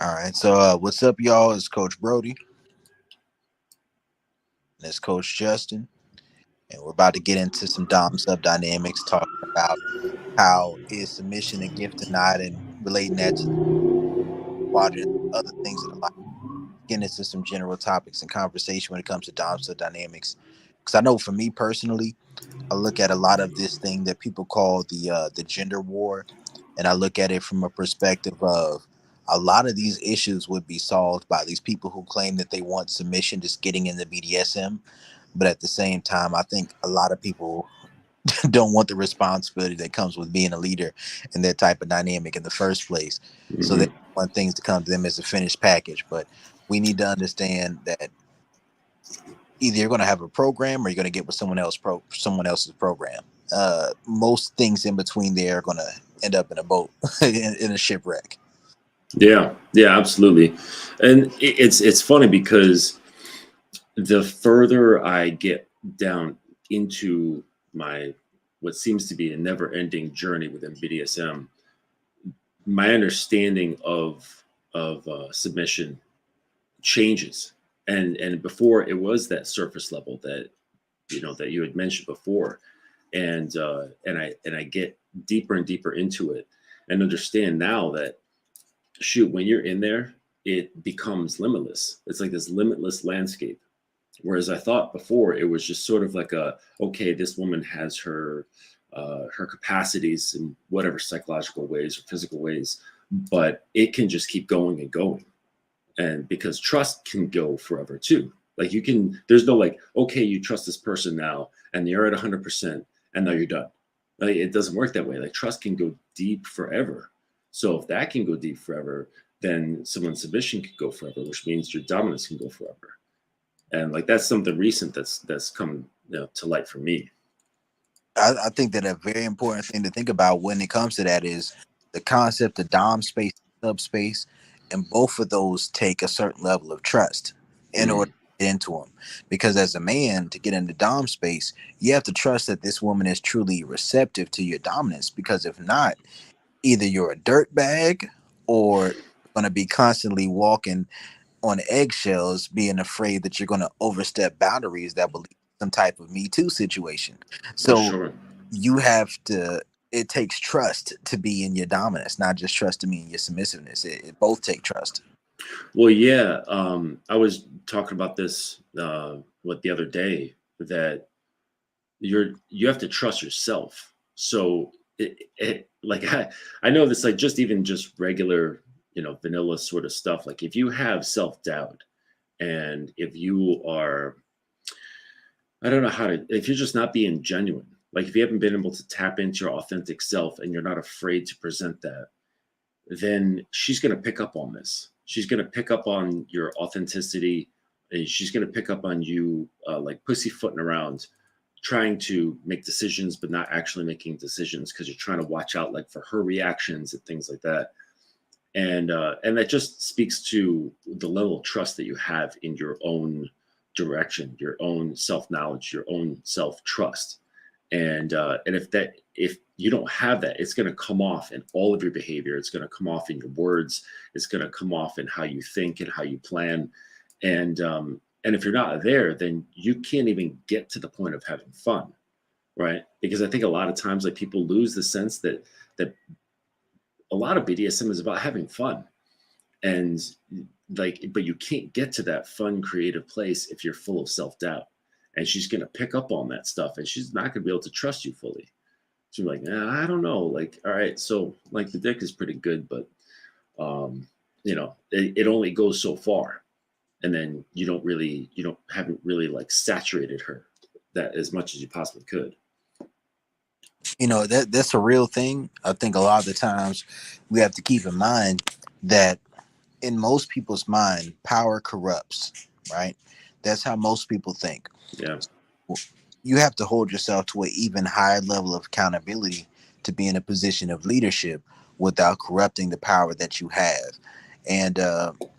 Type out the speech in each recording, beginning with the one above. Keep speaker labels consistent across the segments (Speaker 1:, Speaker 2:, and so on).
Speaker 1: All right. So, what's up, y'all? It's Coach Brody and it's Coach Justin, and we're about to get into some Dom sub dynamics, talking about how is submission a gift or not, and relating that to quadrants, other things in the life. Getting into some general topics and conversation when it comes to Dom sub dynamics. Because I know for me personally, I look at a lot of this thing that people call the gender war, and I look at it from a perspective of a lot of these issues would be solved by these people who claim that they want submission, just getting in the BDSM. But at the same time, I think a lot of people don't want the responsibility that comes with being a leader in that type of dynamic in the first place. So they
Speaker 2: Hmm.
Speaker 1: want things to come to them as a finished package. But we need to understand that either you're going to have a program or you're going to get with someone else's program. Most things in between there are going to end up in a boat in a shipwreck.
Speaker 2: Yeah, yeah, absolutely. And it's funny because the further I get down into my what seems to be a never-ending journey within BDSM, my understanding of submission changes. And before it was that surface level that that you had mentioned before, and I get deeper and deeper into it and understand now that shoot, when you're in there, it becomes limitless. It's like this limitless landscape. Whereas I thought before it was just sort of like a okay, this woman has her capacities in whatever psychological ways or physical ways, but it can just keep going and going. And because trust can go forever too. Like you can, there's no like, okay, you trust this person now, and you're at 100%, and now you're done. Like it doesn't work that way. Like trust can go deep forever. So if that can go deep forever, then someone's submission can go forever, which means your dominance can go forever. And like that's something recent that's come to light for me.
Speaker 1: I think that a very important thing to think about when it comes to that is the concept of dom space, subspace, and both of those take a certain level of trust in order
Speaker 2: Mm,
Speaker 1: to get into them. Because as a man, to get into dom space, you have to trust that this woman is truly receptive to your dominance. Because if not, either you're a dirt bag or going to be constantly walking on eggshells, being afraid that you're going to overstep boundaries that will lead to some type of Me Too situation.
Speaker 2: for
Speaker 1: So
Speaker 2: sure.
Speaker 1: you have to. It takes trust to be in your dominance, not just trust to be in your submissiveness. It both take trust.
Speaker 2: Well, yeah. I was talking about this what the other day that you have to trust yourself. So like I know this like just regular vanilla sort of stuff. Like if you have self doubt and if you are I don't know how to if you're just not being genuine. Like if you haven't been able to tap into your authentic self and you're not afraid to present that, then she's going to pick up on this. She's going to pick up on your authenticity, and she's going to pick up on you like pussyfooting around, trying to make decisions but not actually making decisions because you're trying to watch out like for her reactions and things like that. And that just speaks to the level of trust that you have in your own direction, your own self knowledge, your own self trust. And if you don't have that, it's going to come off in all of your behavior. It's going to come off in your words. It's going to come off in how you think and how you plan. And if you're not there, then you can't even get to the point of having fun, right? Because I think a lot of times like people lose the sense that a lot of BDSM is about having fun, and like but you can't get to that fun creative place if you're full of self-doubt, and she's going to pick up on that stuff and she's not going to be able to trust you fully. She's like, I don't know, like all right, so like the dick is pretty good, but um it only goes so far, and then you don't haven't really like saturated her that as much as you possibly could.
Speaker 1: That's a real thing. I think a lot of the times we have to keep in mind that in most people's mind, power corrupts. Right? That's how most people think.
Speaker 2: Yeah.
Speaker 1: You have to hold yourself to an even higher level of accountability to be in a position of leadership without corrupting the power that you have. And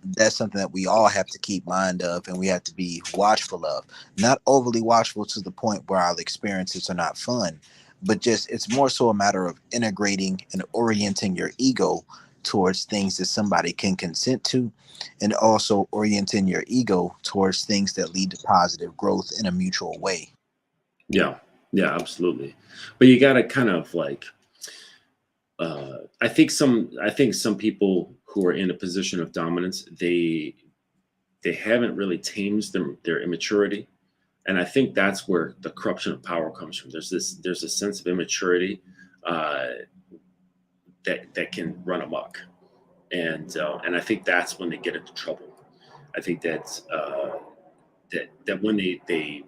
Speaker 1: that's something that we all have to keep mind of and we have to be watchful of. Not overly watchful to the point where our experiences are not fun, but just it's more so a matter of integrating and orienting your ego towards things that somebody can consent to, and also orienting your ego towards things that lead to positive growth in a mutual way.
Speaker 2: Yeah, yeah, absolutely. But you got to kind of like, I think some people who are in a position of dominance, they haven't really tamed their immaturity, and I think that's where the corruption of power comes from. There's a sense of immaturity uh, that can run amok, and I think that's when they get into trouble. I think that when they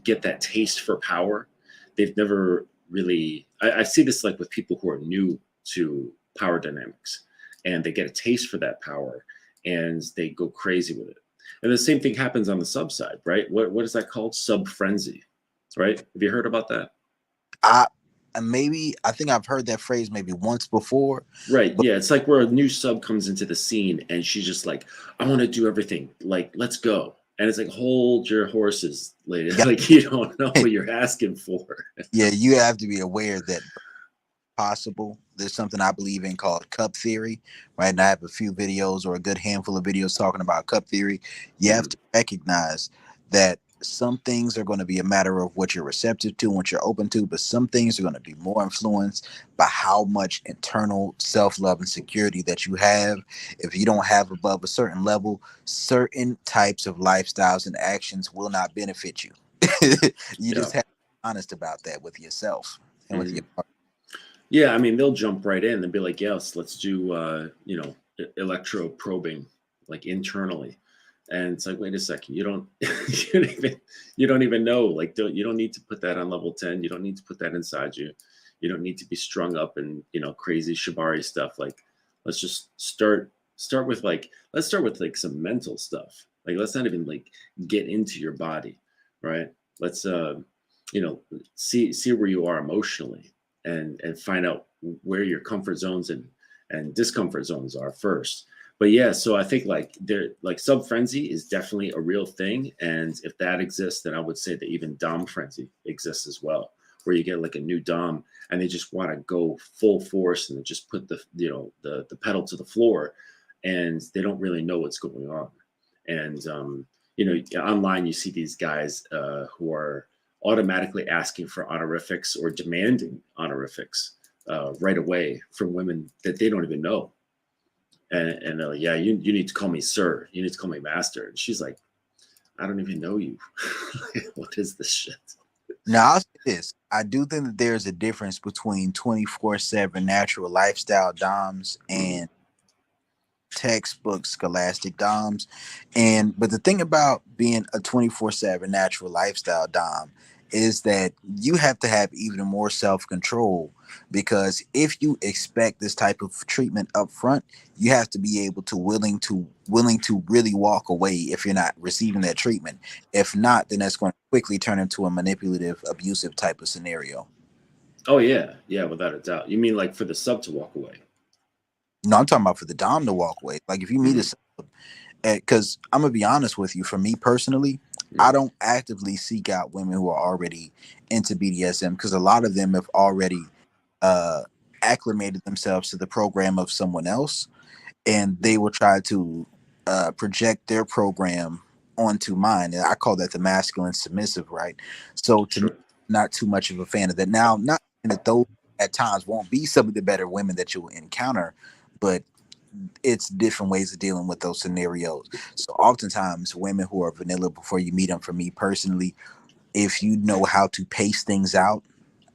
Speaker 2: get that taste for power, they've never really. I see this like with people who are new to power dynamics, and they get a taste for that power, and they go crazy with it. And the same thing happens on the sub side, right? What is that called? Sub frenzy, right? Have you heard about that?
Speaker 1: I maybe I think I've heard that phrase maybe once before,
Speaker 2: Right.
Speaker 1: but
Speaker 2: Yeah. It's like where a new sub comes into the scene and she's just like, I want to do everything. Like, let's go. And it's like, hold your horses, lady.
Speaker 1: yeah,
Speaker 2: Like, you don't know what you're asking for.
Speaker 1: yeah, you have to be aware that possible. There's something I believe in called cup theory, right? And I have a few videos or a good handful of videos talking about cup theory. You have
Speaker 2: Mhm.
Speaker 1: to recognize that some things are going to be a matter of what you're receptive to and what you're open to, but some things are going to be more influenced by how much internal self-love and security that you have. If you don't have above a certain level, certain types of lifestyles and actions will not benefit you. You
Speaker 2: Yeah.
Speaker 1: just have to be honest about that with yourself and with your
Speaker 2: Mhm. Yeah. I mean, they'll jump right in and be like, yes, let's do, electro probing, like internally. And it's like, wait a second, you don't, you don't even know. Like, you don't need to put that on level 10. You don't need to put that inside you. You don't need to be strung up and, crazy shibari stuff. Like, let's just start with like, let's start with like some mental stuff. Like, let's not even like get into your body, right? Let's, you know, see where you are emotionally and find out where your comfort zones and discomfort zones are first. But yeah, so I think like sub frenzy is definitely a real thing, and if that exists, then I would say that even dom frenzy exists as well, where you get like a new dom and they just want to go full force and just put the pedal to the floor, and they don't really know what's going on. And online you see these guys who are automatically asking for honorifics or demanding honorifics right away from women that they don't even know. And they're like, yeah, you need to call me sir. You need to call me master. And she's like, I don't even know you. What is this shit?
Speaker 1: Now, I'll say this. I do think that there's a difference between 24/7 natural lifestyle DOMs
Speaker 2: Mhm.
Speaker 1: and textbook scholastic DOMs. But the thing about being a 24/7 natural lifestyle DOM is that you have to have even more self-control, because if you expect this type of treatment up front, you have to be able to willing to really walk away if you're not receiving that treatment. If not, then that's going to quickly turn into a manipulative, abusive type of scenario.
Speaker 2: Oh yeah, yeah, without a doubt. You mean like for the sub to walk away?
Speaker 1: No, I'm talking about for the Dom to walk away. Like if you meet
Speaker 2: Mhm,
Speaker 1: a, because I'm gonna be honest with you, for me personally, I
Speaker 2: mhm,
Speaker 1: don't actively seek out women who are already into BDSM, because a lot of them have already uh acclimated themselves to the program of someone else, and
Speaker 2: mhm.
Speaker 1: they will try to project their program onto mine. And I call that the masculine submissive, right? So to me,
Speaker 2: Sure.
Speaker 1: not too much of a fan of that. Now, not saying that those at times won't be some of the better women that you'll encounter, but it's different ways of dealing with those scenarios. So oftentimes women who are vanilla before you meet them, for me personally, if you know how to pace things out.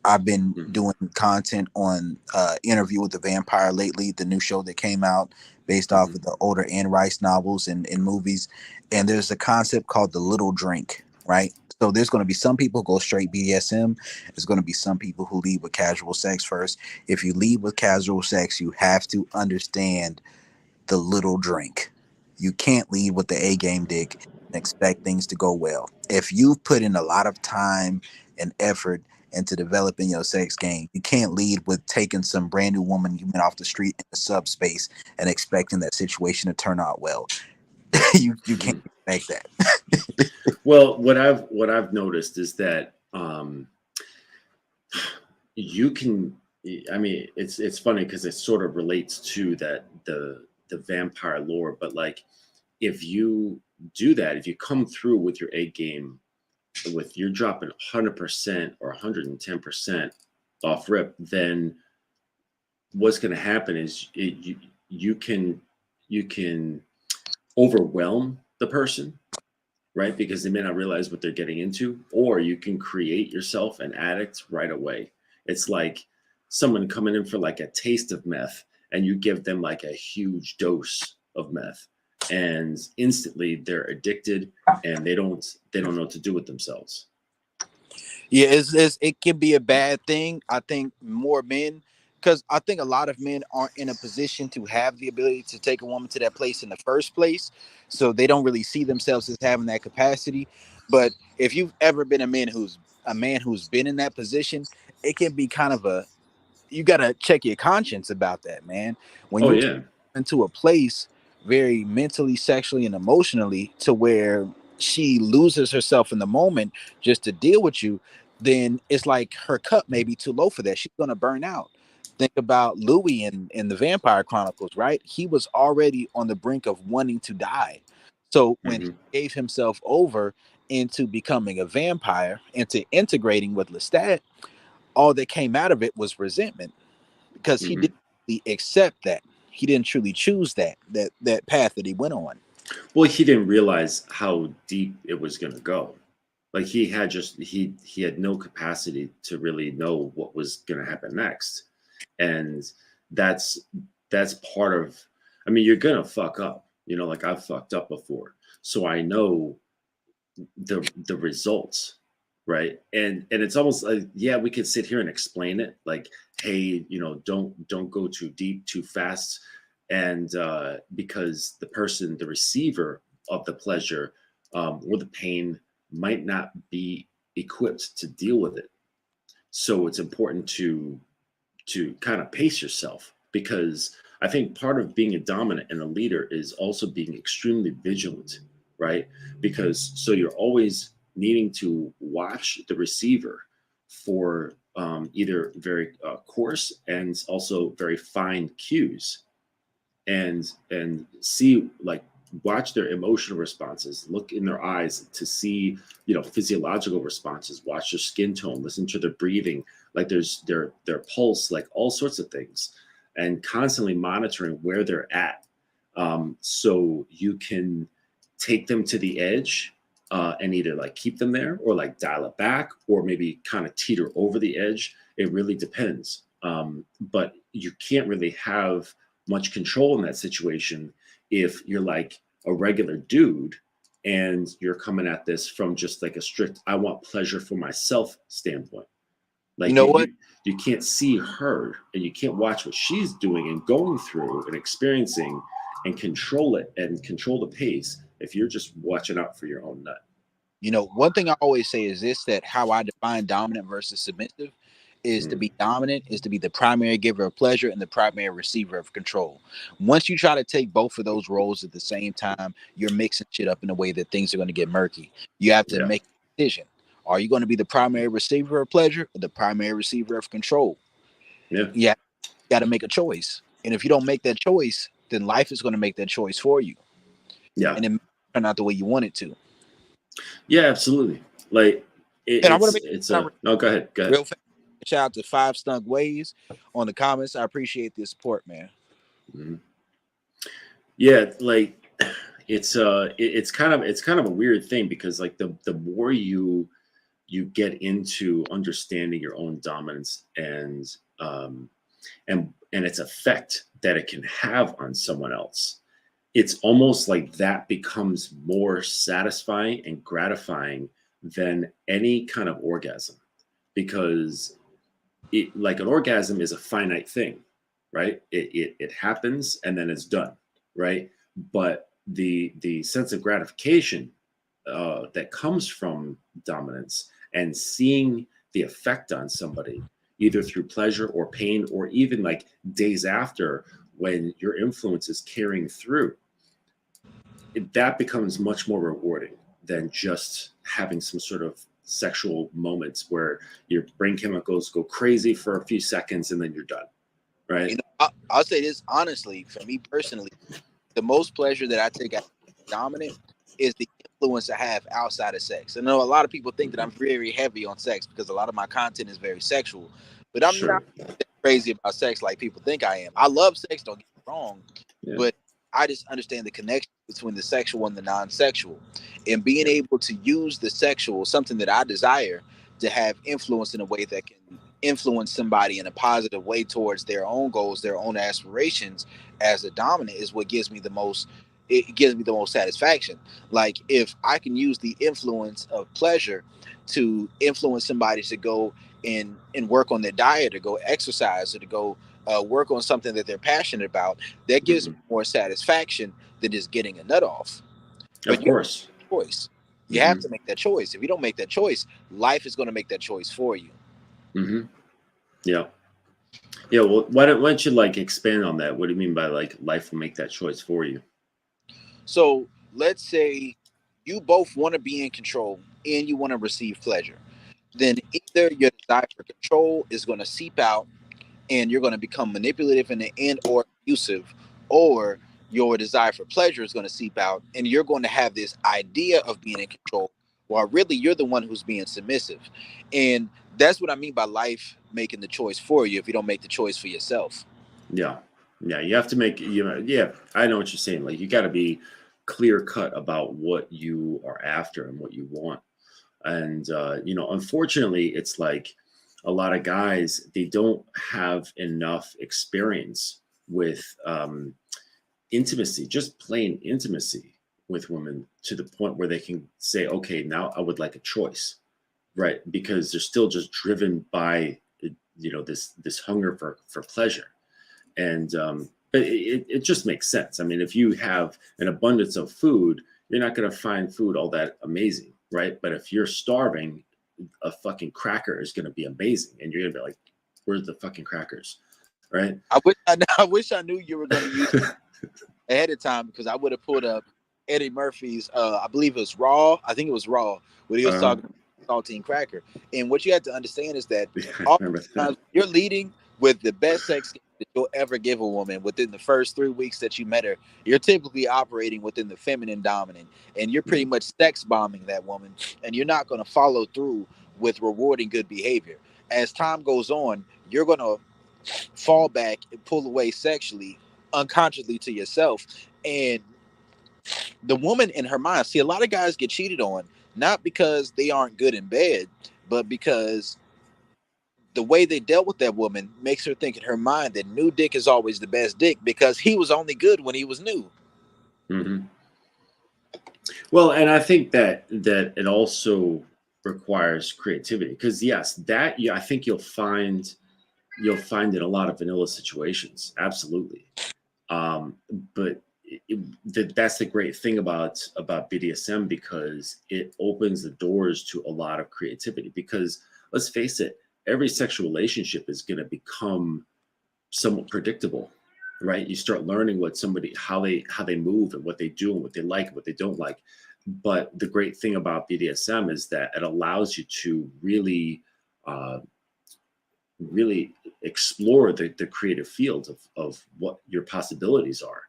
Speaker 1: I've been
Speaker 2: Mhm,
Speaker 1: doing content on Interview with the Vampire lately, the new show that came out based off
Speaker 2: mhm,
Speaker 1: of the older Anne Rice novels and movies. And there's a concept called the little drink, right? So there's going to be some people who go straight BDSM. There's going to be some people who lead with casual sex first. If you lead with casual sex, you have to understand the little drink. You can't lead with the A game dick and expect things to go well. If you've put in a lot of time and effort into developing your sex game, you can't lead with taking some brand new woman you met off the street in the subspace and expecting that situation to turn out well. You can't
Speaker 2: mhm.
Speaker 1: expect that.
Speaker 2: Well, what I've noticed is that you can. I mean, it's funny because it sort of relates to the vampire lore, but like if you do that, if you come through with your A game, with you're dropping 100% or 110% off rip, then what's going to happen is you can overwhelm the person, right? Because they may not realize what they're getting into, or you can create yourself an addict right away. It's like someone coming in for like a taste of meth, and you give them like a huge dose of meth, and instantly they're addicted, and they don't know what to do with themselves.
Speaker 1: Yeah, it can be a bad thing. I think more men, because I think a lot of men aren't in a position to have the ability to take a woman to that place in the first place, so they don't really see themselves as having that capacity. But if you've ever been a man who's been in that position, it can be kind of a, you got to check your conscience about that, man. When
Speaker 2: Oh
Speaker 1: you
Speaker 2: yeah.
Speaker 1: into a place very mentally, sexually, and emotionally to where she loses herself in the moment just to deal with you, then it's like her cup may be too low for that. She's gonna burn out. Think about Louis in the Vampire Chronicles, right? He was already on the brink of wanting to die. So when he
Speaker 2: Mm-hmm.
Speaker 1: gave himself over into becoming a vampire, into integrating with Lestat, all that came out of it was resentment because he
Speaker 2: Mm-hmm.
Speaker 1: didn't really accept that. He didn't truly choose that path that he went on.
Speaker 2: Well, he didn't realize how deep it was going to go. Like he had no capacity to really know what was going to happen next, and that's that's part of. I mean, you're gonna fuck up. You know, like I've fucked up before, so I know the results, right? And it's almost like, yeah, we could sit here and explain it, like, hey, you know, don't go too deep too fast, and because the receiver of the pleasure or the pain might not be equipped to deal with it. So it's important to kind of pace yourself, because I think part of being a dominant and a leader is also being extremely vigilant, right? Because so you're always needing to watch the receiver for either very coarse and also very fine cues, and see, like, watch their emotional responses, look in their eyes to see, you know, physiological responses, watch their skin tone, listen to their breathing, like there's their pulse, like all sorts of things, and constantly monitoring where they're at, so you can take them to the edge, and either like keep them there or like dial it back or maybe kind of teeter over the edge. It really depends, but you can't really have much control in that situation if you're like a regular dude and you're coming at this from just like a strict I want pleasure for myself standpoint.
Speaker 1: You
Speaker 2: Like
Speaker 1: know what?
Speaker 2: you can't see her and you can't watch what she's doing and going through and experiencing and control it and control the pace if you're just watching out for your own nut.
Speaker 1: You know, one thing I always say is this: that how I define dominant versus submissive is to
Speaker 2: Mm,
Speaker 1: be dominant is to be the primary giver of pleasure and the primary receiver of control. Once you try to take both of those roles at the same time, you're mixing shit up in a way that things are going to get murky. You have to
Speaker 2: yeah,
Speaker 1: make a decision. Are you going to be the primary receiver of pleasure or the primary receiver of control?
Speaker 2: yeah,
Speaker 1: Yeah, you got to make a choice. And if you don't make that choice, then life is going to make that choice for you.
Speaker 2: yeah,
Speaker 1: And it may turn out the way you want it to.
Speaker 2: yeah, absolutely. Like
Speaker 1: And I want to
Speaker 2: it's
Speaker 1: make
Speaker 2: a no. Go ahead, go ahead.
Speaker 1: real fast. Shout out to Five Stunk Ways on the comments. I appreciate the support, man.
Speaker 2: Mhm. Yeah, like it's kind of a weird thing, because like the more you get into understanding your own dominance and its effect that it can have on someone else, it's almost like that becomes more satisfying and gratifying than any kind of orgasm, because it, like, an orgasm is a finite thing, right? It happens and then it's done, right? But the sense of gratification that comes from dominance and seeing the effect on somebody, either through pleasure or pain, or even like days after when your influence is carrying through, that becomes much more rewarding than just having some sort of sexual moments where your brain chemicals go crazy for a few seconds and then you're done,
Speaker 1: You
Speaker 2: right?
Speaker 1: I'll say this honestly, for me personally, the most pleasure that I take out of dominant is the influence I have outside of sex. I know a lot of people think that I'm
Speaker 2: Mhm.
Speaker 1: very heavy on sex because a lot of my content is very sexual, but I'm not
Speaker 2: Sure.
Speaker 1: crazy about sex like people think I am. I love sex, don't get me wrong,
Speaker 2: Yeah.
Speaker 1: but I just understand the connection between the sexual and the non-sexual, and being
Speaker 2: Yeah.
Speaker 1: able to use the sexual, something that I desire, to have influence in a way that can influence somebody in a positive way towards their own goals, their own aspirations as a dominant is what gives me the most, it gives me the most satisfaction. Like if I can use the influence of pleasure to influence somebody to go and work on their diet or go exercise or to go work on something that they're passionate about, that gives me
Speaker 2: Mhm.
Speaker 1: more satisfaction than just getting a nut off.
Speaker 2: Of
Speaker 1: But you have
Speaker 2: course.
Speaker 1: a choice. You have
Speaker 2: Hmm.
Speaker 1: to make that choice. If you don't make that choice, life is going to make that choice for you.
Speaker 2: Hmm. Yeah. Yeah. Well, why don't you like expand on that? What do you mean by like life will make that choice for you?
Speaker 1: So let's say you both want to be in control and you want to receive pleasure. Then either your desire for control is going to seep out and you're going to become manipulative and or abusive, or your desire for pleasure is going to seep out and you're going to have this idea of being in control while really you're the one who's being submissive. And that's what I mean by life making the choice for you if you don't make the choice for yourself.
Speaker 2: Yeah. Yeah. You have to make, yeah, I know what you're saying. Like you got to be clear cut about what you are after and what you want. And, unfortunately, it's like a lot of guys, they don't have enough experience with intimacy, just plain intimacy with women to the point where they can say, okay, now I would like a choice, right? Because they're still just driven by, this hunger for pleasure. And but it just makes sense. I mean, if you have an abundance of food, you're not going to find food all that amazing, right? But if you're starving, a fucking cracker is going to be amazing, and you're going to be like, "Where's the fucking crackers?" Right?
Speaker 1: I wish I knew you were going to use ahead of time because I would have pulled up Eddie Murphy's, I believe it was Raw. I think it was Raw, where he was
Speaker 2: uh,
Speaker 1: talking about saltine cracker. And what you have to understand is that
Speaker 2: yeah, I remember
Speaker 1: oftentimes
Speaker 2: that.
Speaker 1: you're leading with the best sex game that you'll ever give a woman within the first 3 weeks that you met her. You're typically operating within the feminine dominant, and you're pretty
Speaker 2: Mhm.
Speaker 1: much sex bombing that woman, and you're not going to follow through with rewarding good behavior. As time goes on, you're going to fall back and pull away sexually unconsciously to yourself. And the woman in her mind, see, a lot of guys get cheated on not because they aren't good in bed, but because the way they dealt with that woman makes her think in her mind that new dick is always the best dick because he was only good when he was new.
Speaker 2: Mhm. Well, and I think that it also requires creativity because yes, that yeah, I think you'll find in a lot of vanilla situations, absolutely. Um, but that's the great thing about BDSM because it opens the doors to a lot of creativity. Because let's face it, every sexual relationship is going to become somewhat predictable, right? You start learning what somebody how they move and what they do and what they like and what they don't like. But the great thing about BDSM is that it allows you to uh, really explore the creative field of what your possibilities are,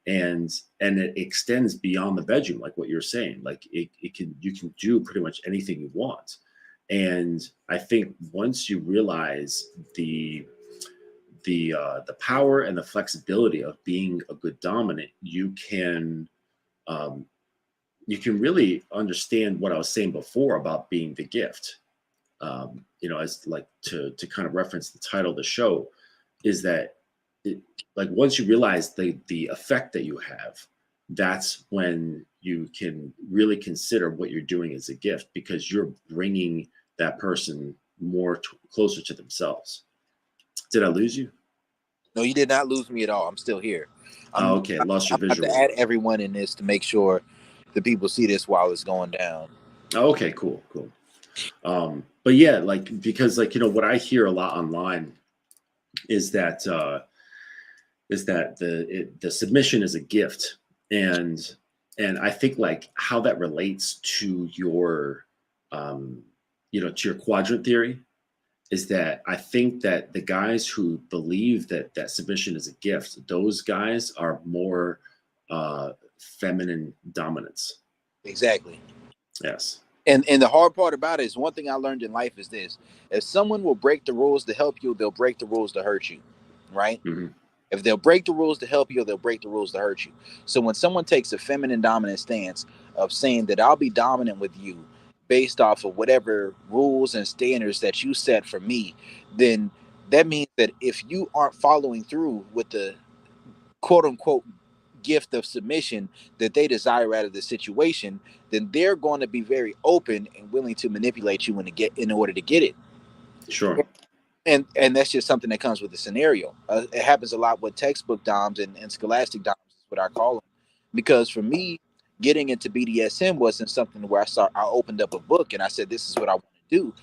Speaker 2: and it extends beyond the bedroom, like what you're saying. Like it can you can do pretty much anything you want. And I think once you realize the power and the flexibility of being a good dominant, um, you can really understand what I was saying before about being the gift. As like to kind of reference the title of the show, is that it, like once you realize the effect that you have, that's when you can really consider what you're doing as a gift because you're bringing that person closer to themselves. Did I lose you?
Speaker 1: No, you did not lose me at all. I'm still here.
Speaker 2: Oh,
Speaker 1: I'm
Speaker 2: okay, lost your
Speaker 1: I'm about to
Speaker 2: visual.
Speaker 1: add everyone in this to make sure the people see this while it's going down.
Speaker 2: Oh, okay, cool, cool. But yeah, like because like what I hear a lot online is that the submission is a gift, and I think like how that relates to your to your quadrant theory is that I think that the guys who believe that submission is a gift, those guys are more feminine dominance.
Speaker 1: Exactly.
Speaker 2: Yes.
Speaker 1: And the hard part about it is, one thing I learned in life is this: if someone will break the rules to help you, they'll break the rules to hurt you, right?
Speaker 2: Mm-hmm.
Speaker 1: If they'll break the rules to help you, they'll break the rules to hurt you. So when someone takes a feminine dominant stance of saying that I'll be dominant with you based off of whatever rules and standards that you set for me, then that means that if you aren't following through with the quote unquote gift of submission that they desire out of the situation, then they're going to be very open and willing to manipulate you in order to get it.
Speaker 2: Sure.
Speaker 1: And that's just something that comes with the scenario. It happens a lot with textbook doms and scholastic doms is what I call them. Because for me, getting into BDSM wasn't something where I opened up a book and I said, this is what I want to do.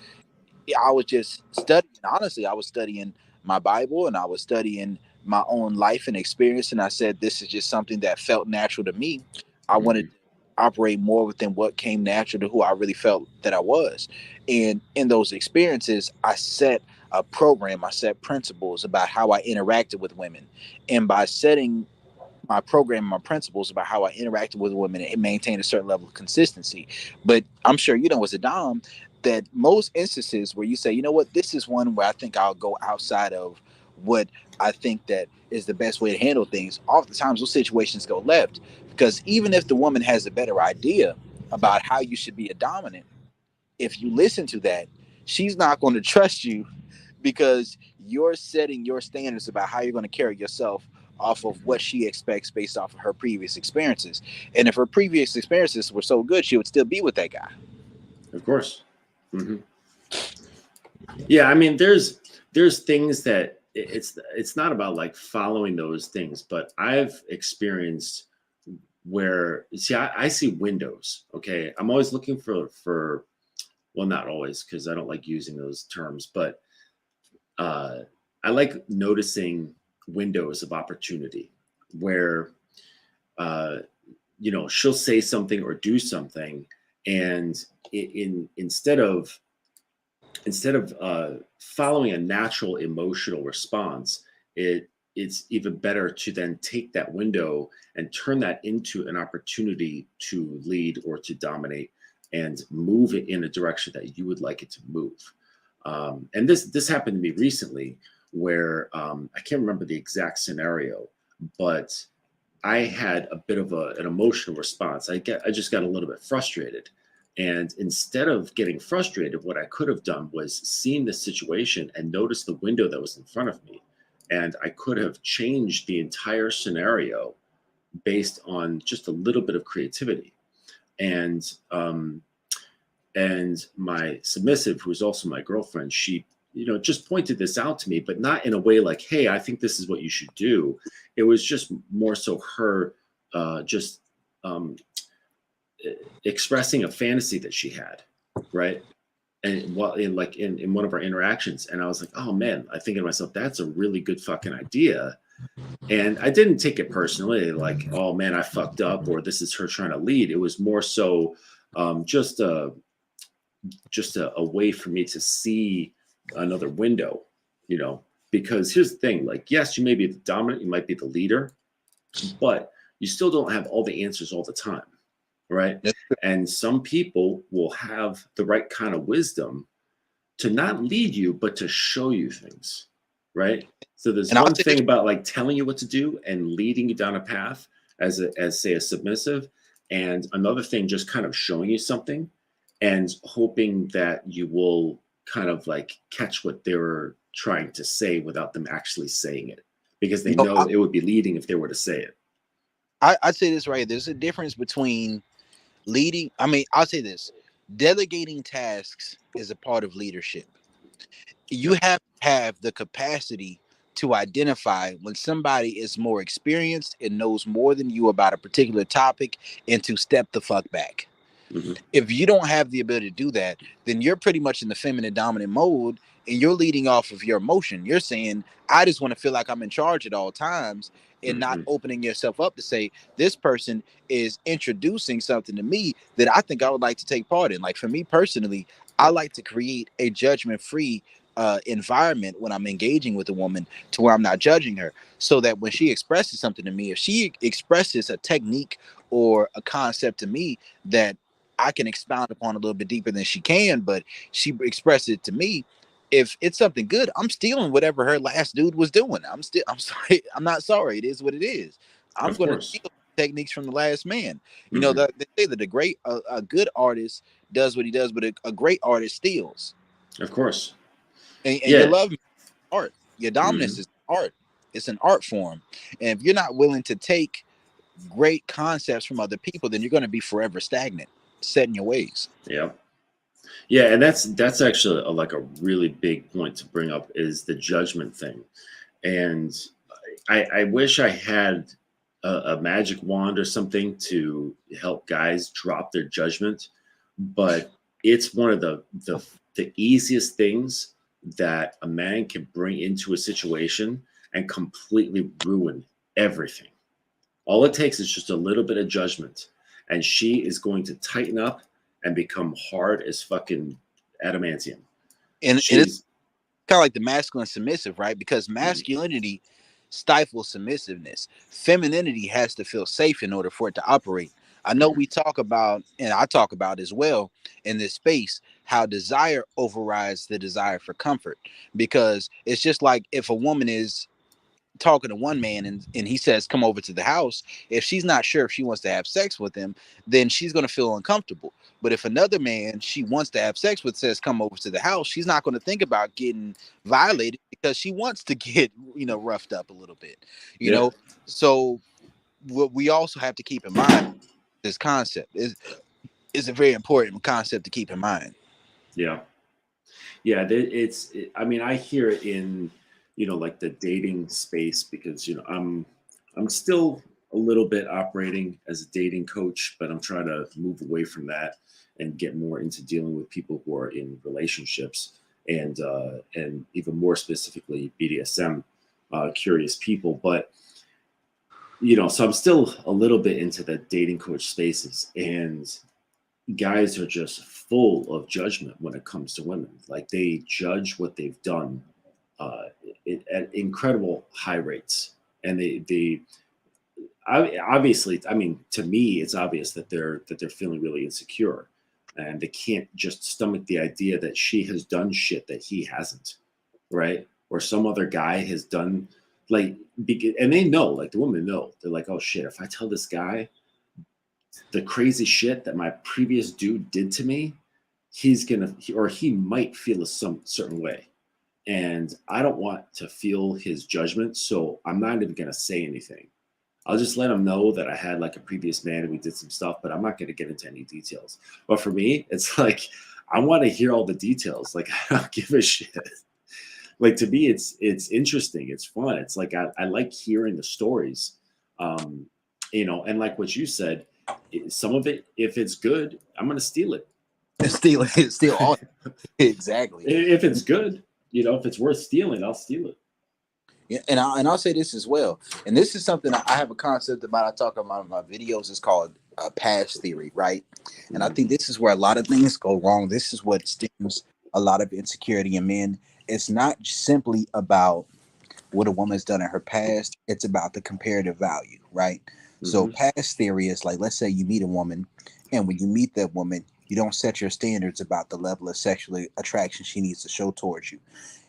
Speaker 1: I was just studying. Honestly, I was studying my Bible and I was studying my own life and experience. And I said, this is just something that felt natural to me. I wanted to operate more within what came natural to who I really felt that I was. And in those experiences, I set a program, I set principles about how I interacted with women. And by setting my program, my principles about how I interacted with women, it maintained a certain level of consistency. But I'm sure you know, as a dom, that most instances where you say, you know what, this is one where I think I'll go outside of what I think that is the best way to handle things. Oftentimes those situations go left, because even if the woman has a better idea about how you should be a dominant, if you listen to that, she's not going to trust you, because you're setting your standards about how you're going to carry yourself off of what she expects based off of her previous experiences. And if her previous experiences were so good, she would still be with that guy.
Speaker 2: Of course. Mm-hmm. Yeah, I mean, there's things that it's not about like following those things, but I've experienced where, see, I see windows. Okay, I'm always looking for well, not always, because I don't like using those terms, but I like noticing windows of opportunity where she'll say something or do something, and instead of following a natural emotional response, it's even better to then take that window and turn that into an opportunity to lead or to dominate and move it in a direction that you would like it to move. And this happened to me recently, where I can't remember the exact scenario, but I had a bit of an emotional response. I just got a little bit frustrated. And instead of getting frustrated, what I could have done was seen the situation and noticed the window that was in front of me. And I could have changed the entire scenario based on just a little bit of creativity. And my submissive, who is also my girlfriend, she just pointed this out to me, but not in a way like, hey, I think this is what you should do. It was just more so her just expressing a fantasy that she had, right? And while in one of our interactions, and I was like, oh man, I think to myself, that's a really good fucking idea. And I didn't take it personally, like, oh man, I fucked up, or this is her trying to lead. It was more so just a way for me to see another window, because here's the thing, like, yes, you may be the dominant, you might be the leader, but you still don't have all the answers all the time, right? And some people will have the right kind of wisdom to not lead you, but to show you things, right? So there's one thing about like telling you what to do and leading you down a path as say a submissive, and another thing just kind of showing you something and hoping that you will kind of like catch what they were trying to say without them actually saying it, because they know it would be leading if they were to say it.
Speaker 1: I'd say this right. There's a difference between leading. I mean, I'll say this: delegating tasks is a part of leadership. You have to have the capacity to identify when somebody is more experienced and knows more than you about a particular topic, and to step the fuck back.
Speaker 2: Mm-hmm.
Speaker 1: If you don't have the ability to do that, then you're pretty much in the feminine dominant mode, and you're leading off of your emotion. You're saying, I just want to feel like I'm in charge at all times, and not opening yourself up to say, this person is introducing something to me that I think I would like to take part in. Like for me personally, I like to create a judgment-free environment when I'm engaging with a woman, to where I'm not judging her, so that when she expresses something to me, if she expresses a technique or a concept to me that I can expound upon a little bit deeper than she can, but she expressed it to me. If it's something good, I'm stealing whatever her last dude was doing. I'm sorry. I'm not sorry. It is what it is. I'm
Speaker 2: Of
Speaker 1: going to
Speaker 2: course.
Speaker 1: steal techniques from the last man. You know,
Speaker 2: Hmm.
Speaker 1: they say that a good artist does what he does, but a great artist steals.
Speaker 2: Of course.
Speaker 1: And your
Speaker 2: Yeah.
Speaker 1: love is art. Your dominance
Speaker 2: Hmm.
Speaker 1: is art. It's an art form. And if you're not willing to take great concepts from other people, then you're going to be forever stagnant, set in your ways.
Speaker 2: Yeah. Yeah, and that's actually like a really big point to bring up is the judgment thing. And I wish I had a magic wand or something to help guys drop their judgment, but it's one of the easiest things that a man can bring into a situation and completely ruin everything. All it takes is just a little bit of judgment, and she is going to tighten up and become hard as fucking adamantium.
Speaker 1: And it's
Speaker 2: She's
Speaker 1: kind of like the masculine submissive, right? Because
Speaker 2: Mhm.
Speaker 1: masculinity stifles submissiveness. Femininity has to feel safe in order for it to operate. I know we talk about, and I talk about as well in this space, how desire overrides the desire for comfort. Because it's just like if a woman is talking to one man and he says come over to the house, if she's not sure if she wants to have sex with him, then she's going to feel uncomfortable. But if another man she wants to have sex with says come over to the house, she's not going to think about getting violated because she wants to get, roughed up a little bit, you
Speaker 2: Yeah,
Speaker 1: know. So what we also have to keep in mind, this concept is a very important concept to keep in mind.
Speaker 2: yeah. Yeah, I mean, I hear it in, like the dating space because I'm still a little bit operating as a dating coach, but I'm trying to move away from that and get more into dealing with people who are in relationships and even more specifically BDSM curious people. But so I'm still a little bit into the dating coach spaces, and guys are just full of judgment when it comes to women. Like they judge what they've done uh, at incredible high rates, and obviously, I mean, to me, it's obvious that they're feeling really insecure, and they can't just stomach the idea that she has done shit that he hasn't, right? Or some other guy has done like, and they know, like the women know, they're like, oh shit, if I tell this guy the crazy shit that my previous dude did to me, he might feel some certain way. And I don't want to feel his judgment. So I'm not even going to say anything. I'll just let him know that I had like a previous man and we did some stuff, but I'm not going to get into any details. But for me, it's like, I want to hear all the details. Like, I don't give a shit. Like to me, it's interesting. It's fun. It's like, I like hearing the stories. Um, and like what you said, some of it, if it's good, I'm going to steal it.
Speaker 1: Still all exactly.
Speaker 2: If it's good, if it's worth stealing, I'll steal it.
Speaker 1: Yeah, and I'll say this as well. And this is something I have a concept about. I talk about in my videos. It's called past theory, right? And I
Speaker 2: Mhm.
Speaker 1: think this is where a lot of things go wrong. This is what stems a lot of insecurity in men. It's not simply about what a woman's done in her past. It's about the comparative value, right? So
Speaker 2: Mhm.
Speaker 1: past theory is like, let's say you meet a woman, and when you meet that woman, you don't set your standards about the level of sexual attraction she needs to show towards you.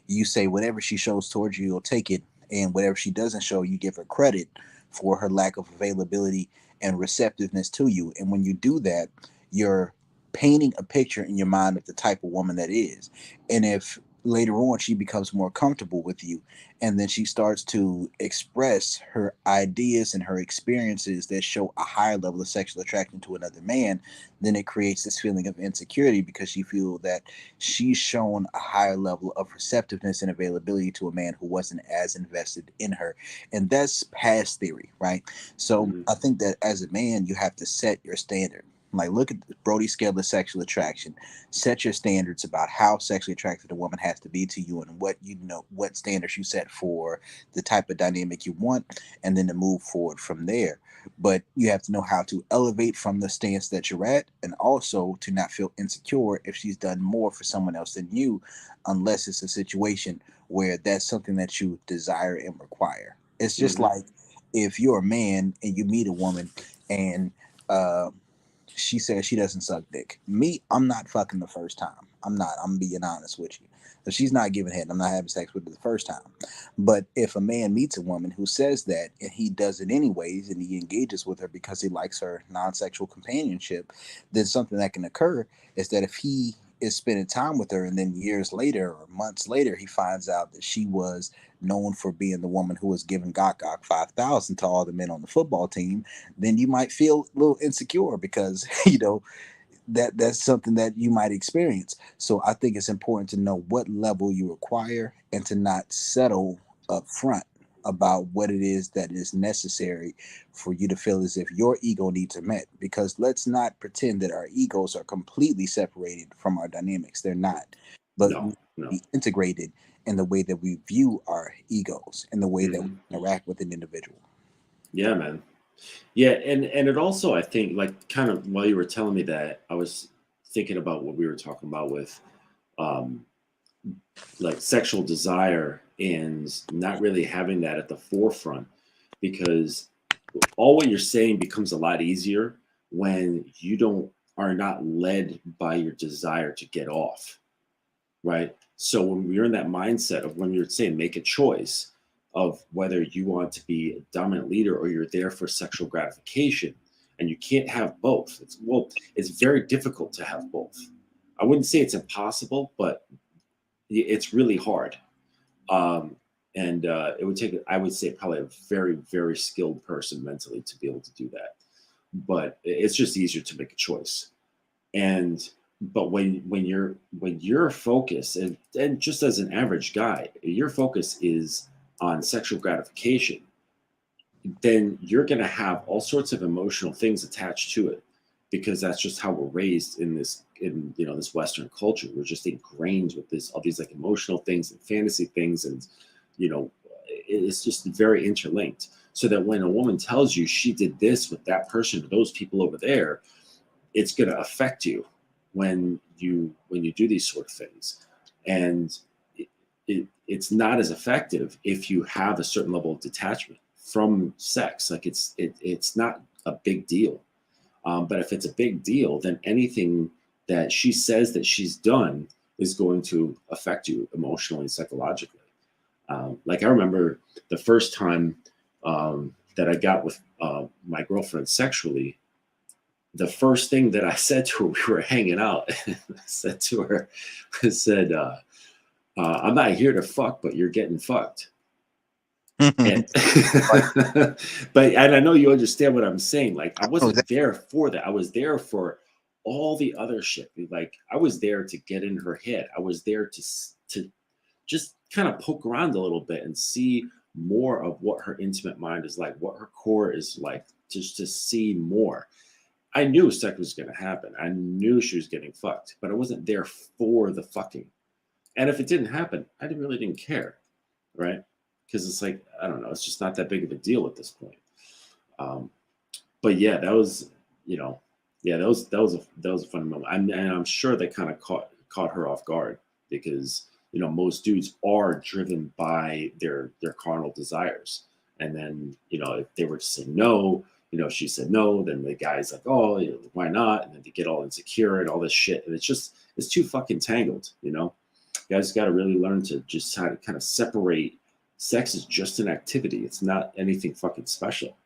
Speaker 1: You say whatever she shows towards you, you'll take it, and whatever she doesn't show, you give her credit for her lack of availability and receptiveness to you. And when you do that, you're painting a picture in your mind of the type of woman that is. And if later on she becomes more comfortable with you, and then she starts to express her ideas and her experiences that show a higher level of sexual attraction to another man, then it creates this feeling of insecurity because you feel that she's shown a higher level of receptiveness and availability to a man who wasn't as invested in her. And that's past theory, right? So
Speaker 2: Mhm.
Speaker 1: I think that as a man, you have to set your standard, Like, look at Brody's scale of sexual attraction. Set your standards about how sexually attracted a woman has to be to you, and what you know, what standards you set for the type of dynamic you want, and then to move forward from there. But you have to know how to elevate from the stance that you're at, and also to not feel insecure if she's done more for someone else than you, unless it's a situation where that's something that you desire and require. It's just
Speaker 2: Hmm.
Speaker 1: like if you're a man and you meet a woman and uh, she says she doesn't suck dick. Me, I'm not fucking the first time. I'm not. I'm being honest with you. If she's not giving head, I'm not having sex with her the first time. But if a man meets a woman who says that and he does it anyways and he engages with her because he likes her non-sexual companionship, then something that can occur is that if he is spending time with her and then years later or months later he finds out that she was known for being the woman who was giving Gok Gok 5,000 to all the men on the football team, then you might feel a little insecure because that's something that you might experience. So I think it's important to know what level you require and to not settle up front about what it is that is necessary for you to feel as if your ego needs are met. Because let's not pretend that our egos are completely separated from our dynamics. They're not. But we
Speaker 2: No, no.
Speaker 1: be integrated in the way that we view our egos and the way that we
Speaker 2: Hmm.
Speaker 1: interact with an individual.
Speaker 2: Yeah, man. Yeah, and it also, I think, like, kind of while you were telling me that, I was thinking about what we were talking about with um like sexual desire and not really having that at the forefront, because all what you're saying becomes a lot easier when you don't are not led by your desire to get off, right? So when you're in that mindset of when you're saying make a choice of whether you want to be a dominant leader or you're there for sexual gratification, and you can't have both. It's very difficult to have both. I wouldn't say it's impossible, but it's really hard. Um, and it would take, I would say, probably a very, very skilled person mentally to be able to do that. But it's just easier to make a choice. And but when your focus, and just as an average guy, your focus is on sexual gratification, then you're going to have all sorts of emotional things attached to it, because that's just how we're raised in this Western culture. We're just ingrained with this all these like emotional things and fantasy things, and you know it's just very interlinked. So that when a woman tells you she did this with that person or those people over there, it's going to affect you when you do these sort of things. And it's not as effective if you have a certain level of detachment from sex. Like it's not a big deal. But if it's a big deal, then anything that she says that she's done is going to affect you emotionally and psychologically. Like I remember the first time that I got with my girlfriend sexually, the first thing that I said to her, we were hanging out, I said to her, I said, I'm not here to fuck, but you're getting fucked. And but I know you understand what I'm saying. Like I
Speaker 1: Oh,
Speaker 2: wasn't there for that. I was there for all the other shit. Like I was there to get in her head. I was there to just kind of poke around a little bit and see more of what her intimate mind is like, what her core is like, just to see more. I knew sex was going to happen. I knew she was getting fucked, but I wasn't there for the fucking. And if it didn't happen, I didn't care, right? Because it's like I don't know, it's just not that big of a deal at this point. Um, but yeah, that was you know, yeah, that was a fun moment. And I'm sure that kind of caught her off guard, because most dudes are driven by their carnal desires, and then if they were to say no, she said no, then the guy's like, oh, why not? And then they get all insecure and all this shit, and it's too fucking tangled. You guys got to really learn to just kind of separate. Sex is just an activity. It's not anything fucking special.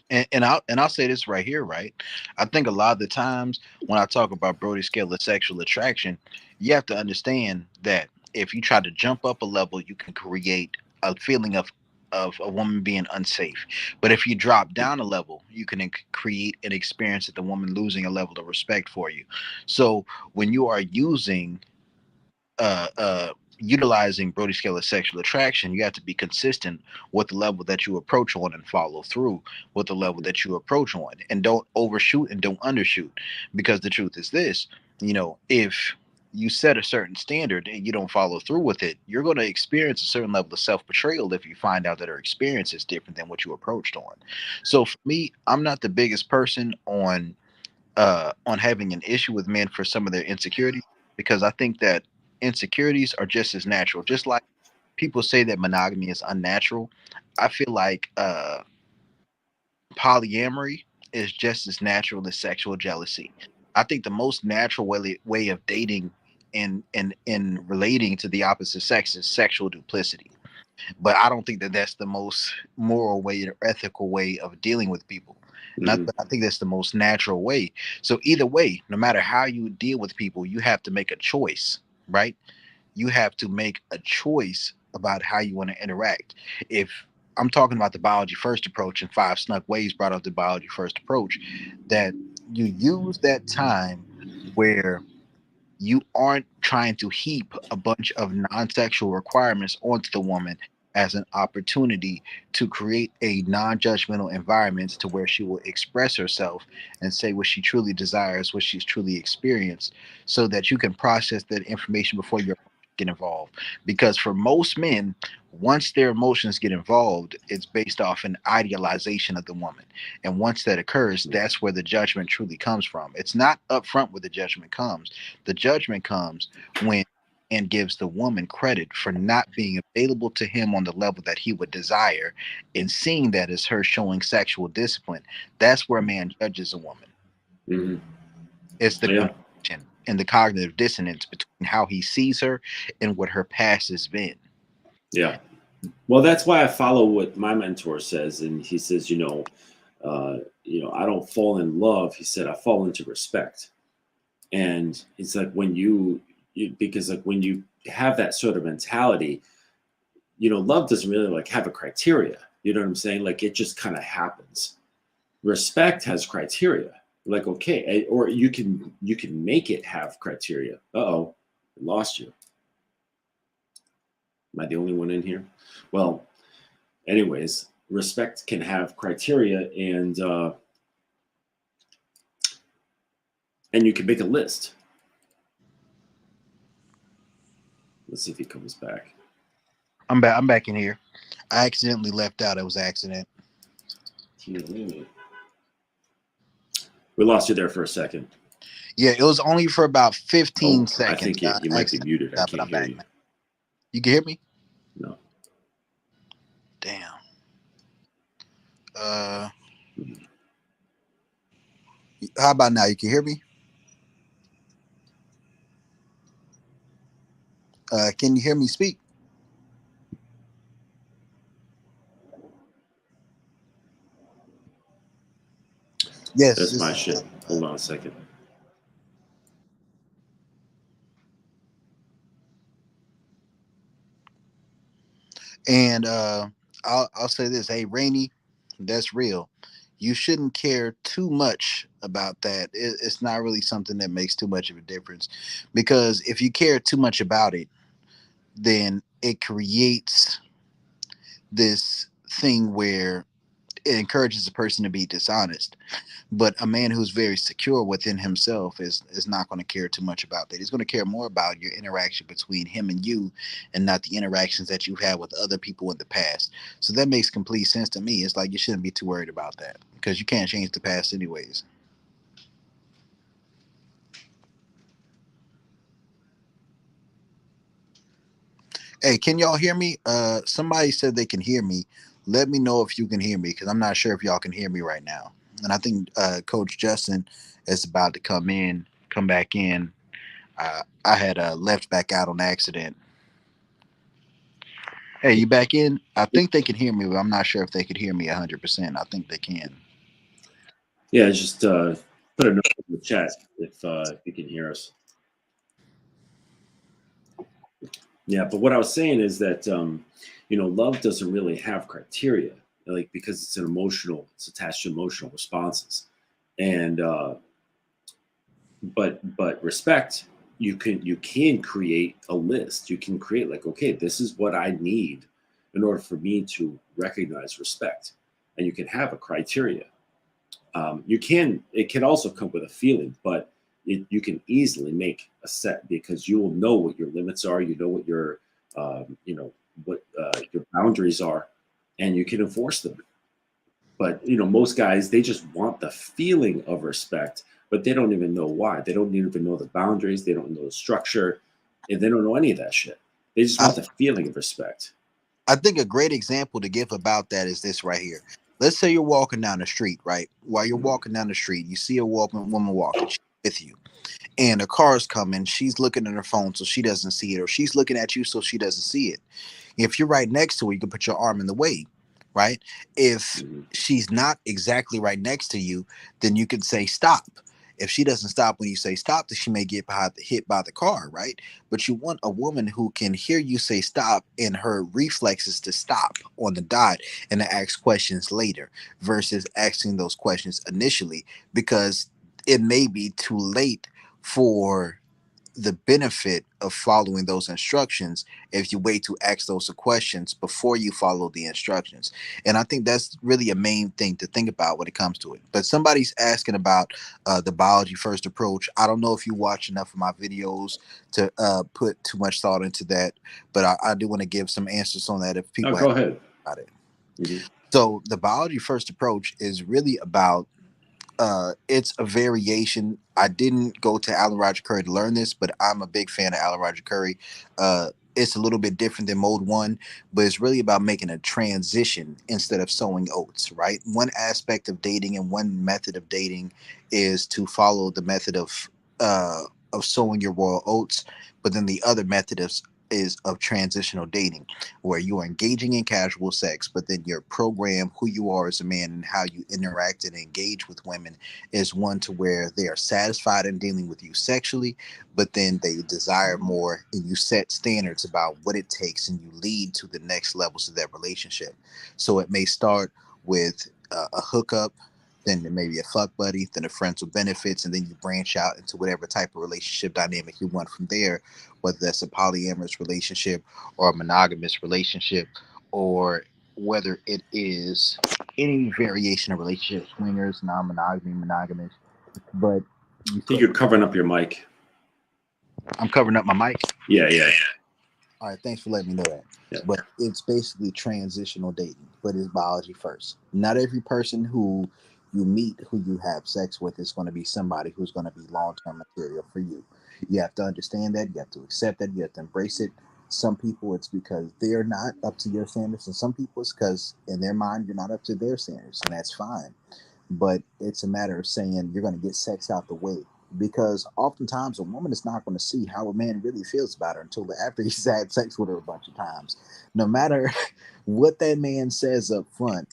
Speaker 1: and I'll say this right here, right? I think a lot of the times when I talk about Brody scale of sexual attraction, you have to understand that if you try to jump up a level, you can create a feeling of a woman being unsafe. But if you drop down a level, you can create an experience of the woman losing a level of respect for you. So when you are using utilizing Brody scale of sexual attraction, you have to be consistent with the level that you approach on and follow through with the level that you approach on, and don't overshoot and don't undershoot. Because the truth is this, if you set a certain standard and you don't follow through with it, you're going to experience a certain level of self betrayal if you find out that our experience is different than what you approached on. So for me, I'm not the biggest person on having an issue with men for some of their insecurities, because I think that insecurities are just as natural. Just like people say that monogamy is unnatural, I feel like polyamory is just as natural as sexual jealousy. I think the most natural way of dating and relating to the opposite sex is sexual duplicity. But I don't think that that's the most moral way or ethical way of dealing with people. Not,
Speaker 2: Mhm.
Speaker 1: but I think that's the most natural way. So either way, no matter how you deal with people, you have to make a choice, right? You have to make a choice about how you want to interact. If I'm talking about the biology first approach, and Five Snuck Ways brought up the biology first approach, that you use that time where you aren't trying to heap a bunch of non-sexual requirements onto the woman as an opportunity to create a non-judgmental environment to where she will express herself and say what she truly desires, what she's truly experienced, so that you can process that information before you get involved. Because for most men, once their emotions get involved, it's based off an idealization of the woman. And once that occurs, that's where the judgment truly comes from. It's not upfront where the judgment comes. The judgment comes when and gives the woman credit for not being available to him on the level that he would desire, and seeing that as her showing sexual discipline. That's where a man judges a woman.
Speaker 2: Mhm.
Speaker 1: It's the
Speaker 2: Yeah.
Speaker 1: connection and the cognitive dissonance between how he sees her and what her past has been.
Speaker 2: Yeah. Well, that's why I follow what my mentor says, and he says, I don't fall in love. He said, I fall into respect. And it's like when because like when you have that sort of mentality, love doesn't really like have a criteria. You know what I'm saying? Like it just kind of happens. Respect has criteria. Like okay, or you can make it have criteria. Uh-oh, I lost you. Am I the only one in here? Well, anyways, respect can have criteria, and you can make a list. Let's see if he comes back.
Speaker 1: I'm back. I'm back in here. I accidentally left out. It was an accident.
Speaker 2: We lost you there for a second.
Speaker 1: Yeah, it was only for about 15
Speaker 2: Oh, I
Speaker 1: seconds.
Speaker 2: think you
Speaker 1: I
Speaker 2: might be
Speaker 1: accidentally
Speaker 2: muted. I
Speaker 1: left out, but
Speaker 2: can't
Speaker 1: I'm
Speaker 2: hear
Speaker 1: back
Speaker 2: you.
Speaker 1: now. You can hear me?
Speaker 2: No.
Speaker 1: Damn. Uh, how about now? You can hear me? Can you hear me speak? Yes.
Speaker 2: That's my shit. Hold on a second.
Speaker 1: And I'll say this. Hey, Rainy, that's real. You shouldn't care too much about that. It's not really something that makes too much of a difference, because if you care too much about it, then it creates this thing where it encourages a person to be dishonest. But a man who's very secure within himself is not going to care too much about that. He's going to care more about your interaction between him and you, and not the interactions that you've had with other people in the past. So that makes complete sense to me. It's like you shouldn't be too worried about that, because you can't change the past anyways. Hey, can y'all hear me? Somebody said they can hear me. Let me know if you can hear me, because I'm not sure if y'all can hear me right now. And I think Coach Justin is about to come back in. I had left back out on accident. Hey, you back in? I think they can hear me, but I'm not sure if they could hear me 100%. I think they can.
Speaker 2: Yeah, just put a note in the chat if you can hear us. Yeah, but what I was saying is that love doesn't really have criteria, like because it's attached to emotional responses, and but respect you can create a list. You can create like, okay, this is what I need in order for me to recognize respect, and you can have a criteria. It can also come with a feeling, but you can easily make a set because you will know what your limits are. You know what your what your boundaries are, and you can enforce them. But most guys, they just want the feeling of respect, but they don't even know why. They don't even know the boundaries. They don't know the structure, and they don't know any of that shit. They just
Speaker 1: I,
Speaker 2: want the feeling of respect.
Speaker 1: I think a great example to give about that is this right here. Let's say you're walking down the street, right? While you're
Speaker 2: Mhm.
Speaker 1: walking down the street, you see a woman walking she's with you, and a car's coming. She's looking at her phone so she doesn't see it, or she's looking at you so she doesn't see it. If you're right next to her, you can put your arm in the way, right? If
Speaker 2: Mhm.
Speaker 1: she's not exactly right next to you, then you can say stop. If she doesn't stop when you say stop, then she may get hit by the car, right? But you want a woman who can hear you say stop and her reflexes to stop on the dot and to ask questions later versus asking those questions initially because it may be too late for the benefit of following those instructions if you wait to ask those questions before you follow the instructions. And I think that's really a main thing to think about when it comes to it. But somebody's asking about the biology first approach. I don't know if you watch enough of my videos to put too much thought into that, but I do want to give some answers on that if
Speaker 2: Oh,
Speaker 1: people ask
Speaker 2: go ahead.
Speaker 1: about it.
Speaker 2: Hmm.
Speaker 1: So the biology first approach is really about it's a variation. I didn't go to Alan Roger Curry to learn this, but I'm a big fan of Alan Roger Curry. It's a little bit different than mode one, but it's really about making a transition instead of sowing oats, right? One aspect of dating and one method of dating is to follow the method uh of sowing your royal oats, but then the other method is of transitional dating where you are engaging in casual sex, but then your program, who you are as a man and how you interact and engage with women, is one to where they are satisfied in dealing with you sexually, but then they desire more, and you set standards about what it takes, and you lead to the next levels of that relationship. So it may start with a hookup. Then there may be a fuck buddy, then a friends with benefits, and then you branch out into whatever type of relationship dynamic you want from there, whether that's a polyamorous relationship or a monogamous relationship, or whether it is any variation of relationship, swingers, non-monogamy, monogamous. But you
Speaker 2: I think
Speaker 1: said
Speaker 2: you're covering up your mic.
Speaker 1: I'm covering up my mic.
Speaker 2: Yeah, yeah,
Speaker 1: All right, thanks for letting me know that.
Speaker 2: yeah.
Speaker 1: But it's basically transitional dating, but it's biology first. Not every person who you meet, who you have sex with, is going to be somebody who's going to be long term material for you. You have to understand that. You have to accept that. You have to embrace it. Some people, it's because they're not up to your standards, and some people, it's because in their mind, you're not up to their standards, and that's fine. But it's a matter of saying you're going to get sex out the way because oftentimes a woman is not going to see how a man really feels about her until after he's had sex with her a bunch of times. No matter what that man says up front,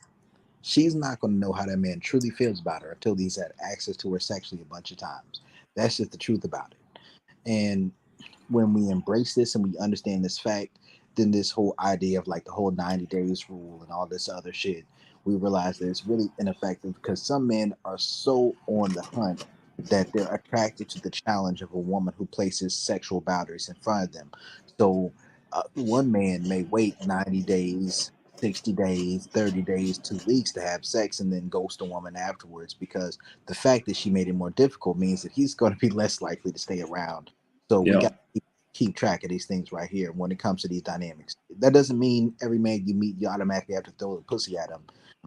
Speaker 1: she's not going to know how that man truly feels about her until he's had access to her sexually a bunch of times. That's just the truth about it. And when we embrace this and we understand this fact, then this whole idea of like the whole 90 days rule and all this other shit, we realize that it's really ineffective because some men are so on the hunt that they're attracted to the challenge of a woman who places sexual boundaries in front of them. So one man may wait 90 days, 60 days, 30 days, 2 weeks to have sex and then ghost a woman afterwards because the fact that she made it more difficult means that he's going to be less likely to stay around. So we
Speaker 2: Yeah.
Speaker 1: got to keep track of these things right here when it comes to these dynamics. That doesn't mean every man you meet you automatically have to throw a pussy at him,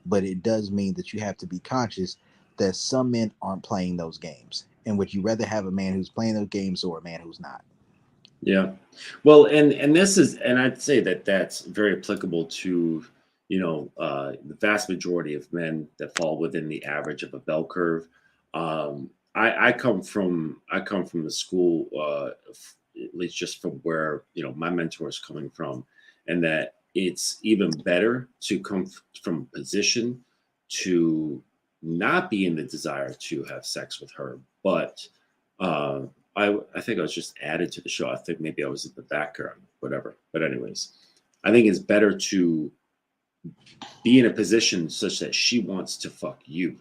Speaker 1: but it does mean that you have to be conscious that some men aren't playing those games. And would you rather have a man who's playing those games or a man who's not?
Speaker 2: Yeah. Well, and this is, and I'd say that that's very applicable to, the vast majority of men that fall within the average of a bell curve. I come from the school, at least just from where, my mentor is coming from, and that it's even better to come from a position to not be in the desire to have sex with her, but, uh, I think I was just added to the show. I think maybe I was in the background, whatever. But anyways, I think it's better to be in a position such that she wants to fuck you,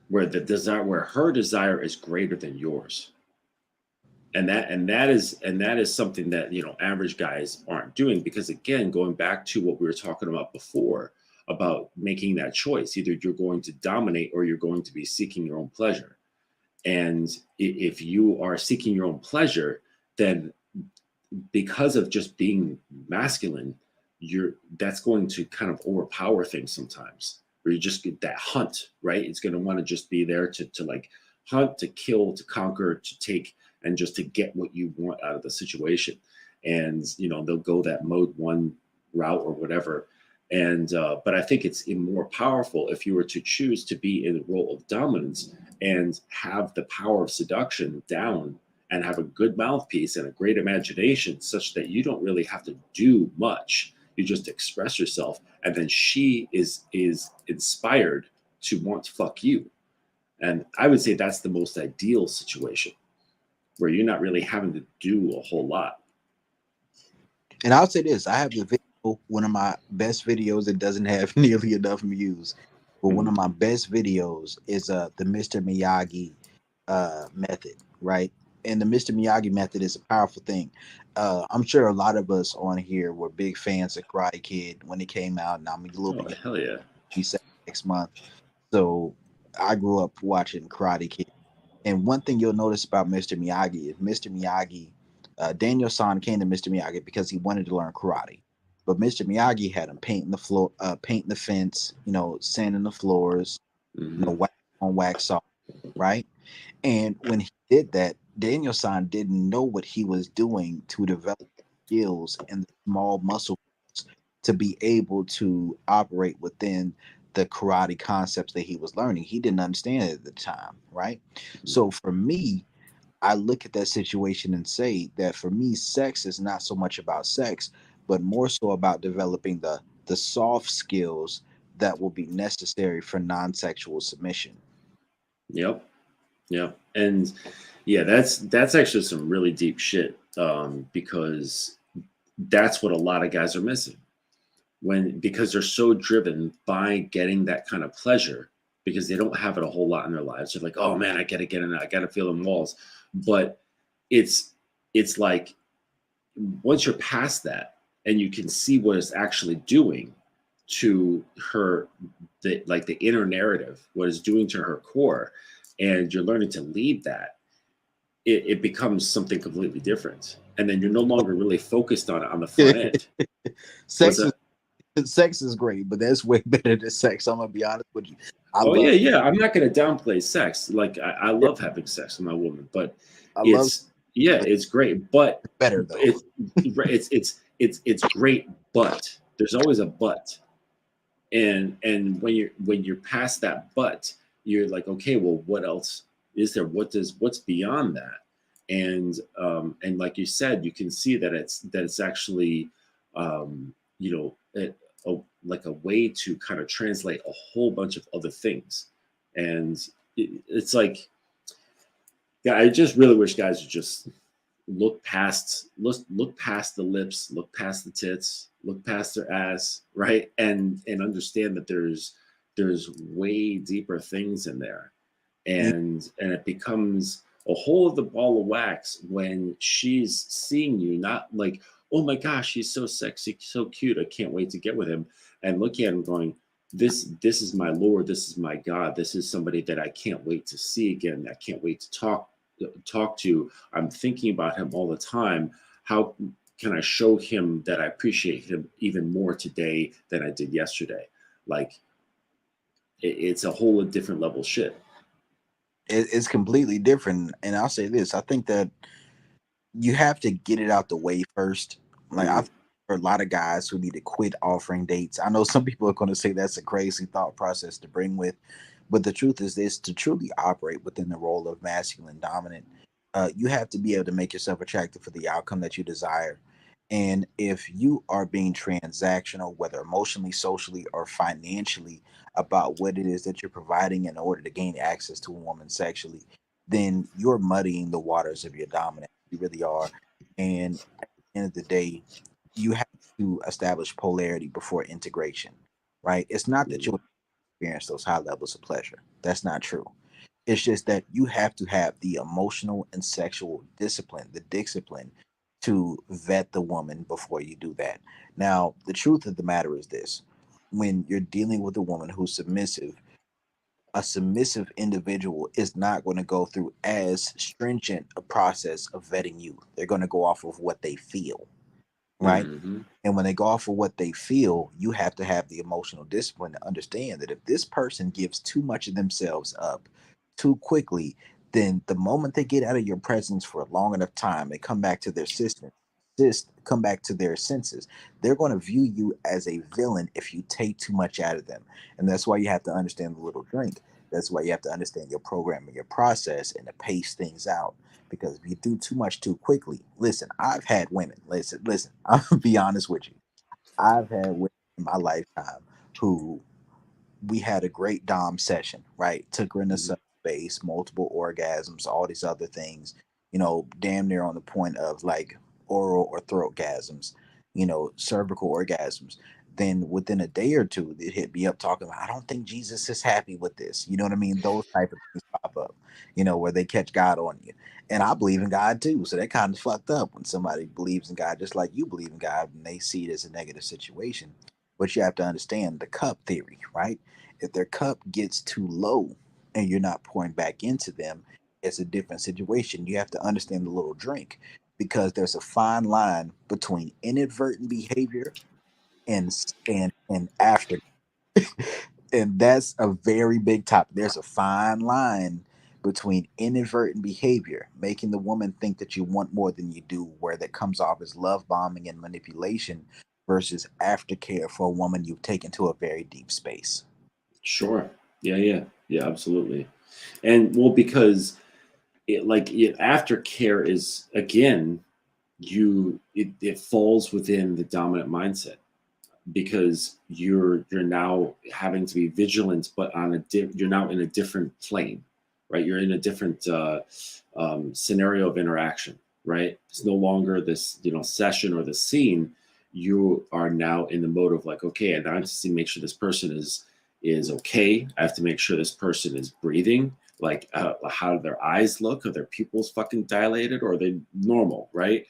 Speaker 2: where her desire is greater than yours. that is something that, you know, average guys aren't doing, because again, going back to what we were talking about before about making that choice, either you're going to dominate or you're going to be seeking your own pleasure. And if you are seeking your own pleasure, then because of just being masculine, that's going to kind of overpower things sometimes, where you just get that hunt, right? It's going to want to just be there to like hunt, to kill, to conquer, to take, and just to get what you want out of the situation. And you know, they'll go that mode one route or whatever. And but I think it's more powerful if you were to choose to be in the role of dominance and have the power of seduction down, and have a good mouthpiece and a great imagination, such that you don't really have to do much. You just express yourself, and then she is inspired to want to fuck you. And I would say that's the most ideal situation, where you're not really having to do a whole lot.
Speaker 1: And I'll say this: I have the video, one of my best videos. It doesn't have nearly enough views, but one of my best videos is the Mr. Miyagi method, right? And the Mr. Miyagi method is a powerful thing. I'm sure a lot of us on here were big fans of Karate Kid when it came out, and I'm a little
Speaker 2: Oh
Speaker 1: bit
Speaker 2: hell yeah!
Speaker 1: she said next month. So I grew up watching Karate Kid. And one thing you'll notice about Mr. Miyagi is Mr. Miyagi, Daniel San came to Mr. Miyagi because he wanted to learn karate. But Mr. Miyagi had him painting the floor, painting the fence, you know, sanding the floors, you know,
Speaker 2: Hmm.
Speaker 1: wax on, wax off, right? And when he did that, Daniel San didn't know what he was doing to develop skills and the small muscle to be able to operate within the karate concepts that he was learning. He didn't understand it at the time, right? So for me, I look at that situation and say that for me, sex is not so much about sex, but more so about developing the soft skills that will be necessary for non-sexual submission.
Speaker 2: Yep. Yep. And yeah, that's actually some really deep shit, because that's what a lot of guys are missing, because they're so driven by getting that kind of pleasure, because they don't have it a whole lot in their lives. They're like, oh man, I gotta get in it, I gotta feel the walls. But it's it's like, once you're past that and you can see what it's actually doing to her, the inner narrative, what it's doing to her core, and you're learning to lead that, it becomes something completely different. And then you're no longer really focused on it on the front end. What's
Speaker 1: sex is
Speaker 2: that?
Speaker 1: sex is great, but that's way better than sex. I'm gonna be honest with you. I
Speaker 2: Oh yeah,
Speaker 1: love
Speaker 2: yeah. I'm not going to downplay sex. Like I love having sex with my woman, but
Speaker 1: I love
Speaker 2: it's, yeah,
Speaker 1: but
Speaker 2: it's great. But
Speaker 1: it's better though.
Speaker 2: it's great. But there's always a but. And when you're past that but, you're like, okay, well, what else is there? What's beyond that? And like you said, you can see that it's actually, you know, like a way to kind of translate a whole bunch of other things. And it's like, yeah, I just really wish guys would just look past the lips, look past the tits, look past their ass, right? And understand that there's way deeper things in there. And it becomes a whole other ball of wax when she's seeing you, not like, oh my gosh, he's so sexy, so cute, I can't wait to get with him, and looking at him going, this is my Lord, this is my God, this is somebody that I can't wait to see again, I can't wait to talk to, I'm thinking about him all the time. How can I show him that I appreciate him even more today than I did yesterday? Like, it's a whole different level shit.
Speaker 1: It's completely different. And I'll say this: I think that you have to get it out the way first. Like I
Speaker 2: Mhm.
Speaker 1: think for a lot of guys who need to quit offering dates. I know some people are going to say that's a crazy thought process to bring with, but the truth is this: to truly operate within the role of masculine dominant, you have to be able to make yourself attractive for the outcome that you desire. And if you are being transactional, whether emotionally, socially, or financially, about what it is that you're providing in order to gain access to a woman sexually, then you're muddying the waters of your dominance. You really are. And at the end of the day, you have to establish polarity before integration, right? It's not that
Speaker 2: Mhm.
Speaker 1: you'll experience those high levels of pleasure. That's not true. It's just that you have to have the emotional and sexual discipline, the discipline to vet the woman before you do that. Now, the truth of the matter is this: when you're dealing with a woman who's submissive, a submissive individual is not going to go through as stringent a process of vetting you. They're going to go off of what they feel, right?
Speaker 2: Hmm.
Speaker 1: And when they go off of what they feel, you have to have the emotional discipline to understand that if this person gives too much of themselves up too quickly, then the moment they get out of your presence for a long enough time, they come back to their system, come back to their senses. They're going to view you as a villain if you take too much out of them. And that's why you have to understand the little drink. That's why you have to understand your program and your process and to pace things out, because if you do too much too quickly, listen, I've had women, listen, I'll be honest with you. I've had women in my lifetime who we had a great Dom session, right? Took her into
Speaker 2: Hmm.
Speaker 1: subspace, multiple orgasms, all these other things, damn near on the point of like oral or throat gasms, cervical orgasms. Then within a day or two, it hit me up talking about, I don't think Jesus is happy with this. You know what I mean? Those type of things pop up, where they catch God on you. And I believe in God too. So that kind of fucked up when somebody believes in God just like you believe in God and they see it as a negative situation. But you have to understand the cup theory, right? If their cup gets too low and you're not pouring back into them, it's a different situation. You have to understand the little drink, because there's a fine line between inadvertent behavior and after. And that's a very big topic. There's a fine line between inadvertent behavior, making the woman think that you want more than you do, where that comes off as love bombing and manipulation, versus aftercare for a woman you've taken to a very deep space.
Speaker 2: Sure. Yeah, yeah, yeah, absolutely. And well, because aftercare is again, it falls within the dominant mindset, because you're now having to be vigilant, but you're now in a different plane, right? You're in a different scenario of interaction, right? It's no longer this session or the scene. You are now in the mode of like, okay, and I have to make sure this person is okay. I have to make sure this person is breathing. Like, how do their eyes look? Are their pupils fucking dilated, or are they normal, right?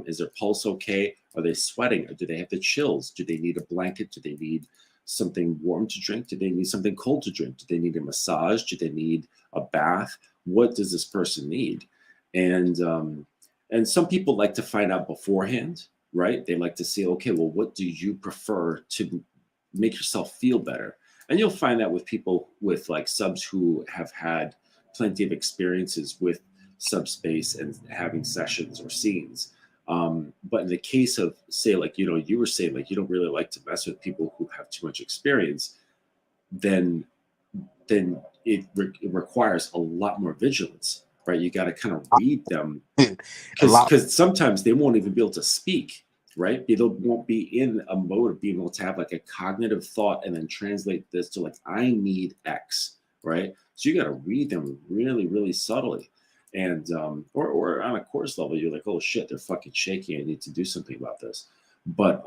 Speaker 2: Is their pulse okay? Are they sweating? Or do they have the chills? Do they need a blanket? Do they need something warm to drink? Do they need something cold to drink? Do they need a massage? Do they need a bath? What does this person need? And and some people like to find out beforehand, right? They like to say, okay, well, what do you prefer to make yourself feel better? And you'll find that with people with like subs who have had plenty of experiences with subspace and having sessions or scenes. But in the case of, say, like, you were saying, like, you don't really like to mess with people who have too much experience, then it requires a lot more vigilance, right? You got to kind of read them,
Speaker 1: A lot.
Speaker 2: because sometimes they won't even be able to speak, right? They won't be in a mode of being able to have like a cognitive thought and then translate this to like, I need X, right? So you got to read them really, really subtly. And or on a course level, you're like, oh shit, they're fucking shaky. I need to do something about this. But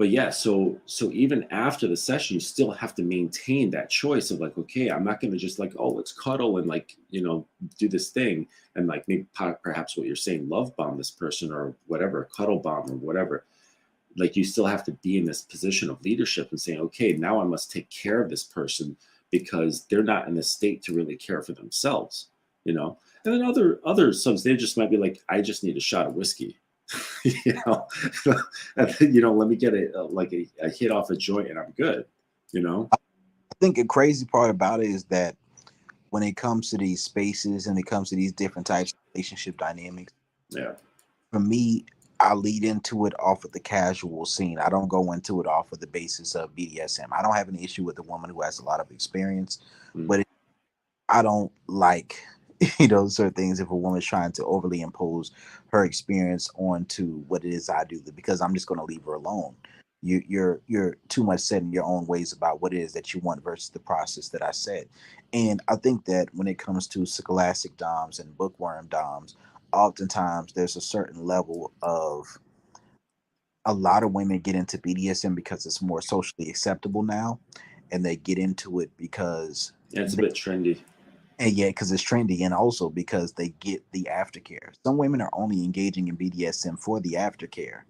Speaker 2: yeah, so even after the session, you still have to maintain that choice of like, okay, I'm not going to just like, oh, let's cuddle and like, do this thing and like maybe perhaps what you're saying, love bomb this person or whatever, cuddle bomb or whatever. Like, you still have to be in this position of leadership and saying, okay, now I must take care of this person because they're not in a state to really care for themselves, you know. And then other subs, they just might be like, I just need a shot of whiskey, you know, and then, let me get a hit off a joint and I'm good, you know.
Speaker 1: I think a crazy part about it is that when it comes to these spaces and it comes to these different types of relationship dynamics,
Speaker 2: Yeah.
Speaker 1: for me, I lead into it off of the casual scene. I don't go into it off of the basis of BDSM. I don't have an issue with a woman who has a lot of experience,
Speaker 2: Mm.
Speaker 1: but I don't like, certain things if a woman's trying to overly impose her experience onto what it is I do, because I'm just going to leave her alone. You're too much set in your own ways about what it is that you want versus the process that I set. And I think that when it comes to scholastic doms and bookworm doms, oftentimes there's a certain level of, a lot of women get into BDSM because it's more socially acceptable now, and they get into it because
Speaker 2: Yeah, it's a bit trendy.
Speaker 1: And yeah, because it's trendy, and also because they get the aftercare. Some women are only engaging in BDSM for the aftercare,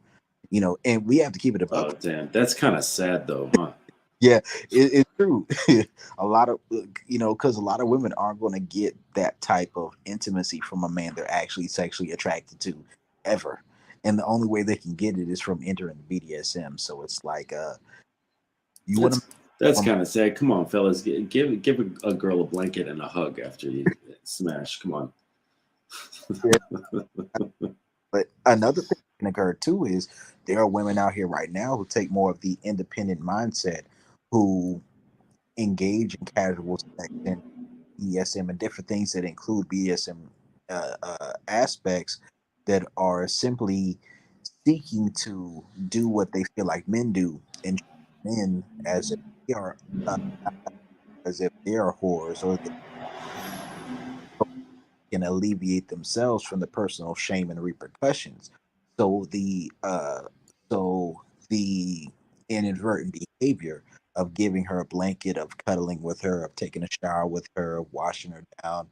Speaker 1: and we have to keep it a buck.
Speaker 2: Oh damn, that's kind of sad though, huh?
Speaker 1: Yeah, it's true. A lot of because a lot of women aren't going to get that type of intimacy from a man they're actually sexually attracted to ever, and the only way they can get it is from entering BDSM. So it's like, you want to
Speaker 2: That's
Speaker 1: from
Speaker 2: kind of sad. Come on, fellas, give a girl a blanket and a hug after you smash. Come on.
Speaker 1: but another thing that can occur too is there are women out here right now who take more of the independent mindset, who engage in casual sex and BDSM and different things that include BDSM aspects that are simply seeking to do what they feel like men do, and treat men as if they are uh, as if they are whores, or they can alleviate themselves from the personal shame and repercussions. So the inadvertent behavior of giving her a blanket, of cuddling with her, of taking a shower with her, of washing her down,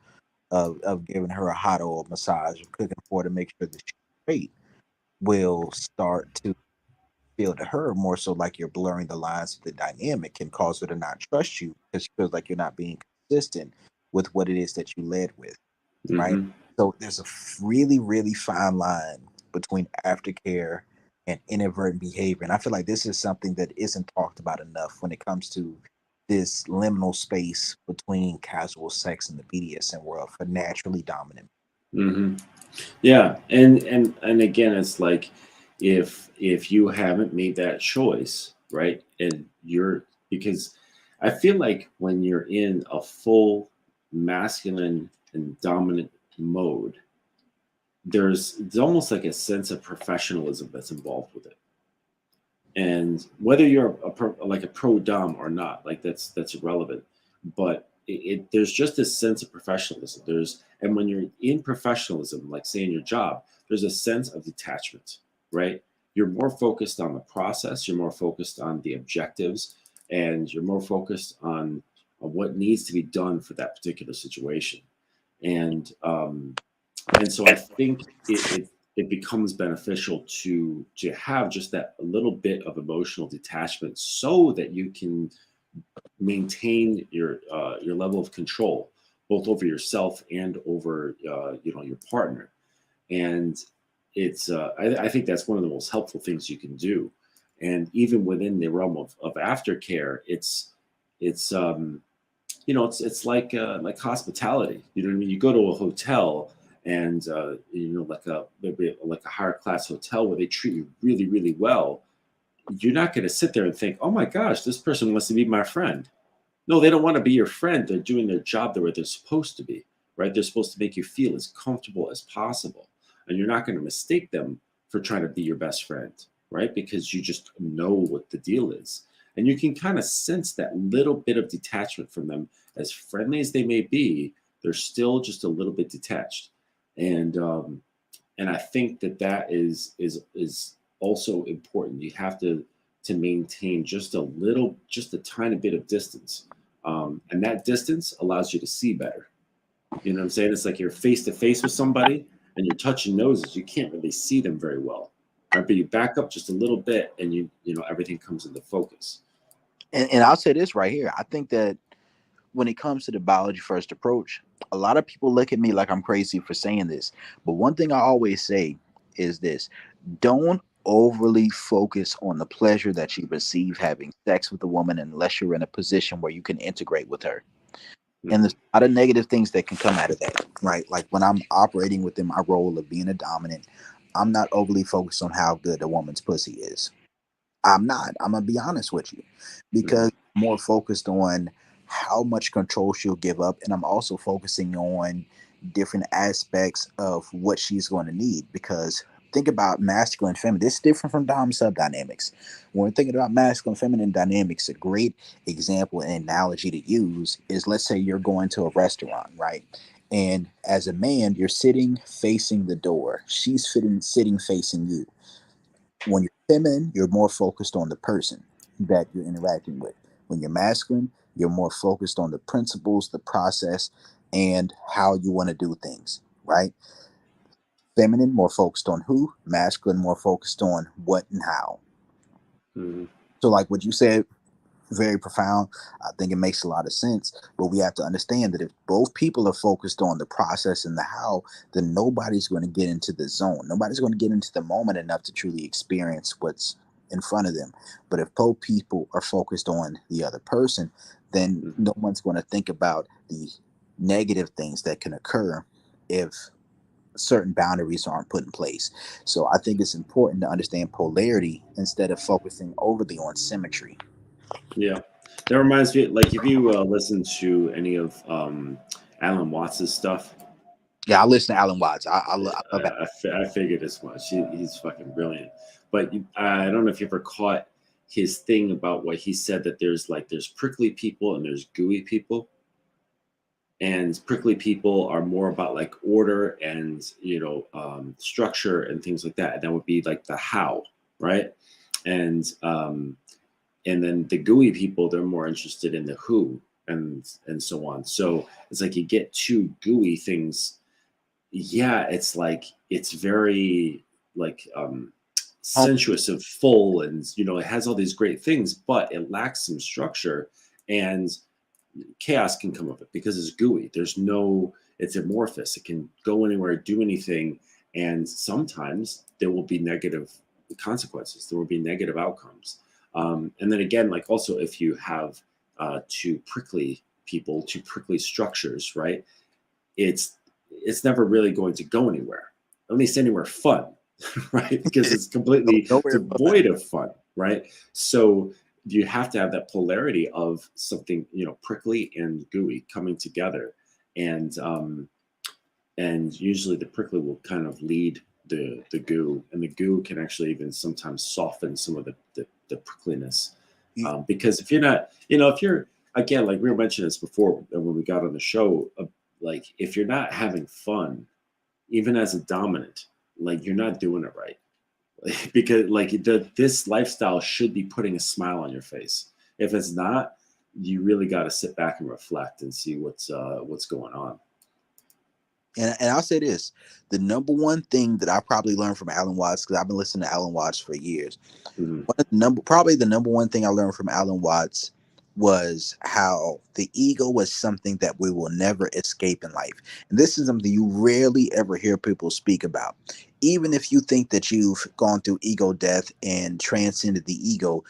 Speaker 1: of giving her a hot oil massage, of cooking for her to make sure that she's straight, will start to feel to her more so like you're blurring the lines of the dynamic, can cause her to not trust you because she feels like you're not being consistent with what it is that you led with, right?
Speaker 2: Hmm.
Speaker 1: So there's a really, really fine line between aftercare and inadvertent behavior. And I feel like this is something that isn't talked about enough when it comes to this liminal space between casual sex and the BDSM world for naturally dominant.
Speaker 2: Hmm. Yeah, and again, it's like if you haven't made that choice, right, and you're because I feel like when you're in a full masculine and dominant mode, there's it's almost like a sense of professionalism that's involved with it. And whether you're like a pro dom or not, like that's irrelevant. But there's just this sense of professionalism. And when you're in professionalism, like say in your job, there's a sense of detachment, right? You're more focused on the process. You're more focused on the objectives, and you're more focused on what needs to be done for that particular situation. And and so I think it becomes beneficial to have just that a little bit of emotional detachment so that you can maintain your level of control both over yourself and over your partner. And I think that's one of the most helpful things you can do. And even within the realm of aftercare, it's like hospitality. You know what I mean? You go to a hotel and like a maybe like a higher class hotel where they treat you really really well. You're not going to sit there and think, oh my gosh, this person wants to be my friend. No, they don't want to be your friend. They're doing their job the way they're supposed to be, right? They're supposed to make you feel as comfortable as possible, and you're not going to mistake them for trying to be your best friend, right? Because you just know what the deal is, and you can kind of sense that little bit of detachment from them. As friendly as they may be, they're still just a little bit detached, and I think that is also important. You have to maintain just a tiny bit of distance, and that distance allows you to see better. You know what I'm saying? It's like you're face to face with somebody and you're touching noses. You can't really see them very well, right? But you back up just a little bit, and everything comes into focus.
Speaker 1: And I'll say this right here. I think that when it comes to the biology first approach, a lot of people look at me like I'm crazy for saying this. But one thing I always say is this: don't overly focus on the pleasure that you receive having sex with a woman unless you're in a position where you can integrate with her. And
Speaker 2: Hmm.
Speaker 1: there's a lot of negative things that can come out of that, right? Like when I'm operating within my role of being a dominant, I'm not overly focused on how good a woman's pussy is. I'm not. I'm gonna be honest with you,
Speaker 2: Hmm.
Speaker 1: because I'm more focused on how much control she'll give up, and I'm also focusing on different aspects of what she's going to need. Because think about masculine, feminine. This is different from dom sub dynamics. When we're thinking about masculine, feminine dynamics, a great example and analogy to use is, let's say you're going to a restaurant, right? And as a man, you're sitting facing the door. She's sitting facing you. When you're feminine, you're more focused on the person that you're interacting with. When you're masculine, you're more focused on the principles, the process, and how you want to do things, right? Feminine more focused on who, masculine more focused on what and how.
Speaker 2: Mhm.
Speaker 1: So, like what you said, very profound. I think it makes a lot of sense. But we have to understand that if both people are focused on the process and the how, then nobody's going to get into the zone. Nobody's going to get into the moment enough to truly experience what's in front of them. But if both people are focused on the other person, then
Speaker 2: Mhm.
Speaker 1: no one's going to think about the negative things that can occur if certain boundaries aren't put in place. So I think it's important to understand polarity instead of focusing overly on symmetry.
Speaker 2: Yeah, that reminds me. Like, if you listen to any of Alan Watts's stuff,
Speaker 1: Yeah, I listen to Alan Watts. I love
Speaker 2: I figured as much. He's fucking brilliant. But I don't know if you ever caught his thing about what he said, that there's prickly people and there's gooey people, and prickly people are more about like order and structure and things like that. And that would be like the how, right? And then the gooey people, they're more interested in the who and so on. So it's like you get two gooey things. Yeah, it's like it's very like
Speaker 1: home.
Speaker 2: sensuous and full, and it has all these great things, but it lacks some structure, and chaos can come of it because it's gooey. It's amorphous. It can go anywhere, do anything, and sometimes there will be negative consequences. There will be negative outcomes. And then again, like also if you have two prickly people, two prickly structures, right? It's it's never really going to go anywhere, at least anywhere fun, right? Because it's completely
Speaker 1: Nowhere fun.
Speaker 2: devoid of fun, right? So you have to have that polarity of something, prickly and gooey coming together, and usually the prickly will kind of lead the goo, and the goo can actually even sometimes soften some of the prickliness,
Speaker 1: You,
Speaker 2: because if you're not, if you're, again, like we were mentioning this before when we got on the show, like if you're not having fun, even as a dominant, like you're not doing it right. Because like this lifestyle should be putting a smile on your face. If it's not, you really got to sit back and reflect and see what's going on.
Speaker 1: and I'll say this: the number one thing that I probably learned from Alan Watts, because I've been listening to Alan Watts for years.
Speaker 2: Mhm.
Speaker 1: Probably the number one thing I learned from Alan Watts was how the ego was something that we will never escape in life. And this is something you rarely ever hear people speak about. Even if you think that you've gone through ego death and transcended the ego,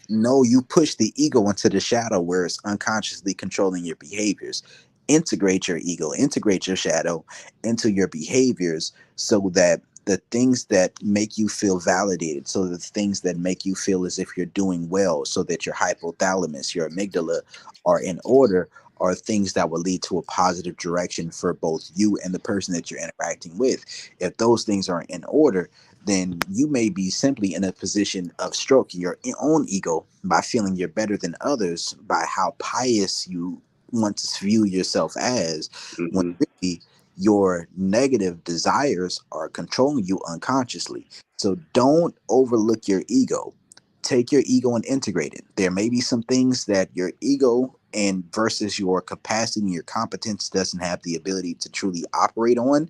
Speaker 1: no, you push the ego into the shadow where it's unconsciously controlling your behaviors. Integrate your ego, integrate your shadow into your behaviors so that the things that make you feel validated, so the things that make you feel as if you're doing well, so that your hypothalamus, your amygdala are in order, are things that will lead to a positive direction for both you and the person that you're interacting with. If those things aren't in order, then you may be simply in a position of stroking your own ego by feeling you're better than others by how pious you want to view yourself as, when
Speaker 2: Hmm.
Speaker 1: really your negative desires are controlling you unconsciously. So don't overlook your ego. Take your ego and integrate it. There may be some things that your ego and versus your capacity and your competence doesn't have the ability to truly operate on.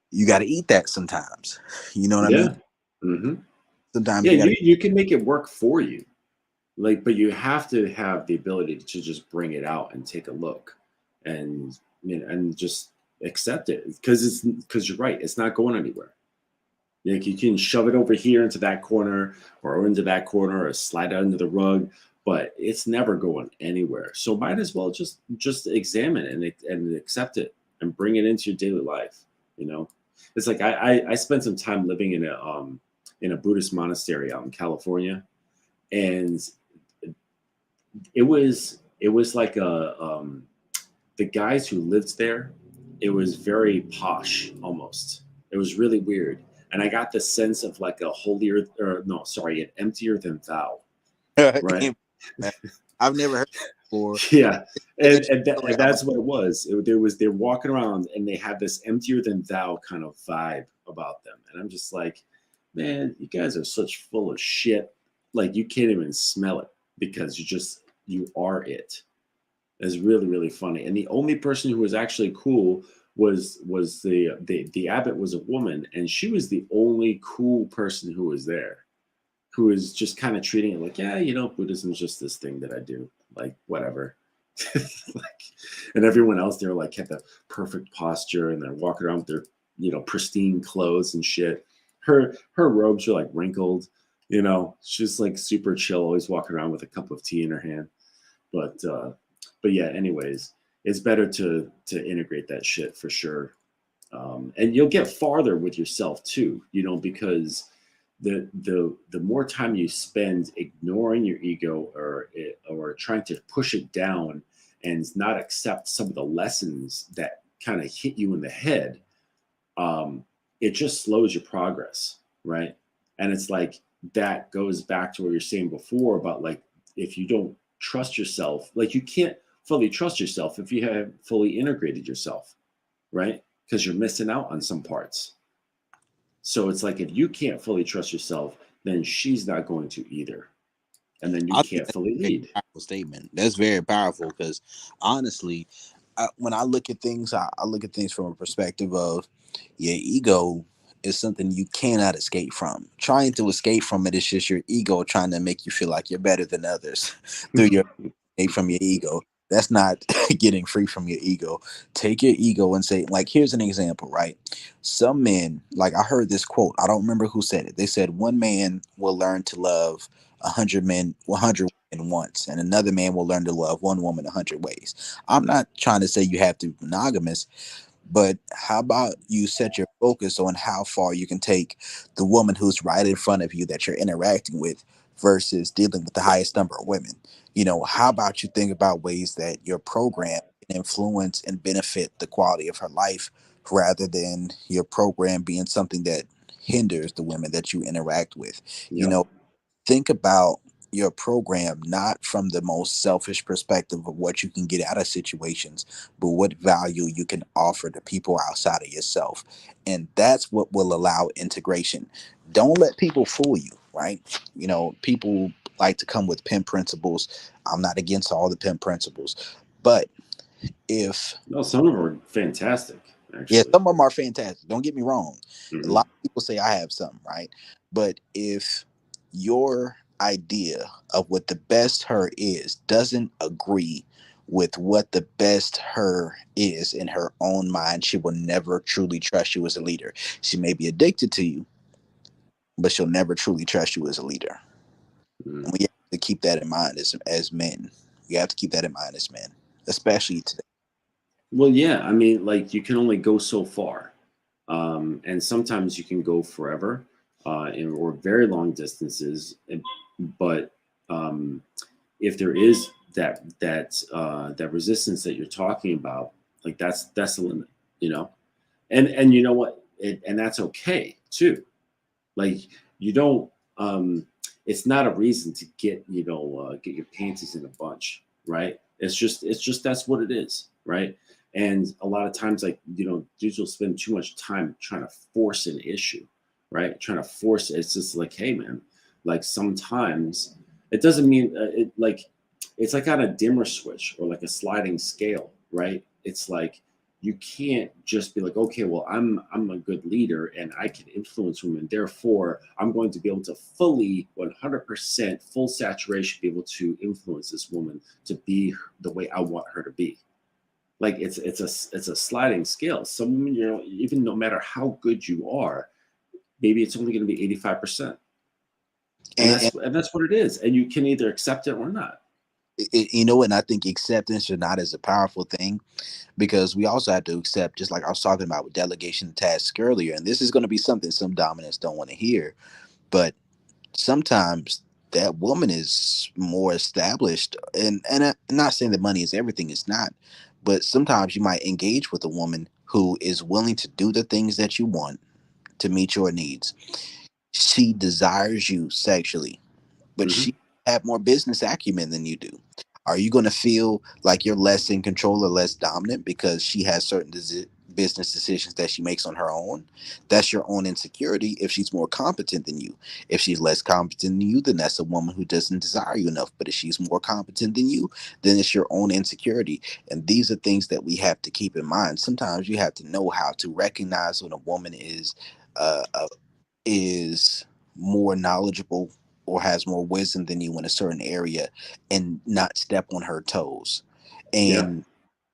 Speaker 1: You got to eat that sometimes. You know what I mean?
Speaker 2: Yeah. Hmm.
Speaker 1: Sometimes
Speaker 2: Yeah,
Speaker 1: you got
Speaker 2: you can make it work for you, like, but you have to have the ability to just bring it out and take a look, and and just accept it, because you're right, it's not going anywhere. Like, you can shove it over here into that corner or into that corner or slide it under the rug, but it's never going anywhere. So might as well just examine it and accept it and bring it into your daily life. You know, it's like I spent some time living in a Buddhist monastery out in California, and it was like the guys who lived there, it was very posh almost. It was really weird. And I got the sense of like a holier, or no, sorry, an emptier than thou, right?
Speaker 1: to. I've never heard before.
Speaker 2: Yeah.
Speaker 1: And
Speaker 2: And that's what it was. They're walking around and they had this emptier than thou kind of vibe about them. And I'm just like, man, you guys are such full of shit. Like, you can't even smell it because you are it. It's really, really funny. And the only person who was actually cool was the abbot was a woman, and she was the only cool person who was there, who was just kind of treating it like, yeah, Buddhism is just this thing that I do, like whatever. Like, and everyone else there like had the perfect posture, and they're walking around with their pristine clothes and shit. Her robes are like wrinkled, she's like super chill, always walking around with a cup of tea in her hand. But yeah, anyways, it's better to integrate that shit for sure. And you'll get farther with yourself too, because the more time you spend ignoring your ego or trying to push it down and not accept some of the lessons that kind of hit you in the head, it just slows your progress, right? And it's like that goes back to what you're saying before about like, if you don't trust yourself, like you can't fully trust yourself if you haven't fully integrated yourself, right? Because you're missing out on some parts. So it's like, if you can't fully trust yourself, then she's not going to either. And then you
Speaker 1: I think
Speaker 2: can't
Speaker 1: that's
Speaker 2: fully
Speaker 1: a very
Speaker 2: lead.
Speaker 1: powerful statement. That's very powerful because honestly, when I look at things, I look at things from a perspective of your ego is something you cannot escape from. Trying to escape from it is just your ego trying to make you feel like you're better than others through your from your ego. That's not getting free from your ego. Take your ego and say, like, here's an example, right? Some men, like I heard this quote, I don't remember who said it. They said one man will learn to love 100 men, 100 women once, and another man will learn to love one woman 100 ways. I'm not trying to say you have to be monogamous, but how about you set your focus on how far you can take the woman who's right in front of you that you're interacting with versus dealing with the highest number of women? How about you think about ways that your program can influence and benefit the quality of her life rather than your program being something that hinders the women that you interact with? You
Speaker 2: Yep.
Speaker 1: know, think about your program not from the most selfish perspective of what you can get out of situations, but what value you can offer to people outside of yourself. And that's what will allow integration. Don't let people fool you, right? People like to come with pimp principles. I'm not against all the pimp principles, but if
Speaker 2: No, some of them are fantastic,
Speaker 1: yeah,
Speaker 2: actually.
Speaker 1: some of them are fantastic. Don't get me wrong. A
Speaker 2: Hmm.
Speaker 1: lot of people say I have some, right? But if your idea of what the best her is doesn't agree with what the best her is in her own mind, she will never truly trust you as a leader. She may be addicted to you, but she'll never truly trust you as a leader.
Speaker 2: Hmm.
Speaker 1: And we have to keep that in mind as men. We have to keep that in mind as men, especially today.
Speaker 2: Well, yeah, I mean, like you can only go so far, and sometimes you can go forever, or very long distances. But um, if there is that resistance that you're talking about, like that's the limit, you know. And you know what? And that's okay too. Like you don't. It's not a reason to get your panties in a bunch, right? It's just that's what it is, right? And a lot of times, like dudes will spend too much time trying to force an issue, right? Trying to force it. It's just like, hey, man, like sometimes it doesn't mean it's like on a dimmer switch or like a sliding scale, right? It's like you can't just be like, okay, well, I'm a good leader and I can influence women, therefore I'm going to be able to fully 100% full saturation be able to influence this woman to be the way I want her to be. Like it's a sliding scale. Some women, even no matter how good you are, maybe it's only going to be 85%, and
Speaker 1: And
Speaker 2: that's what it is, and you can either accept it or not.
Speaker 1: and I think acceptance or not is a powerful thing because we also have to accept, just like I was talking about with delegation of tasks earlier, and this is going to be something some dominants don't want to hear, but sometimes that woman is more established, and I'm not saying that money is everything, it's not, but sometimes you might engage with a woman who is willing to do the things that you want to meet your needs. She desires you sexually, but
Speaker 2: Hmm.
Speaker 1: she have more business acumen than you do. Are you going to feel like you're less in control or less dominant because she has certain business decisions that she makes on her own, that's your own insecurity if she's more competent than you. If she's less competent than you, then that's a woman who doesn't desire you enough. But if she's more competent than you, then it's your own insecurity. And these are things that we have to keep in mind. Sometimes you have to know how to recognize when a woman is more knowledgeable or has more wisdom than you in a certain area, and not step on her toes.
Speaker 2: Yeah.
Speaker 1: And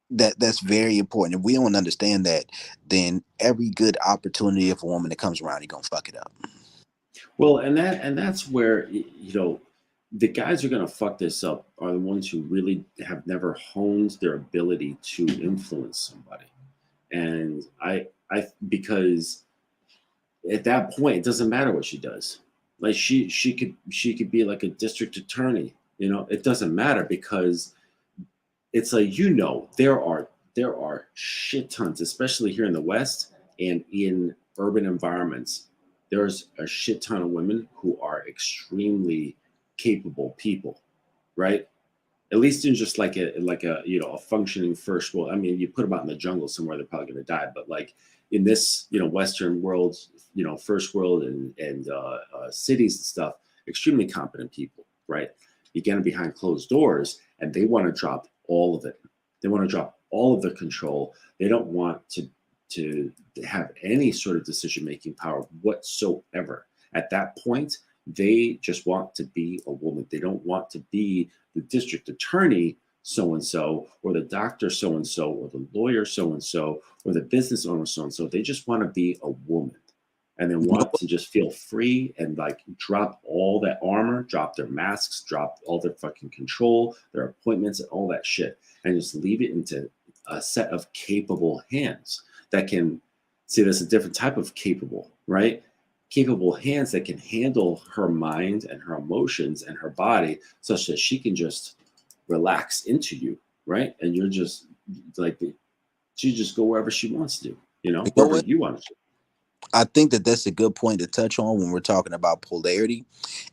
Speaker 1: that's very important. If we don't understand that, then every good opportunity of a woman that comes around, you're gonna fuck it up.
Speaker 2: Well, and that's where the guys who are gonna fuck this up are the ones who really have never honed their ability to influence somebody. And I because at that point it doesn't matter what she does. Like she could be like a district attorney. It doesn't matter because it's like there are shit tons, especially here in the West and in urban environments. There's a shit ton of women who are extremely capable people, right? At least in just like a functioning first world. I mean, you put them out in the jungle somewhere, they're probably going to die. But like in this Western world, first world and cities and stuff, extremely competent people, right? You get them behind closed doors, and they want to drop all of it. They want to drop all of their control. They don't want to have any sort of decision making power whatsoever. At that point, they just want to be a woman. They don't want to be the district attorney so and so, or the doctor so and so, or the lawyer so and so, or the business owner so and so. They just want to be a woman, and they want to just feel free and like drop all that armor, drop their masks, drop all their fucking control, their appointments, and all that shit, and just leave it into a set of capable hands that can see. There's a different type of capable, right? Capable hands that can handle her mind and her emotions and her body such that she can just relax into you, right? And you're just like, she just go wherever she wants to,
Speaker 1: You know
Speaker 2: wherever
Speaker 1: what?
Speaker 2: you want to.
Speaker 1: I think that that's a good point to touch on when we're talking about polarity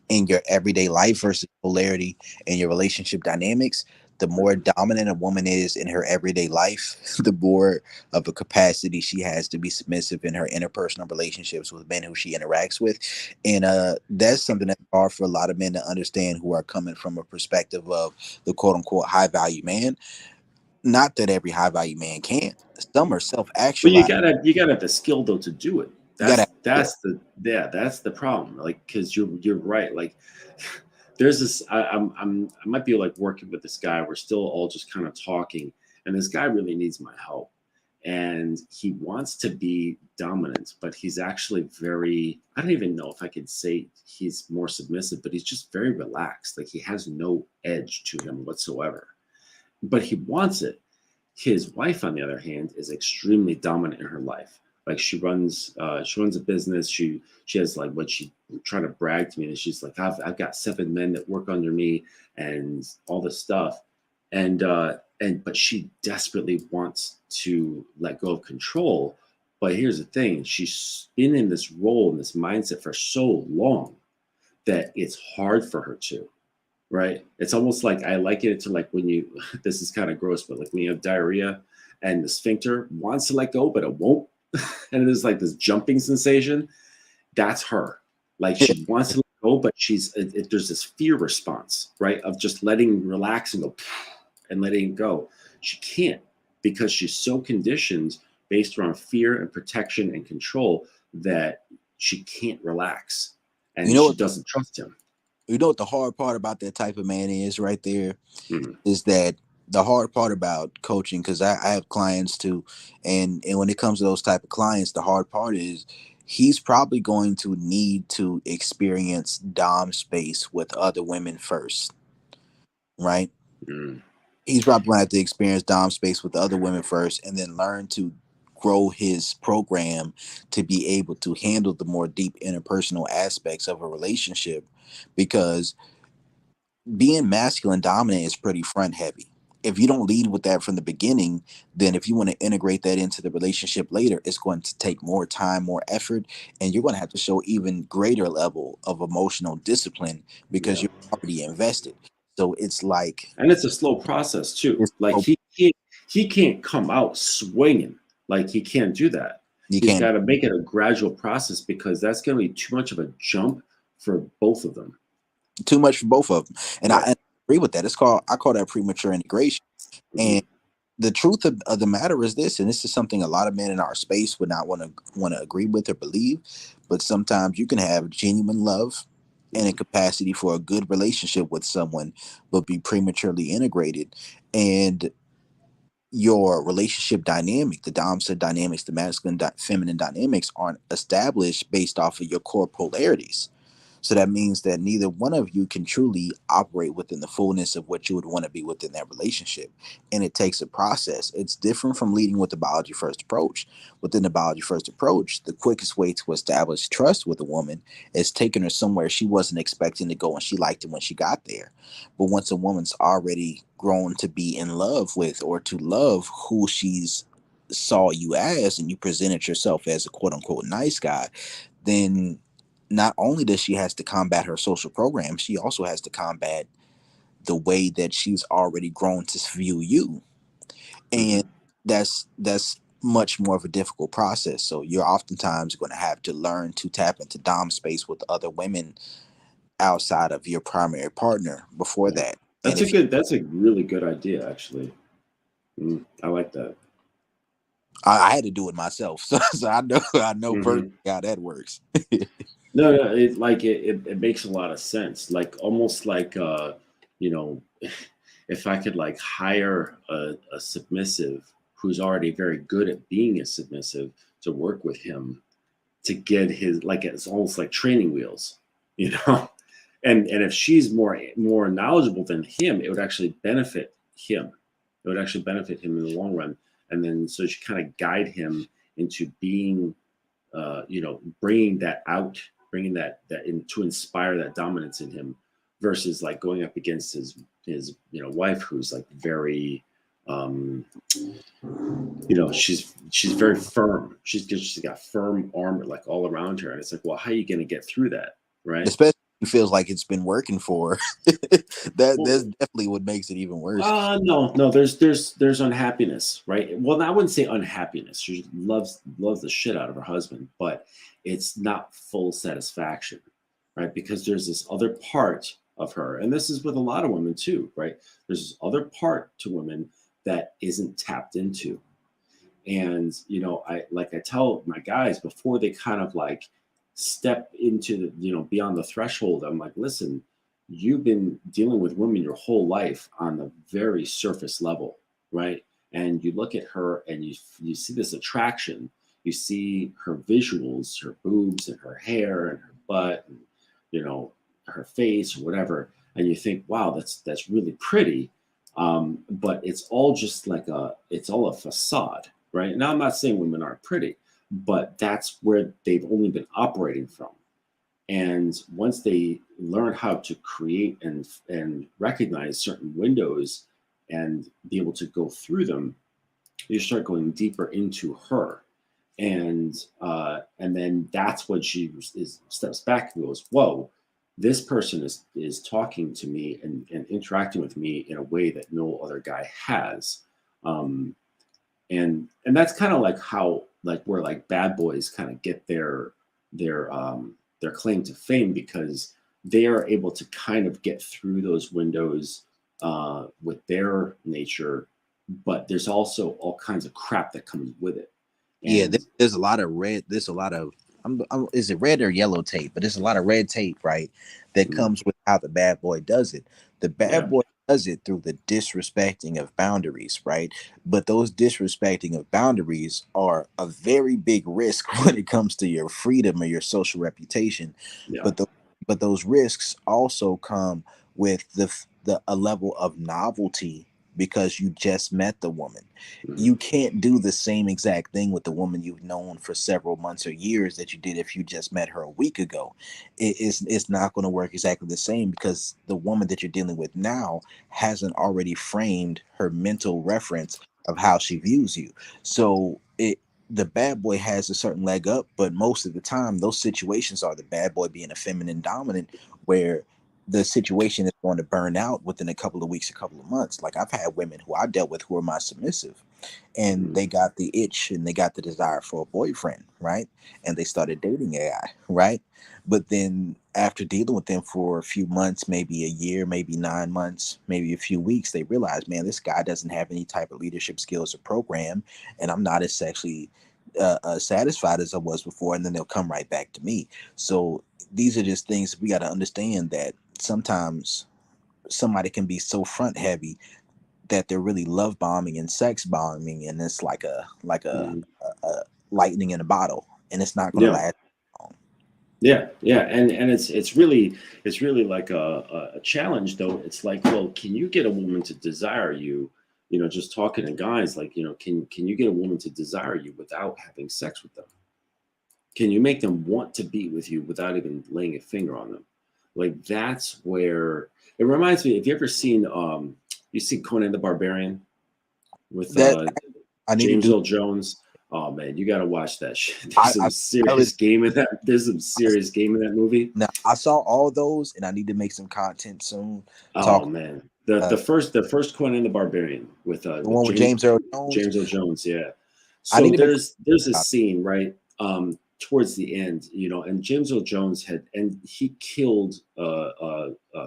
Speaker 1: in your everyday life versus polarity in your relationship dynamics. The more dominant a woman is in her everyday life, the more of a capacity she has to be submissive in her interpersonal relationships with men who she interacts with. And that's something that's hard for a lot of men to understand who are coming from a perspective of the quote unquote high value man. Not that every high value man can. Some are self
Speaker 2: But you
Speaker 1: actualized.
Speaker 2: gotta have the skill though to do it.
Speaker 1: You gotta
Speaker 2: That's the problem. Like, because you're right. Like, there's this. I might be like working with this guy. We're still all just kind of talking, and this guy really needs my help, and he wants to be dominant, but he's actually very. I don't even know if I could say he's more submissive, but he's just very relaxed. Like, he has no edge to him whatsoever, but he wants it. His wife, on the other hand, is extremely dominant in her life. Like, she runs a business. She has like what she trying to brag to me, and she's like, I've got 7 men that work under me and all this stuff, and but she desperately wants to let go of control. But here's the thing: she's been in this role, in this mindset for so long that it's hard for her to. Right? It's almost like I liken it to like when you, this is kind of gross, but like when you have diarrhea and the sphincter wants to let go, but it won't. And there's like this jumping sensation. That's her. Like, she wants to let go, but there's this fear response, right? Of just relax and go and letting it go. She can't, because she's so conditioned based around fear and protection and control that she can't relax, and
Speaker 1: you know
Speaker 2: she
Speaker 1: what
Speaker 2: doesn't trust him.
Speaker 1: you know what the hard part about that type of man is right there
Speaker 2: Mhm.
Speaker 1: is that the hard part about coaching, because I have clients too, and when it comes to those type of clients, the hard part is he's probably going to need to experience dom space with other women first, right?
Speaker 2: Mm.
Speaker 1: He's probably going to have to experience dom space with other women first, and then learn to grow his program to be able to handle the more deep interpersonal aspects of a relationship, because being masculine dominant is pretty front heavy. If you don't lead with that from the beginning, then if you want to integrate that into the relationship later, it's going to take more time, more effort, and you're going to have to show even greater level of emotional discipline because
Speaker 2: Yeah.
Speaker 1: you're already invested. So it's like
Speaker 2: And it's a slow process too.
Speaker 1: it's
Speaker 2: Like, he can't come out swinging. Like he can't do that.
Speaker 1: You
Speaker 2: He's
Speaker 1: can't.
Speaker 2: got to make it a gradual process because that's going to be too much of a jump for both of them.
Speaker 1: Too much for both of them, and
Speaker 2: Right.
Speaker 1: I agree with that. I call that premature integration.
Speaker 2: Mm-hmm.
Speaker 1: And the truth of the matter is this, and this is something a lot of men in our space would not want to agree with or believe, but sometimes you can have genuine love and a capacity for a good relationship with someone, but be prematurely integrated, and your relationship dynamic, the dom sub dynamics, the masculine feminine dynamics, aren't established based off of your core polarities. So that means that neither one of you can truly operate within the fullness of what you would want to be within that relationship. And it takes a process. It's different from leading with the biology first approach. Within the biology first approach, the quickest way to establish trust with a woman is taking her somewhere she wasn't expecting to go and she liked it when she got there. But once a woman's already grown to be in love with or to love who she's saw you as, and you presented yourself as a quote unquote nice guy, then not only does she has to combat her social program, she also has to combat the way that she's already grown to view you.
Speaker 2: Mm-hmm.
Speaker 1: And that's much more of a difficult process. So you're oftentimes going to have to learn to tap into dom space with other women outside of your primary partner before
Speaker 2: Yeah.
Speaker 1: that. And if
Speaker 2: That's a really good idea, actually. I like that.
Speaker 1: I had to do it myself, so I know personally
Speaker 2: Mm-hmm.
Speaker 1: how that works.
Speaker 2: No, it makes a lot of sense. Like almost like you know, if I could like hire a submissive who's already very good at being a submissive to work with him to get his like it's almost like training wheels, you know. And if she's more knowledgeable than him, it would actually benefit him. It would actually benefit him in the long run. And then so she kind of guide him into being bringing that out, bringing that in to inspire that dominance in him, versus like going up against his wife who's like very, um, she's very firm. She's got firm armor like all around her, and it's like, well, how are you going to get through that, right?
Speaker 1: Especially if it feels like it's been working for her. That's
Speaker 2: Well,
Speaker 1: definitely what makes it even worse.
Speaker 2: no. There's unhappiness, right? Well, I wouldn't say unhappiness. She loves the shit out of her husband, but it's not full satisfaction, right? Because there's this other part of her, and this is with a lot of women too, right? There's this other part to women that isn't tapped into, and I tell my guys before they kind of like step into the beyond the threshold. I'm like, listen, you've been dealing with women your whole life on the very surface level, right? And you look at her and you see this attraction. You see her visuals, her boobs and her hair and her butt and her face or whatever, and you think, wow, that's really pretty. But it's all just like it's all a facade, right? Now, I'm not saying women aren't pretty, but that's where they've only been operating from. And once they learn how to create and recognize certain windows and be able to go through them, you start going deeper into her. And then that's when she steps back and goes, whoa, this person is talking to me and interacting with me in a way that no other guy has. Um, and that's kind of like how like where like bad boys kind of get their claim to fame, because they are able to kind of get through those windows with their nature, but there's also all kinds of crap that comes with it.
Speaker 1: Yeah,
Speaker 2: And
Speaker 1: there's a lot of red. There's a lot of is it red or yellow tape? But there's a lot of red tape, right? That
Speaker 2: mm,
Speaker 1: comes with how the bad boy does it. The bad
Speaker 2: yeah,
Speaker 1: boy does it through the disrespecting of boundaries, right? But those disrespecting of boundaries are a very big risk when it comes to your freedom or your social reputation.
Speaker 2: yeah,
Speaker 1: But the but those risks also come with the a level of novelty because you just met the woman.
Speaker 2: mm,
Speaker 1: You can't do the same exact thing with the woman you've known for several months or years that you did if you just met her a week ago. It's not going to work exactly the same because the woman that you're dealing with now hasn't already framed her mental reference of how she views you. So the bad boy has a certain leg up, but most of the time those situations are the bad boy being a feminine dominant where the situation is going to burn out within a couple of weeks, a couple of months. Like I've had women who I dealt with who are my submissive, and
Speaker 2: Mhm.
Speaker 1: they got the itch and they got the desire for a boyfriend, right? And they started dating AI, right? But then after dealing with them for a few months, maybe a year, maybe 9 months, maybe a few weeks, they realize, man, this guy doesn't have any type of leadership skills or program, and I'm not as sexually satisfied as I was before. And then they'll come right back to me. So these are just things we got to understand, that sometimes somebody can be so front heavy that they're really love bombing and sex bombing, and it's like
Speaker 2: Mhm.
Speaker 1: a lightning in a bottle, and it's not going to
Speaker 2: Yeah.
Speaker 1: last long.
Speaker 2: Yeah, and it's really like a challenge though. It's like, well, can you get a woman to desire you? You know, just talking to guys, like, you know, can you get a woman to desire you without having sex with them? Can you make them want to be with you without even laying a finger on them? Like that's where it reminds me. Have you ever seen you see Conan the Barbarian with
Speaker 1: That I need to
Speaker 2: James
Speaker 1: do.
Speaker 2: Earl Jones? Oh man, you got to watch that shit. There's
Speaker 1: I
Speaker 2: some serious game in that. There's some serious game in that movie.
Speaker 1: now I saw all those, and I need to make some content soon.
Speaker 2: Oh
Speaker 1: Talk
Speaker 2: man, the first Conan the Barbarian
Speaker 1: the
Speaker 2: with
Speaker 1: one with James Earl Jones.
Speaker 2: James Earl Jones, yeah.
Speaker 1: I
Speaker 2: So
Speaker 1: need to make.
Speaker 2: there's a scene right towards the end, you know, and James Earl Jones he killed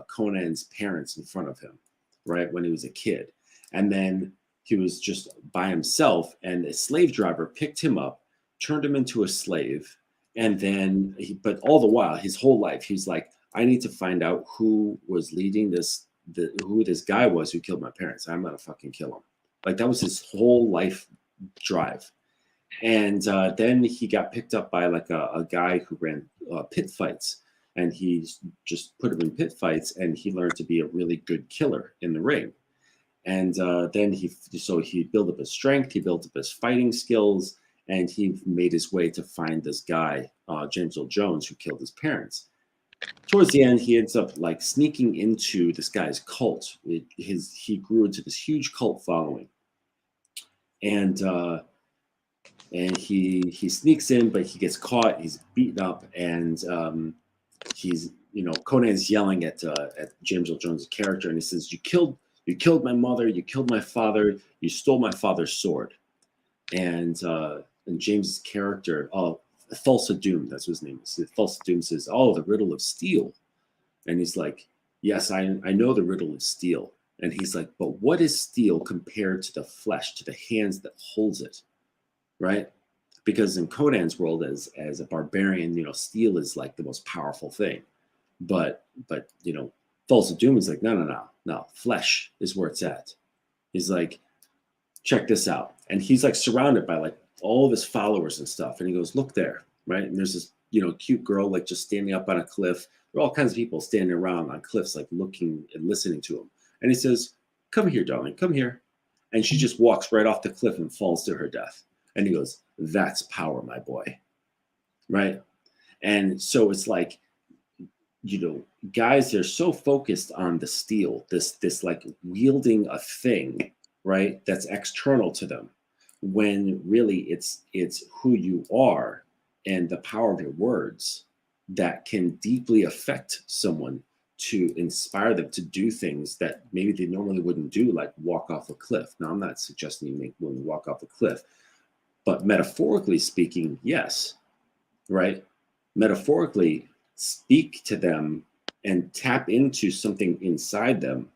Speaker 2: Conan's parents in front of him, right when he was a kid, and then he was just by himself, and a slave driver picked him up, turned him into a slave, and then but all the while, his whole life, he's like, I need to find out who was leading who this guy was who killed my parents. I'm gonna fucking kill him. Like that was his whole life drive. And then he got picked up by like a guy who ran pit fights, and he just put him in pit fights, and he learned to be a really good killer in the ring. And then he built up his strength, he built up his fighting skills, and he made his way to find this guy, James Earl Jones, who killed his parents. Towards the end, he ends up like sneaking into this guy's cult. He grew into this huge cult following, and he sneaks in, but he gets caught. He's beaten up, and he's Conan's yelling at James Earl Jones' character, and he says, "You killed my mother. You killed my father. You stole my father's sword." And James's character, Thulsa Doom, that's what his name is. Thulsa Doom says, "Oh, the riddle of steel." And he's like, "Yes, I know the riddle is steel." And he's like, "But what is steel compared to the flesh, to the hands that holds it?" Right? Because in Conan's world, as a barbarian, steel is like the most powerful thing. But Thulsa Doom is like, no, no, no, no. Flesh is where it's at. He's like, check this out. And he's like surrounded by like all of his followers and stuff. And he goes, look there, right? And there's this, cute girl like just standing up on a cliff. There are all kinds of people standing around on cliffs, like looking and listening to him. And he says, come here, darling, come here. And she just walks right off the cliff and falls to her death. And he goes, that's power, my boy. Right. And so it's like, guys, they're so focused on the steel, this like wielding a thing, right? That's external to them, when really it's who you are and the power of your words that can deeply affect someone, to inspire them to do things that maybe they normally wouldn't do, like walk off a cliff. Now, I'm not suggesting you make women walk off a cliff, but metaphorically speaking, yes, right? Metaphorically, speak to them and tap into something inside them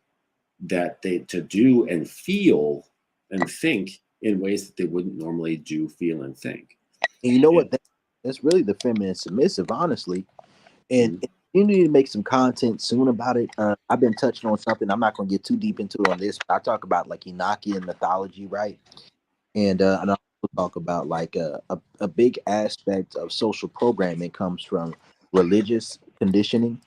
Speaker 2: that they to do and feel and think in ways that they wouldn't normally do, feel, and think.
Speaker 1: And you know
Speaker 2: And,
Speaker 1: what? That's really the feminine submissive, honestly. And,
Speaker 2: mm,
Speaker 1: and you need to make some content soon about it. I've been touching on something. I'm not going to get too deep into it on this, but I talk about like Enochian mythology, right? And I also talk about like a big aspect of social programming comes from religious conditioning.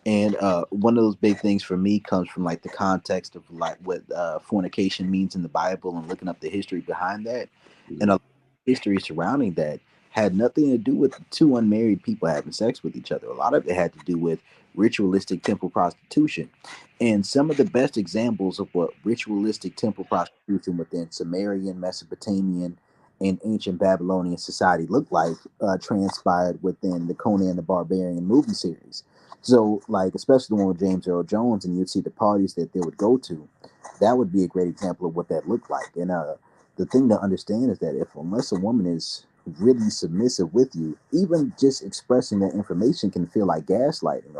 Speaker 1: And one of those big things for me comes from like the context of like what fornication means in the Bible, and looking up the history behind that. And
Speaker 2: mm,
Speaker 1: a history surrounding that had nothing to do with two unmarried people having sex with each other. A lot of it had to do with ritualistic temple prostitution. And some of the best examples of what ritualistic temple prostitution within Sumerian, Mesopotamian, and ancient Babylonian society looked like transpired within the Conan the Barbarian movie series. So, like, especially the one with James Earl Jones, and you'd see the parties that they would go to, that would be a great example of what that looked like. And the thing to understand is that if unless a woman is really submissive with you, even just expressing that information can feel like gaslighting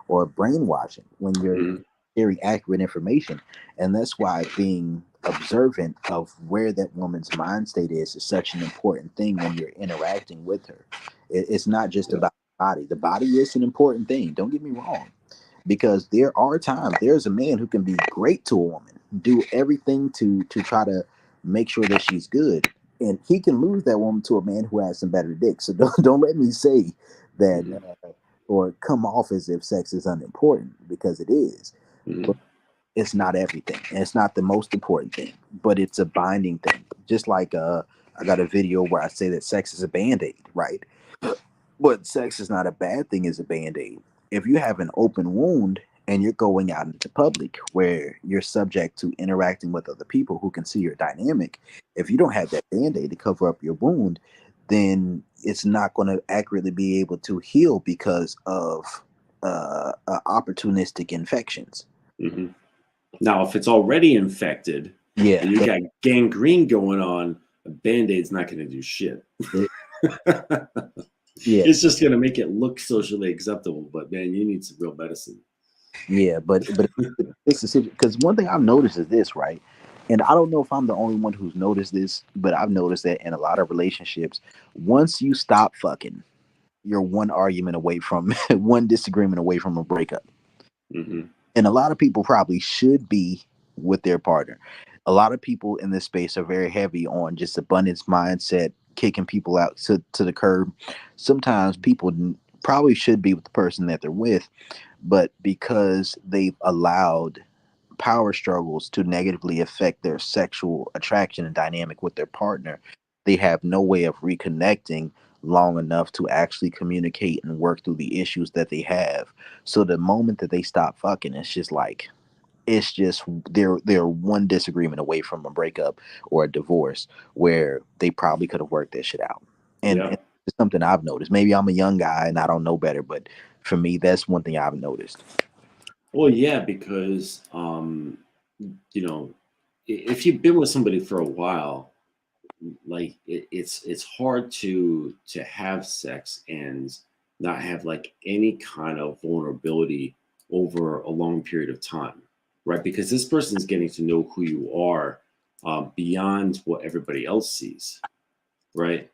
Speaker 1: or brainwashing when you're
Speaker 2: Mhm.
Speaker 1: very accurate information. And that's why being observant of where that woman's mind state is such an important thing when you're interacting with her. It's not just
Speaker 2: Yeah.
Speaker 1: about the body. The body is an important thing. Don't get me wrong, because there are times there's a man who can be great to a woman, do everything to try to make sure that she's good, and he can lose that woman to a man who has some better dick. So don't let me say that
Speaker 2: Mhm.
Speaker 1: or come off as if sex is unimportant, because it is. But
Speaker 2: Mhm.
Speaker 1: it's not everything, and it's not the most important thing, but it's a binding thing. Just like I got a video where I say that sex is a band-aid, right? But sex is not a bad thing as a band-aid. If you have an open wound and you're going out into public where you're subject to interacting with other people who can see your dynamic, if you don't have that band-aid to cover up your wound, then it's not going to accurately be able to heal because of opportunistic infections.
Speaker 2: Mhm. Now, if it's already infected
Speaker 1: Yeah,
Speaker 2: and you got gangrene going on, a band-aid's not going to do shit.
Speaker 1: it- yeah,
Speaker 2: It's just going to make it look socially acceptable. But man, you need some real medicine.
Speaker 1: yeah. But it's the because one thing I've noticed is this, right? And I don't know if I'm the only one who's noticed this, but I've noticed that in a lot of relationships, once you stop fucking, you're one argument away from one disagreement away from a breakup.
Speaker 2: Hmm.
Speaker 1: And a lot of people probably should be with their partner. A lot of people in this space are very heavy on just abundance mindset, kicking people out to the curb. Sometimes people probably should be with the person that they're with, but because they've allowed power struggles to negatively affect their sexual attraction and dynamic with their partner, they have no way of reconnecting long enough to actually communicate and work through the issues that they have. So the moment that they stop fucking, it's just they're one disagreement away from a breakup or a divorce where they probably could have worked that shit out. And
Speaker 2: Yeah.
Speaker 1: it's something I've noticed. Maybe I'm a young guy and I don't know better, but for me, that's one thing I've noticed.
Speaker 2: Well, yeah, because you know, if you've been with somebody for a while, like it's hard to have sex and not have like any kind of vulnerability over a long period of time, right? Because this person is getting to know who you are beyond what everybody else sees, right?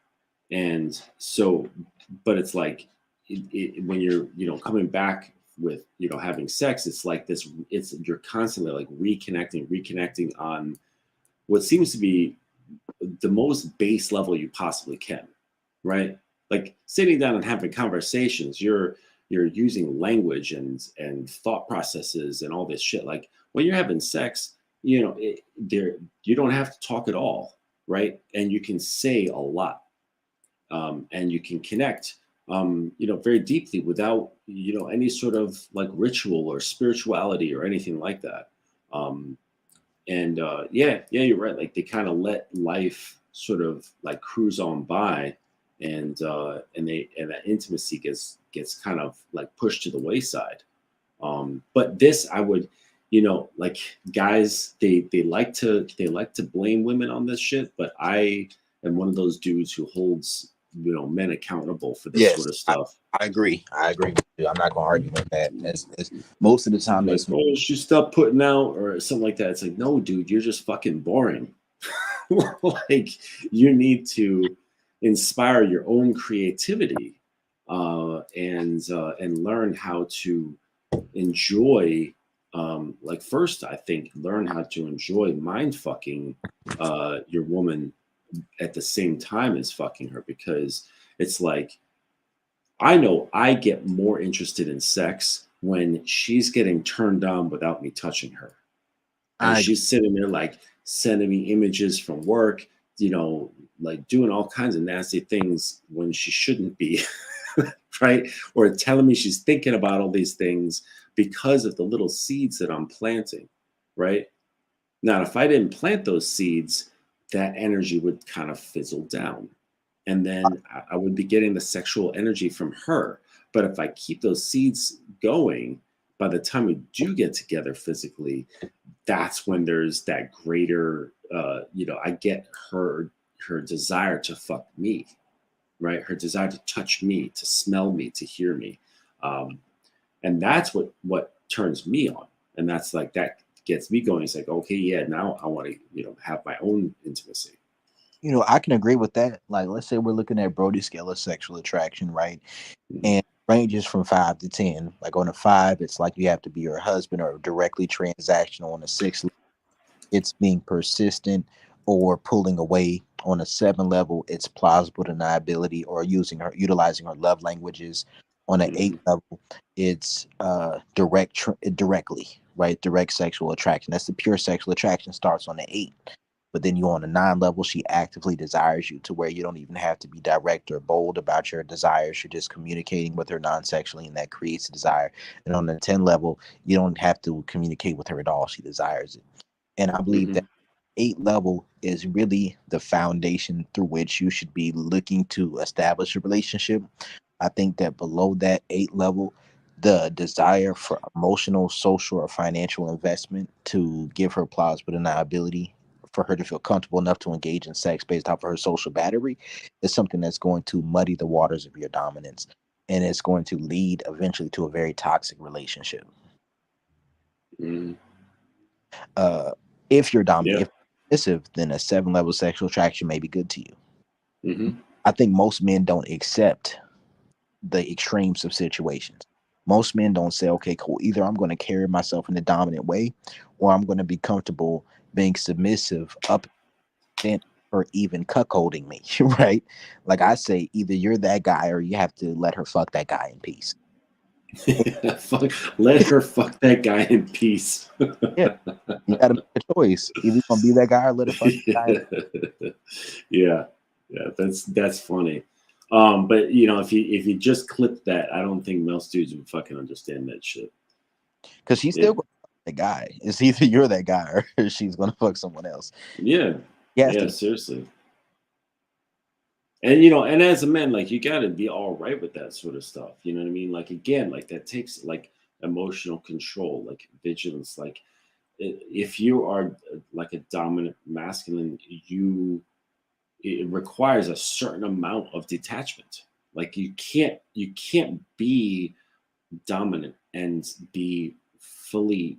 Speaker 2: And so, but it's like when you're coming back with having sex, it's like this. It's you're constantly like reconnecting on what seems to be the most base level you possibly can, right? Like sitting down and having conversations, you're using language and thought processes and all this shit. Like when you're having sex, there you don't have to talk at all, right? And you can say a lot, and you can connect, very deeply without any sort of like ritual or spirituality or anything like that. Um, and yeah, you're right. Like they kind of let life sort of like cruise on by, and that intimacy gets kind of like pushed to the wayside. But this, I would, like guys, they like to blame women on this shit, but I am one of those dudes who holds men accountable for this sort
Speaker 1: Yes,
Speaker 2: of stuff.
Speaker 1: I agree. I agree with you. I'm not gonna argue with that. As most of the time,
Speaker 2: Like,
Speaker 1: that's
Speaker 2: oh, you should stop putting out or something like that. It's like, no, dude, you're just fucking boring. Like you need to inspire your own creativity, and learn how to enjoy, like first I think learn how to enjoy mind fucking your woman at the same time as fucking her, because it's like I know I get more interested in sex when she's getting turned on without me touching her, and
Speaker 1: I agree.
Speaker 2: she's sitting there like sending me images from work, you know, like doing all kinds of nasty things when she shouldn't be, right? Or telling me she's thinking about all these things because of the little seeds that I'm planting, right? Now, if I didn't plant those seeds, that energy would kind of fizzle down, and then I would be getting the sexual energy from her. But if I keep those seeds going, by the time we do get together physically, that's when there's that greater, I get her desire to fuck me, right? Her desire to touch me, to smell me, to hear me, and that's what turns me on, and that's like that gets me going. It's like, okay, yeah, now I want to have my own intimacy.
Speaker 1: I can agree with that. Like, let's say we're looking at Brody scale of sexual attraction, right?
Speaker 2: Mhm.
Speaker 1: And ranges from 5 to 10. Like on a 5, it's like you have to be your husband or directly transactional. On a 6, it's being persistent or pulling away. On a 7 level, it's plausible deniability or utilizing her love languages. On an 8
Speaker 2: Mhm.
Speaker 1: level, it's directly, right? Direct sexual attraction. That's the pure sexual attraction starts on the 8. But then you on a 9 level, she actively desires you to where you don't even have to be direct or bold about your desires. You're just communicating with her non-sexually, and that creates a desire. And on the 10 level, you don't have to communicate with her at all. She desires it. And I believe that
Speaker 2: Mhm.
Speaker 1: 8 level is really the foundation through which you should be looking to establish a relationship. I think that below that 8 level, the desire for emotional, social, or financial investment to give her plausible deniability for her to feel comfortable enough to engage in sex based off of her social battery is something that's going to muddy the waters of your dominance, and it's going to lead eventually to a very toxic relationship.
Speaker 2: Mhm.
Speaker 1: uh if you're dominant,
Speaker 2: Yeah.
Speaker 1: if you're submissive, then a 7 level sexual attraction may be good to you.
Speaker 2: Mhm.
Speaker 1: I think most men don't accept the extremes of situations. Most men don't say, okay, cool, either I'm going to carry myself in a dominant way or I'm going to be comfortable being submissive up then or even cuckolding me, right? Like I say, either you're that guy or you have to let her fuck that guy in peace.
Speaker 2: Let her fuck that guy in peace.
Speaker 1: Yeah, you got to make a choice. Either you're going to be that guy or let her fuck the guy.
Speaker 2: Yeah, yeah, that's funny. But if you just clip that, I don't think most dudes would fucking understand that shit.
Speaker 1: Because she's
Speaker 2: Yeah,
Speaker 1: still going to fuck the guy. It's either you're that guy or she's going to fuck someone else.
Speaker 2: yeah,
Speaker 1: He has
Speaker 2: yeah.
Speaker 1: to.
Speaker 2: Seriously. And as a man, like you got to be all right with that sort of stuff. You know what I mean? Like again, like that takes like emotional control, like vigilance. Like if you are like a dominant masculine, it requires a certain amount of detachment. Like you can't be dominant and be fully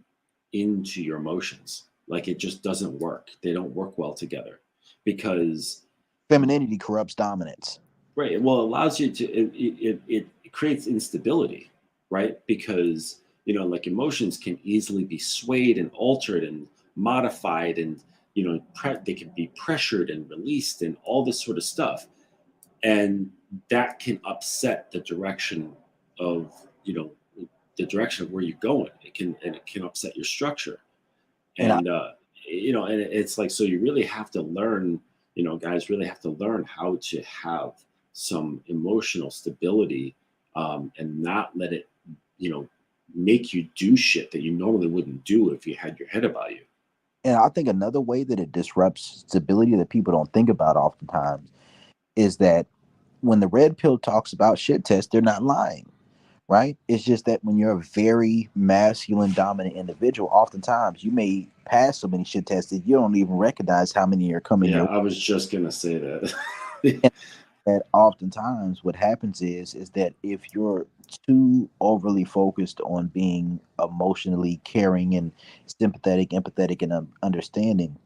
Speaker 2: into your emotions. Like it just doesn't work. They don't work well together because
Speaker 1: Femininity corrupts dominance.
Speaker 2: right. Well, it allows you to it creates instability, right? Because like emotions can easily be swayed and altered and modified, and they can be pressured and released and all this sort of stuff, and that can upset the direction of you know the direction of where you're going. It can upset your structure,
Speaker 1: And I,
Speaker 2: and and it's like, so you really have to learn, guys really have to learn how to have some emotional stability, and not let it you know make you do shit that you normally wouldn't do if you had your head about you.
Speaker 1: and I think another way that it disrupts stability that people don't think about oftentimes is that when the red pill talks about shit tests, they're not lying, right? It's just that when you're a very masculine dominant individual, oftentimes you may pass so many shit tests that you don't even recognize how many are coming
Speaker 2: Yeah,
Speaker 1: your
Speaker 2: I was just gonna say that.
Speaker 1: way. That oftentimes what happens is that if you're too overly focused on being emotionally caring and sympathetic, empathetic, and understanding,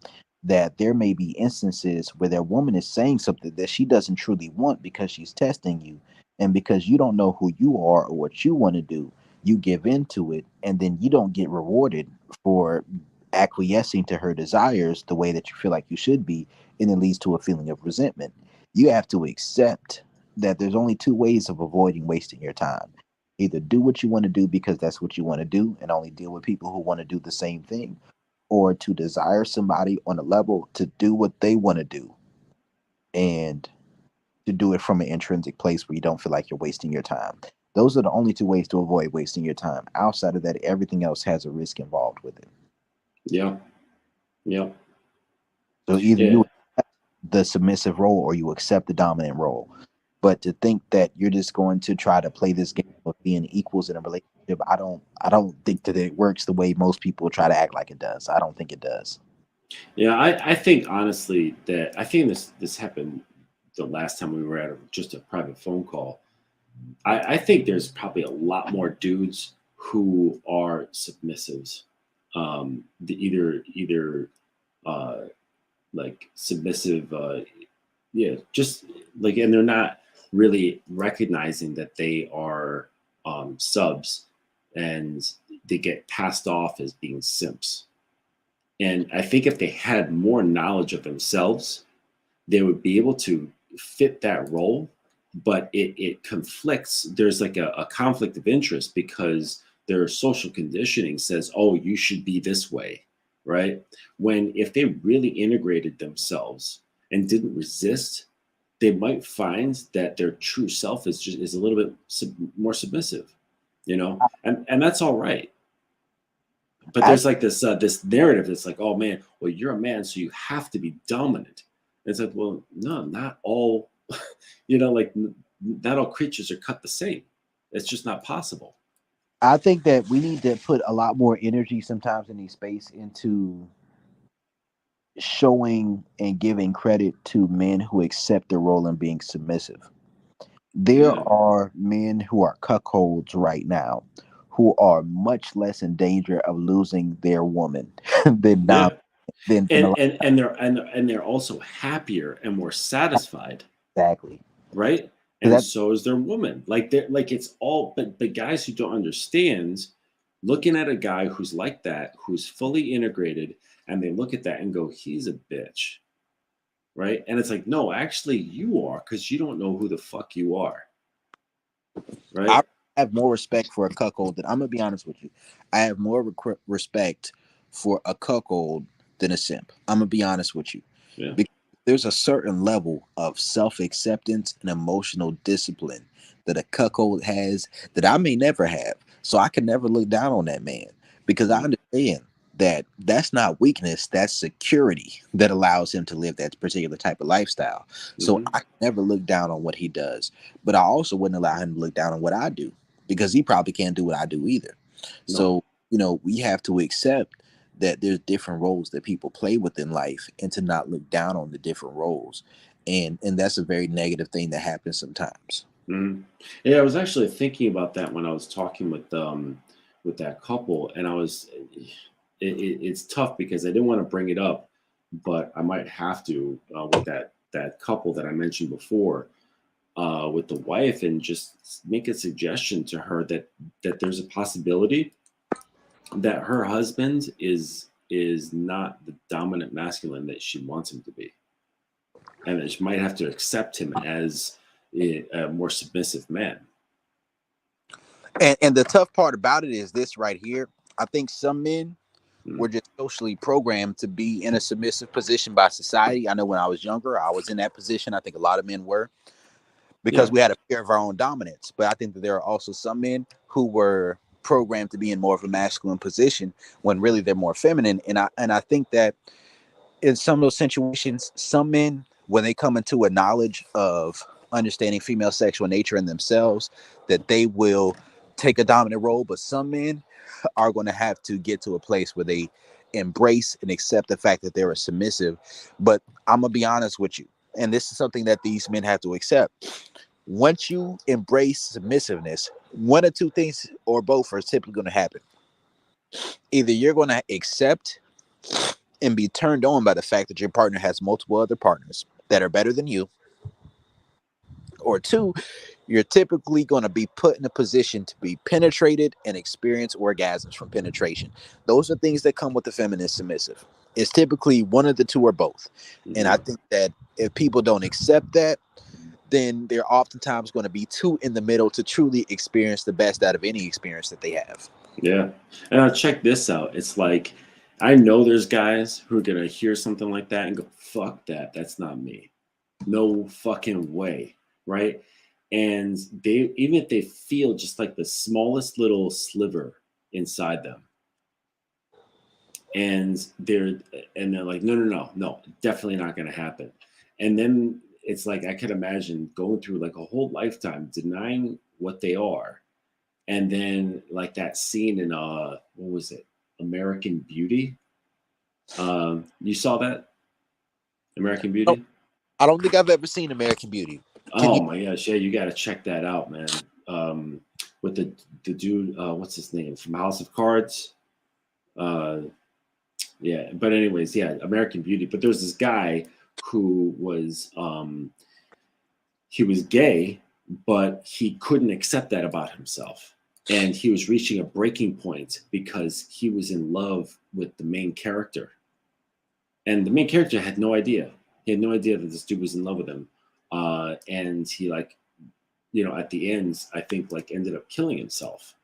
Speaker 1: that there may be instances where that woman is saying something that she doesn't truly want because she's testing you, and because you don't know who you are or what you want to do, you give into it, and then you don't get rewarded for acquiescing to her desires the way that you feel like you should be, and it leads to a feeling of resentment. You have to accept that there's only two ways of avoiding wasting your time. Either do what you want to do because that's what you want to do and only deal with people who want to do the same thing, or to desire somebody on a level to do what they want to do and to do it from an intrinsic place where you don't feel like you're wasting your time. Those are the only two ways to avoid wasting your time. Outside of that, everything else has a risk involved with it.
Speaker 2: Yeah, yeah,
Speaker 1: So either
Speaker 2: yeah.
Speaker 1: you the submissive role or you accept the dominant role. But to think that you're just going to try to play this game of being equals in a relationship, I don't think that it works the way most people try to act like it does. I don't think it does.
Speaker 2: Yeah, I think honestly that I think this happened the last time we were at just a private phone call. I think there's probably a lot more dudes who are submissives. Either uh, like submissive, yeah, just like, and they're not really recognizing that they are subs, and they get passed off as being simps. And I think if they had more knowledge of themselves, they would be able to fit that role. But it conflicts. There's like a conflict of interest because their social conditioning says, oh, you should be this way, right? When if they really integrated themselves and didn't resist, they might find that their true self is a little bit more submissive, and that's all right. But
Speaker 1: I
Speaker 2: there's like this narrative that's like, oh man, well you're a man, so you have to be dominant. And it's like, well, no, not all, like not all creatures are cut the same. It's just not possible.
Speaker 1: I think that we need to put a lot more energy sometimes in these space into showing and giving credit to men who accept the role and being submissive. There
Speaker 2: Yeah,
Speaker 1: are men who are cuckolds right now who are much less in danger of losing their woman than
Speaker 2: yeah,
Speaker 1: than a
Speaker 2: and
Speaker 1: lot.
Speaker 2: and they're also happier and more satisfied,
Speaker 1: Exactly.
Speaker 2: right?
Speaker 1: So
Speaker 2: And
Speaker 1: that
Speaker 2: so is their woman. Like they're like it's all, but guys who don't understand, looking at a guy who's like that, who's fully integrated, and they look at that and go, he's a bitch, right? And it's like, no, actually, you are, because you don't know who the fuck you are,
Speaker 1: I
Speaker 2: right?
Speaker 1: have more respect for a cuckold than I'm gonna be honest with you. I have more respect for a cuckold than a simp. I'm gonna be honest with you.
Speaker 2: Yeah.
Speaker 1: Because there's a certain level of self-acceptance and emotional discipline that a cuckold has that I may never have. So I can never look down on that man because I
Speaker 2: Mhm.
Speaker 1: understand that that's not weakness, that's security that allows him to live that particular type of lifestyle. So
Speaker 2: Mhm.
Speaker 1: I can never look down on what he does, but I also wouldn't allow him to look down on what I do because he probably can't do what I do either.
Speaker 2: No.
Speaker 1: So, we have to accept that there's different roles that people play within life and to not look down on the different roles. And that's a very negative thing that happens sometimes.
Speaker 2: Mhm. Yeah, I was actually thinking about that when I was talking with that couple, and it's tough because I didn't want to bring it up, but I might have to with that couple that I mentioned before, with the wife, and just make a suggestion to her that there's a possibility that her husband is not the dominant masculine that she wants him to be, and that she might have to accept him as a more submissive man.
Speaker 1: And the tough part about it is this right here. I think some men
Speaker 2: Mm.
Speaker 1: were just socially programmed to be in a submissive position by society. I know when I was younger, I was in that position. I think a lot of men were because
Speaker 2: Yeah.
Speaker 1: we had a fear of our own dominance. But I think that there are also some men who were programmed to be in more of a masculine position when really they're more feminine. And I think that in some of those situations, some men, when they come into a knowledge of understanding female sexual nature in themselves, that they will take a dominant role. But some men are going to have to get to a place where they embrace and accept the fact that they're a submissive. But I'm gonna be honest with you, and this is something that these men have to accept. Once you embrace submissiveness, one or two things or both are typically going to happen. Either you're going to accept and be turned on by the fact that your partner has multiple other partners that are better than you, or two, you're typically going to be put in a position to be penetrated and experience orgasms from penetration. Those are things that come with the feminine submissive. It's typically one of the two or both. And I
Speaker 2: Hmm.
Speaker 1: think that if people don't accept that, then they're oftentimes going to be too in the middle to truly experience the best out of any experience that they have.
Speaker 2: Yeah. And check this out. It's like, I know there's guys who are going to hear something like that and go, fuck that. That's not me. No fucking way. Right. And even if they feel just like the smallest little sliver inside them, and they're like, no, no, no, no, definitely not going to happen. And then it's like I could imagine going through like a whole lifetime denying what they are. And then like that scene in what was it? American Beauty. You saw that? American Beauty?
Speaker 1: I don't think I've ever seen American Beauty. Can
Speaker 2: Oh
Speaker 1: you?
Speaker 2: my gosh, yeah, you gotta check that out, man. With the dude, what's his name? From House of Cards. Uh yeah, but anyways, yeah, American Beauty. But there's this guy who was he was gay, but he couldn't accept that about himself. And he was reaching a breaking point because he was in love with the main character. And the main character had no idea. He had no idea that this dude was in love with him. And he like, at the end, I think like ended up killing himself.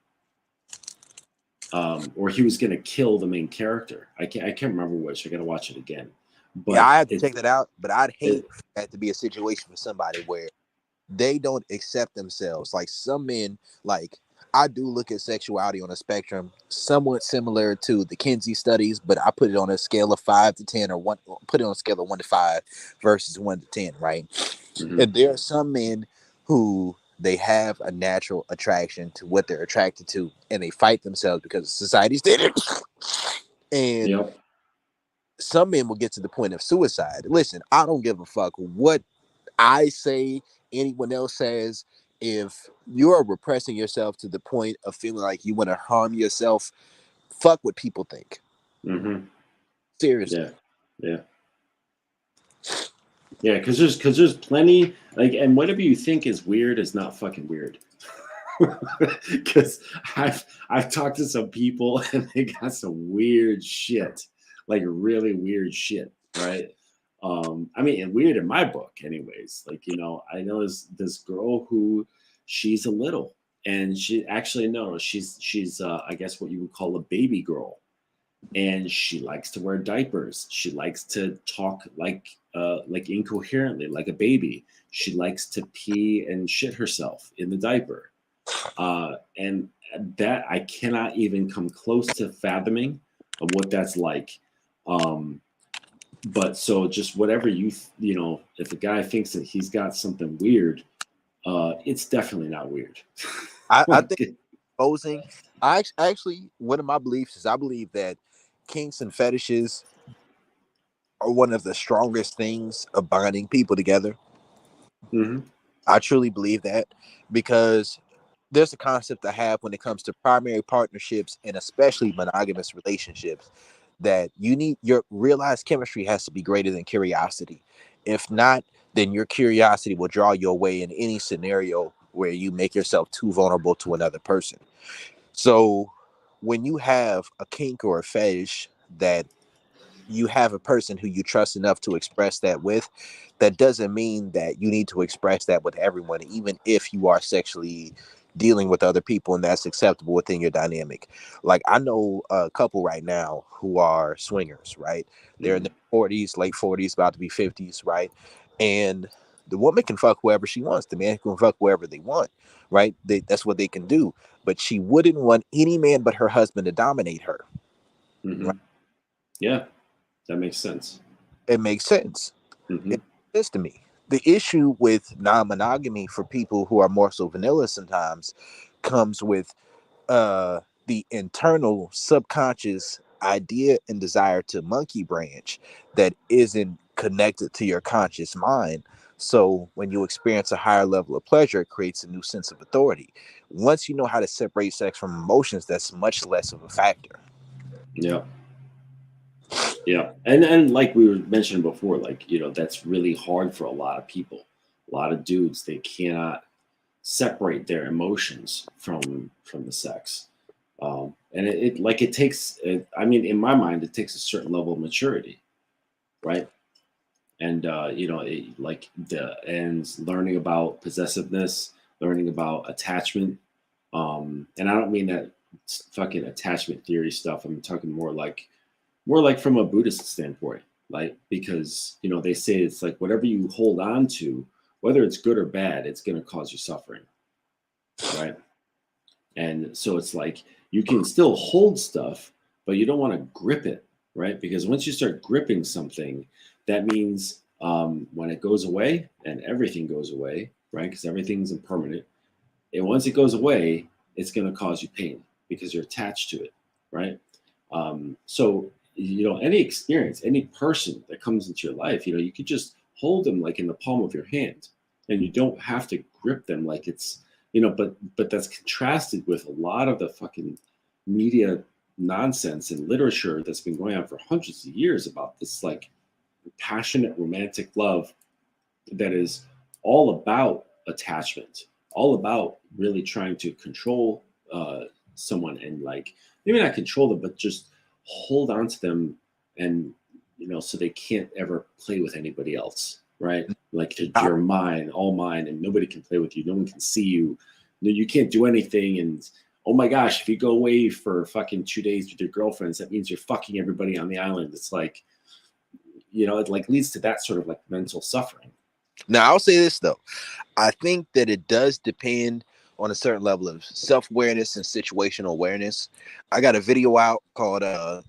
Speaker 2: Or he was gonna kill the main character. I can't remember which. I gotta watch it again. But
Speaker 1: Yeah, I have to check that out. But I'd hate that to be a situation for somebody where they don't accept themselves. Like some men, like I do look at sexuality on a spectrum, somewhat similar to the Kinsey studies, but I put it on a scale of 5 to 10, or put it on a scale of 1 to 5 versus 1 to 10, right?
Speaker 2: Mhm.
Speaker 1: And there are some men who they have a natural attraction to what they're attracted to, and they fight themselves because of society's standards. And
Speaker 2: Yep.
Speaker 1: some men will get to the point of suicide. Listen, I don't give a fuck what I say, anyone else says. If you're repressing yourself to the point of feeling like you want to harm yourself, fuck what people think.
Speaker 2: Mm-hmm.
Speaker 1: Seriously.
Speaker 2: Yeah. Yeah. Yeah, because there's plenty like, and whatever you think is weird is not fucking weird. Because I've talked to some people and they got some weird shit, like really weird shit, right? I mean, and weird in my book, anyways. Like, I know this girl who she's a little, and she actually no, she's I guess what you would call a baby girl, and she likes to wear diapers. She likes to talk like incoherently, like a baby. She likes to pee and shit herself in the diaper, and that I cannot even come close to fathoming of what that's like. But so just whatever if a guy thinks that he's got something weird, it's definitely not weird.
Speaker 1: I think posing. Actually, one of my beliefs is I believe that kinks and fetishes are one of the strongest things of binding people together.
Speaker 2: Mm-hmm.
Speaker 1: I truly believe that because there's a concept I have when it comes to primary partnerships and especially monogamous relationships that you need your realized chemistry has to be greater than curiosity. If not, then your curiosity will draw you away in any scenario where you make yourself too vulnerable to another person. So when you have a kink or a fetish that you have a person who you trust enough to express that with, that doesn't mean that you need to express that with everyone, even if you are sexually dealing with other people and that's acceptable within your dynamic. Like I know a couple right now who are swingers, right? They're in their 40s, late 40s, about to be 50s, right? And the woman can fuck whoever she wants. The man can fuck whoever they want, right? That's what they can do. But she wouldn't want any man but her husband to dominate her.
Speaker 2: Mm-hmm.
Speaker 1: Right?
Speaker 2: Yeah, that makes sense.
Speaker 1: It makes sense.
Speaker 2: Mm-hmm.
Speaker 1: It makes sense to me. The issue with non-monogamy for people who are more so vanilla sometimes comes with the internal subconscious idea and desire to monkey branch that isn't connected to your conscious mind. So when you experience a higher level of pleasure, it creates a new sense of authority. Once you know how to separate sex from emotions, that's much less of a factor.
Speaker 2: Yeah. Yeah, and like we were mentioning before, like that's really hard for a lot of people. A lot of dudes, they cannot separate their emotions from the sex, and it takes. I mean, in my mind, it takes a certain level of maturity, right? And like learning about possessiveness, learning about attachment, and I don't mean that fucking attachment theory stuff. I'm talking more like from a Buddhist standpoint, like because they say it's like whatever you hold on to, whether it's good or bad, it's going to cause you suffering, right? And so it's like you can still hold stuff, but you don't want to grip it, right? Because once you start gripping something, that means When it goes away, and everything goes away, right? Because everything's impermanent. And once it goes away, it's going to cause you pain because you're attached to it, right? So, any experience, any person that comes into your life, you could just hold them like in the palm of your hand, and you don't have to grip them like it's, but that's contrasted with a lot of the fucking media nonsense and literature that's been going on for hundreds of years about this like passionate romantic love that is all about attachment, all about really trying to control someone, and like maybe not control them, but just hold on to them, and so they can't ever play with anybody else, right? Like you're mine, all mine, and nobody can play with you. No one can see you. You can't do anything, and oh my gosh, if you go away for fucking 2 days with your girlfriends, that means you're fucking everybody on the island. It's like, it like leads to that sort of like mental suffering.
Speaker 1: Now, I'll say this though. I think that it does depend on a certain level of self-awareness and situational awareness. I got a video out called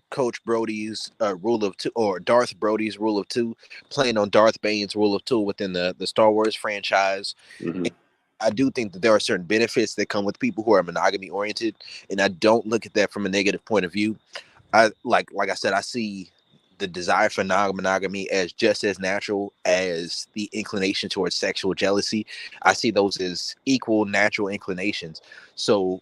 Speaker 1: Coach Brody's Rule of Two, or Darth Brody's Rule of Two, playing on Darth Bane's Rule of Two within the Star Wars franchise.
Speaker 2: Mm-hmm.
Speaker 1: I do think that there are certain benefits that come with people who are monogamy oriented, and I don't look at that from a negative point of view. I like I said, I see the desire for non-monogamy as just as natural as the inclination towards sexual jealousy. I see those as equal natural inclinations. So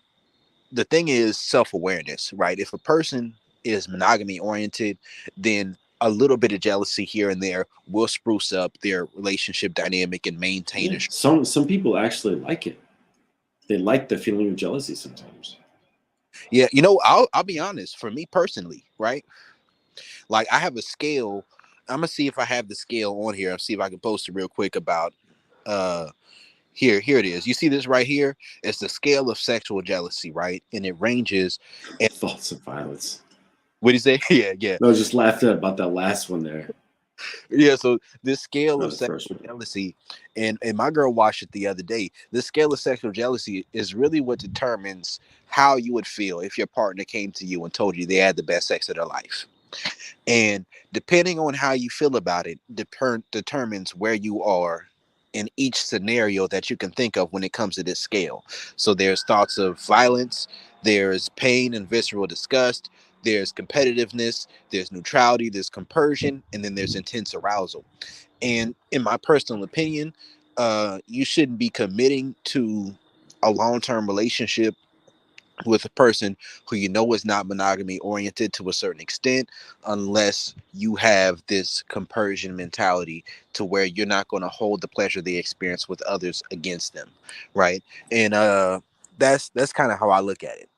Speaker 1: the thing is self-awareness, right? If a person is monogamy oriented, then a little bit of jealousy here and there will spruce up their relationship dynamic and maintain
Speaker 2: Yeah.
Speaker 1: it.
Speaker 2: Some people actually like it. They like the feeling of jealousy sometimes.
Speaker 1: Yeah, I'll be honest. For me personally, right? Like I have a scale. I'm gonna see if I have the scale on here. I'll see if I can post it real quick about here it is. You see this right here? It's the scale of sexual jealousy, right? And it ranges.
Speaker 2: Thoughts of violence.
Speaker 1: What do you say? Yeah.
Speaker 2: No, I just laughed about that last one there.
Speaker 1: Yeah, so this scale
Speaker 2: Not
Speaker 1: of
Speaker 2: the
Speaker 1: sexual
Speaker 2: first one.
Speaker 1: jealousy, and my girl watched it the other day. This scale of sexual jealousy is really what determines how you would feel if your partner came to you and told you they had the best sex of their life. And depending on how you feel about it, determines where you are in each scenario that you can think of when it comes to this scale. So there's thoughts of violence, there's pain and visceral disgust, there's competitiveness, there's neutrality, there's compersion, and then there's intense arousal. And in my personal opinion, you shouldn't be committing to a long-term relationship with a person who is not monogamy oriented to a certain extent, unless you have this compersion mentality to where you're not going to hold the pleasure they experience with others against them, right? And that's kind of how I look at it,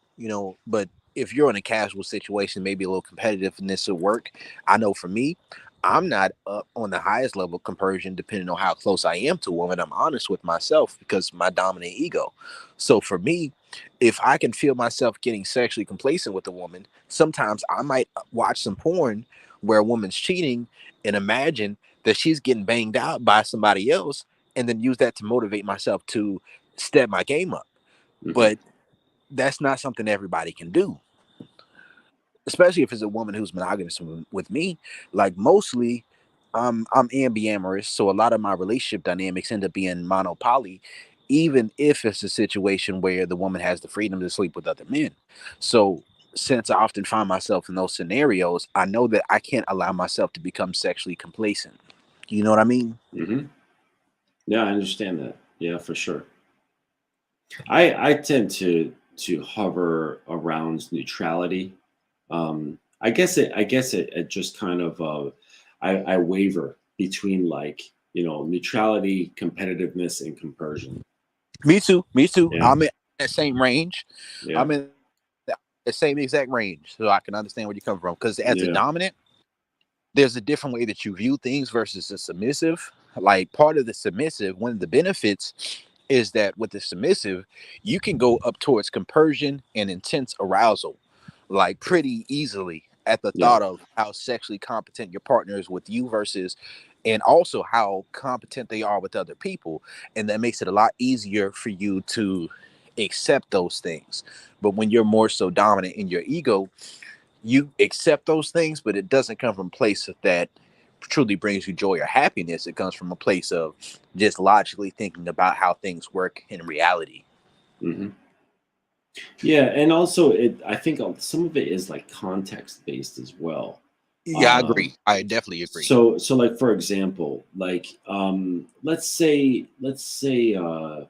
Speaker 1: but if you're in a casual situation, maybe a little competitiveness at work. I know for me, I'm not up on the highest level of compersion depending on how close I am to a woman. I'm honest with myself because my dominant ego. So for me, if I can feel myself getting sexually complacent with a woman, sometimes I might watch some porn where a woman's cheating and imagine that she's getting banged out by somebody else, and then use that to motivate myself to step my game up.
Speaker 2: Mm-hmm.
Speaker 1: But that's not something everybody can do, especially if it's a woman who's monogamous with me. Like mostly, I'm ambiamorous, so a lot of my relationship dynamics end up being monopoly, even if it's a situation where the woman has the freedom to sleep with other men. So since I often find myself in those scenarios, I know that I can't allow myself to become sexually complacent. You know what I mean?
Speaker 2: Mm-hmm. Yeah, I understand that. Yeah, for sure. I tend to hover around neutrality. I guess it just kind of I waver between like neutrality, competitiveness, and compersion.
Speaker 1: Me too.
Speaker 2: Yeah.
Speaker 1: I'm in that same range.
Speaker 2: Yeah.
Speaker 1: I'm in the same exact range, so I can understand where you come from. Because as a dominant, there's a different way that you view things versus a submissive. Like part of the submissive, one of the benefits is that with the submissive, you can go up towards compersion and intense arousal, like pretty easily at the thought of how sexually competent your partner is with you versus, and also how competent they are with other people. And that makes it a lot easier for you to accept those things. But when you're more so dominant in your ego, you accept those things, but it doesn't come from a place of that truly brings you joy or happiness, it comes from a place of just logically thinking about how things work in reality.
Speaker 2: Hmm. Yeah, and also I think some of it is like context based as well.
Speaker 1: Yeah, I agree.
Speaker 2: Um,
Speaker 1: I definitely agree.
Speaker 2: so like for example, like let's say I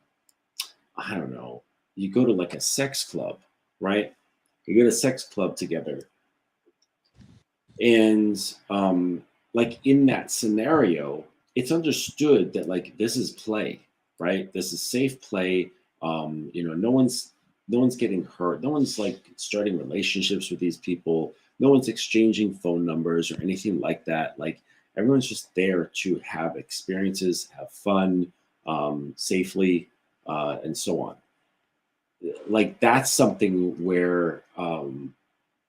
Speaker 2: don't know, you go to like a sex club, right? You go to a sex club together, and like in that scenario, it's understood that like this is play, right? This is safe play. No one's getting hurt. No one's like starting relationships with these people. No one's exchanging phone numbers or anything like that. Like everyone's just there to have experiences, have fun, safely, and so on. Like that's something where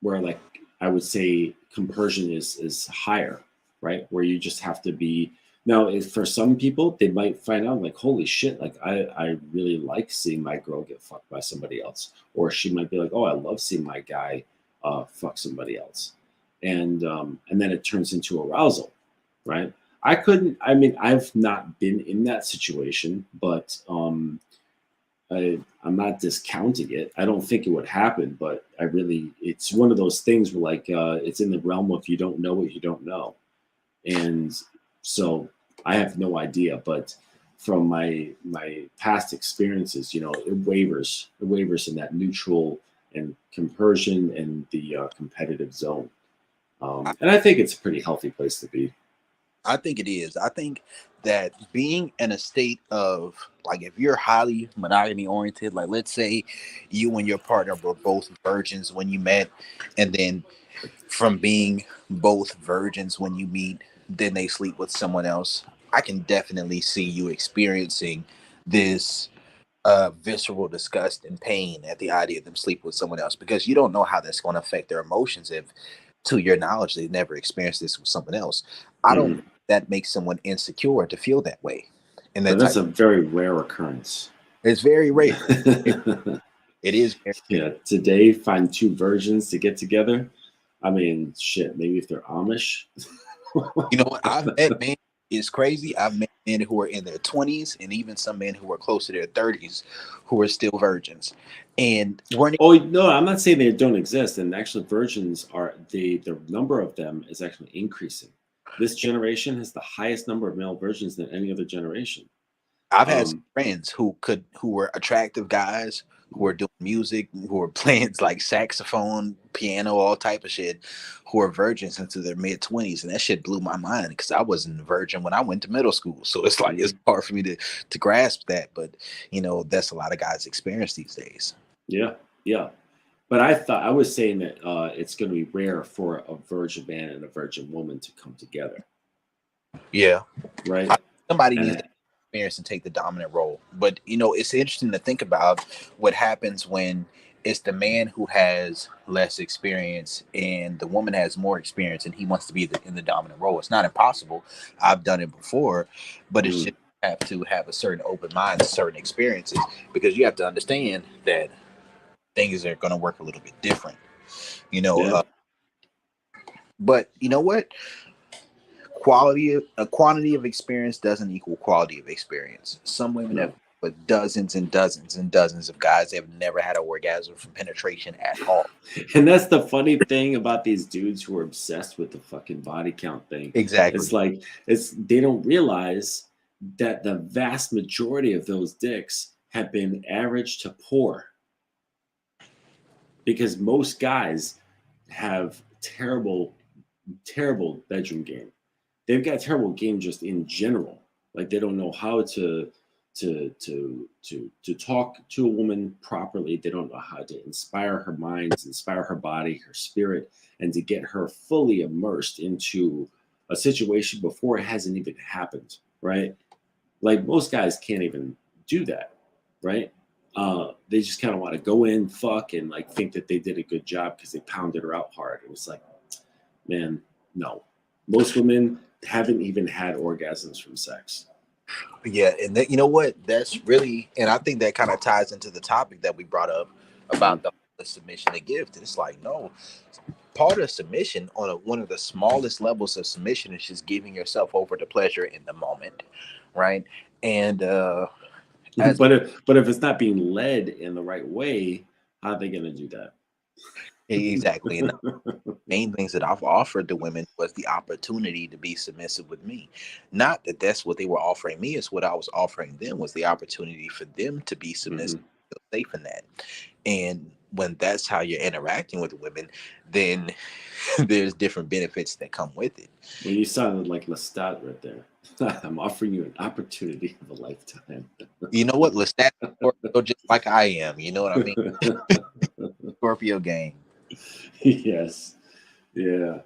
Speaker 2: like I would say compersion is higher, right? Where you just have to be. Now, if for some people, they might find out like, holy shit, like I really like seeing my girl get fucked by somebody else, or she might be like, oh, I love seeing my guy fuck somebody else, and then it turns into arousal, right? I couldn't. I mean, I've not been in that situation, but I'm not discounting it. I don't think it would happen, but it's one of those things where like it's in the realm of you don't know what you don't know, and so I have no idea. But from my past experiences, it wavers in that neutral and compersion and the competitive zone, and I think it's a pretty healthy place to be.
Speaker 1: I think it is. I think that being in a state of like, if you're highly monogamy oriented, like let's say you and your partner were both virgins when you met, and then from being both virgins when you meet, then they sleep with someone else. I can definitely see you experiencing this visceral disgust and pain at the idea of them sleep with someone else, because you don't know how that's going to affect their emotions if, to your knowledge, they've never experienced this with someone else. I don't
Speaker 2: Mhm.
Speaker 1: think that makes someone insecure to feel that way. And
Speaker 2: But
Speaker 1: that
Speaker 2: that's
Speaker 1: type,
Speaker 2: a very rare occurrence.
Speaker 1: it's very rare. it, it is very
Speaker 2: Yeah, today find two virgins to get together. I mean, shit, maybe if they're Amish.
Speaker 1: You know what? I've met men. It's crazy. I've met men who are in their 20s, and even some men who are close to their 30s who are still virgins, and weren't.
Speaker 2: Oh no, I'm not saying they don't exist. And actually, virgins are the number of them is actually increasing. This generation has the highest number of male virgins than any other generation.
Speaker 1: I've had some
Speaker 2: Um,
Speaker 1: friends who were attractive guys who were doing music, who were playing like saxophone, piano, all type of shit, who are virgins into their mid 20s, and that shit blew my mind because I wasn't a virgin when I went to middle school. So it's like it's
Speaker 2: mhm.
Speaker 1: hard for me to grasp that, but that's a lot of guys experience these days.
Speaker 2: Yeah, yeah. But I was saying that it's going to be rare for a virgin man and a virgin woman to come together,
Speaker 1: Yeah,
Speaker 2: right?
Speaker 1: somebody needs
Speaker 2: And
Speaker 1: to experience and take the dominant role. But it's interesting to think about what happens when it's the man who has less experience and the woman has more experience, and he wants to be in the dominant role. It's not impossible. I've done it before, but it's just
Speaker 2: mm,
Speaker 1: have to have a certain open mind to certain experiences, because you have to understand that things are going to work a little bit different. You know,
Speaker 2: yeah,
Speaker 1: uh, but you know what? Quantity of experience doesn't equal quality of experience. Some women have
Speaker 2: no.
Speaker 1: but dozens and dozens and dozens of guys that have never had an orgasm from penetration at all.
Speaker 2: And that's the funny thing about these dudes who are obsessed with the fucking body count thing. It's
Speaker 1: Exactly.
Speaker 2: like they don't realize that the vast majority of those dicks have been average to poor, because most guys have terrible bedroom game. They've got terrible game just in general. Like they don't know how to talk to a woman properly. They don't know how to inspire her mind, inspire her body, her spirit, and to get her fully immersed into a situation before it hasn't even happened. Right? Like most guys can't even do that. Right? They just kind of want to go in, fuck, and like think that they did a good job because they pounded her out hard. It was like, man, no. Most women haven't even had orgasms from sex.
Speaker 1: Yeah, and that, you know what? That's really, and I think that kind of ties into the topic that we brought up
Speaker 2: Mhm.
Speaker 1: about the submission and gift. It's like, no, part of submission on one of the smallest levels of submission is just giving yourself over to pleasure in the moment, right? And as
Speaker 2: But if it's not being led in the right way, how are they going to do that?
Speaker 1: exactly, and main things that I've offered to women was the opportunity to be submissive with me. Not that that's what they were offering me, it's what I was offering them was the opportunity for them to be submissive,
Speaker 2: Mhm.
Speaker 1: feel safe in that. And when that's how you're interacting with women, then there's different benefits that come with it.
Speaker 2: Well, you sounded like Lestat right there. I'm offering you an opportunity of a lifetime.
Speaker 1: You know what? Let's stand Scorpio just like I am. You know what I mean? Scorpio game.
Speaker 2: Yes. Yeah.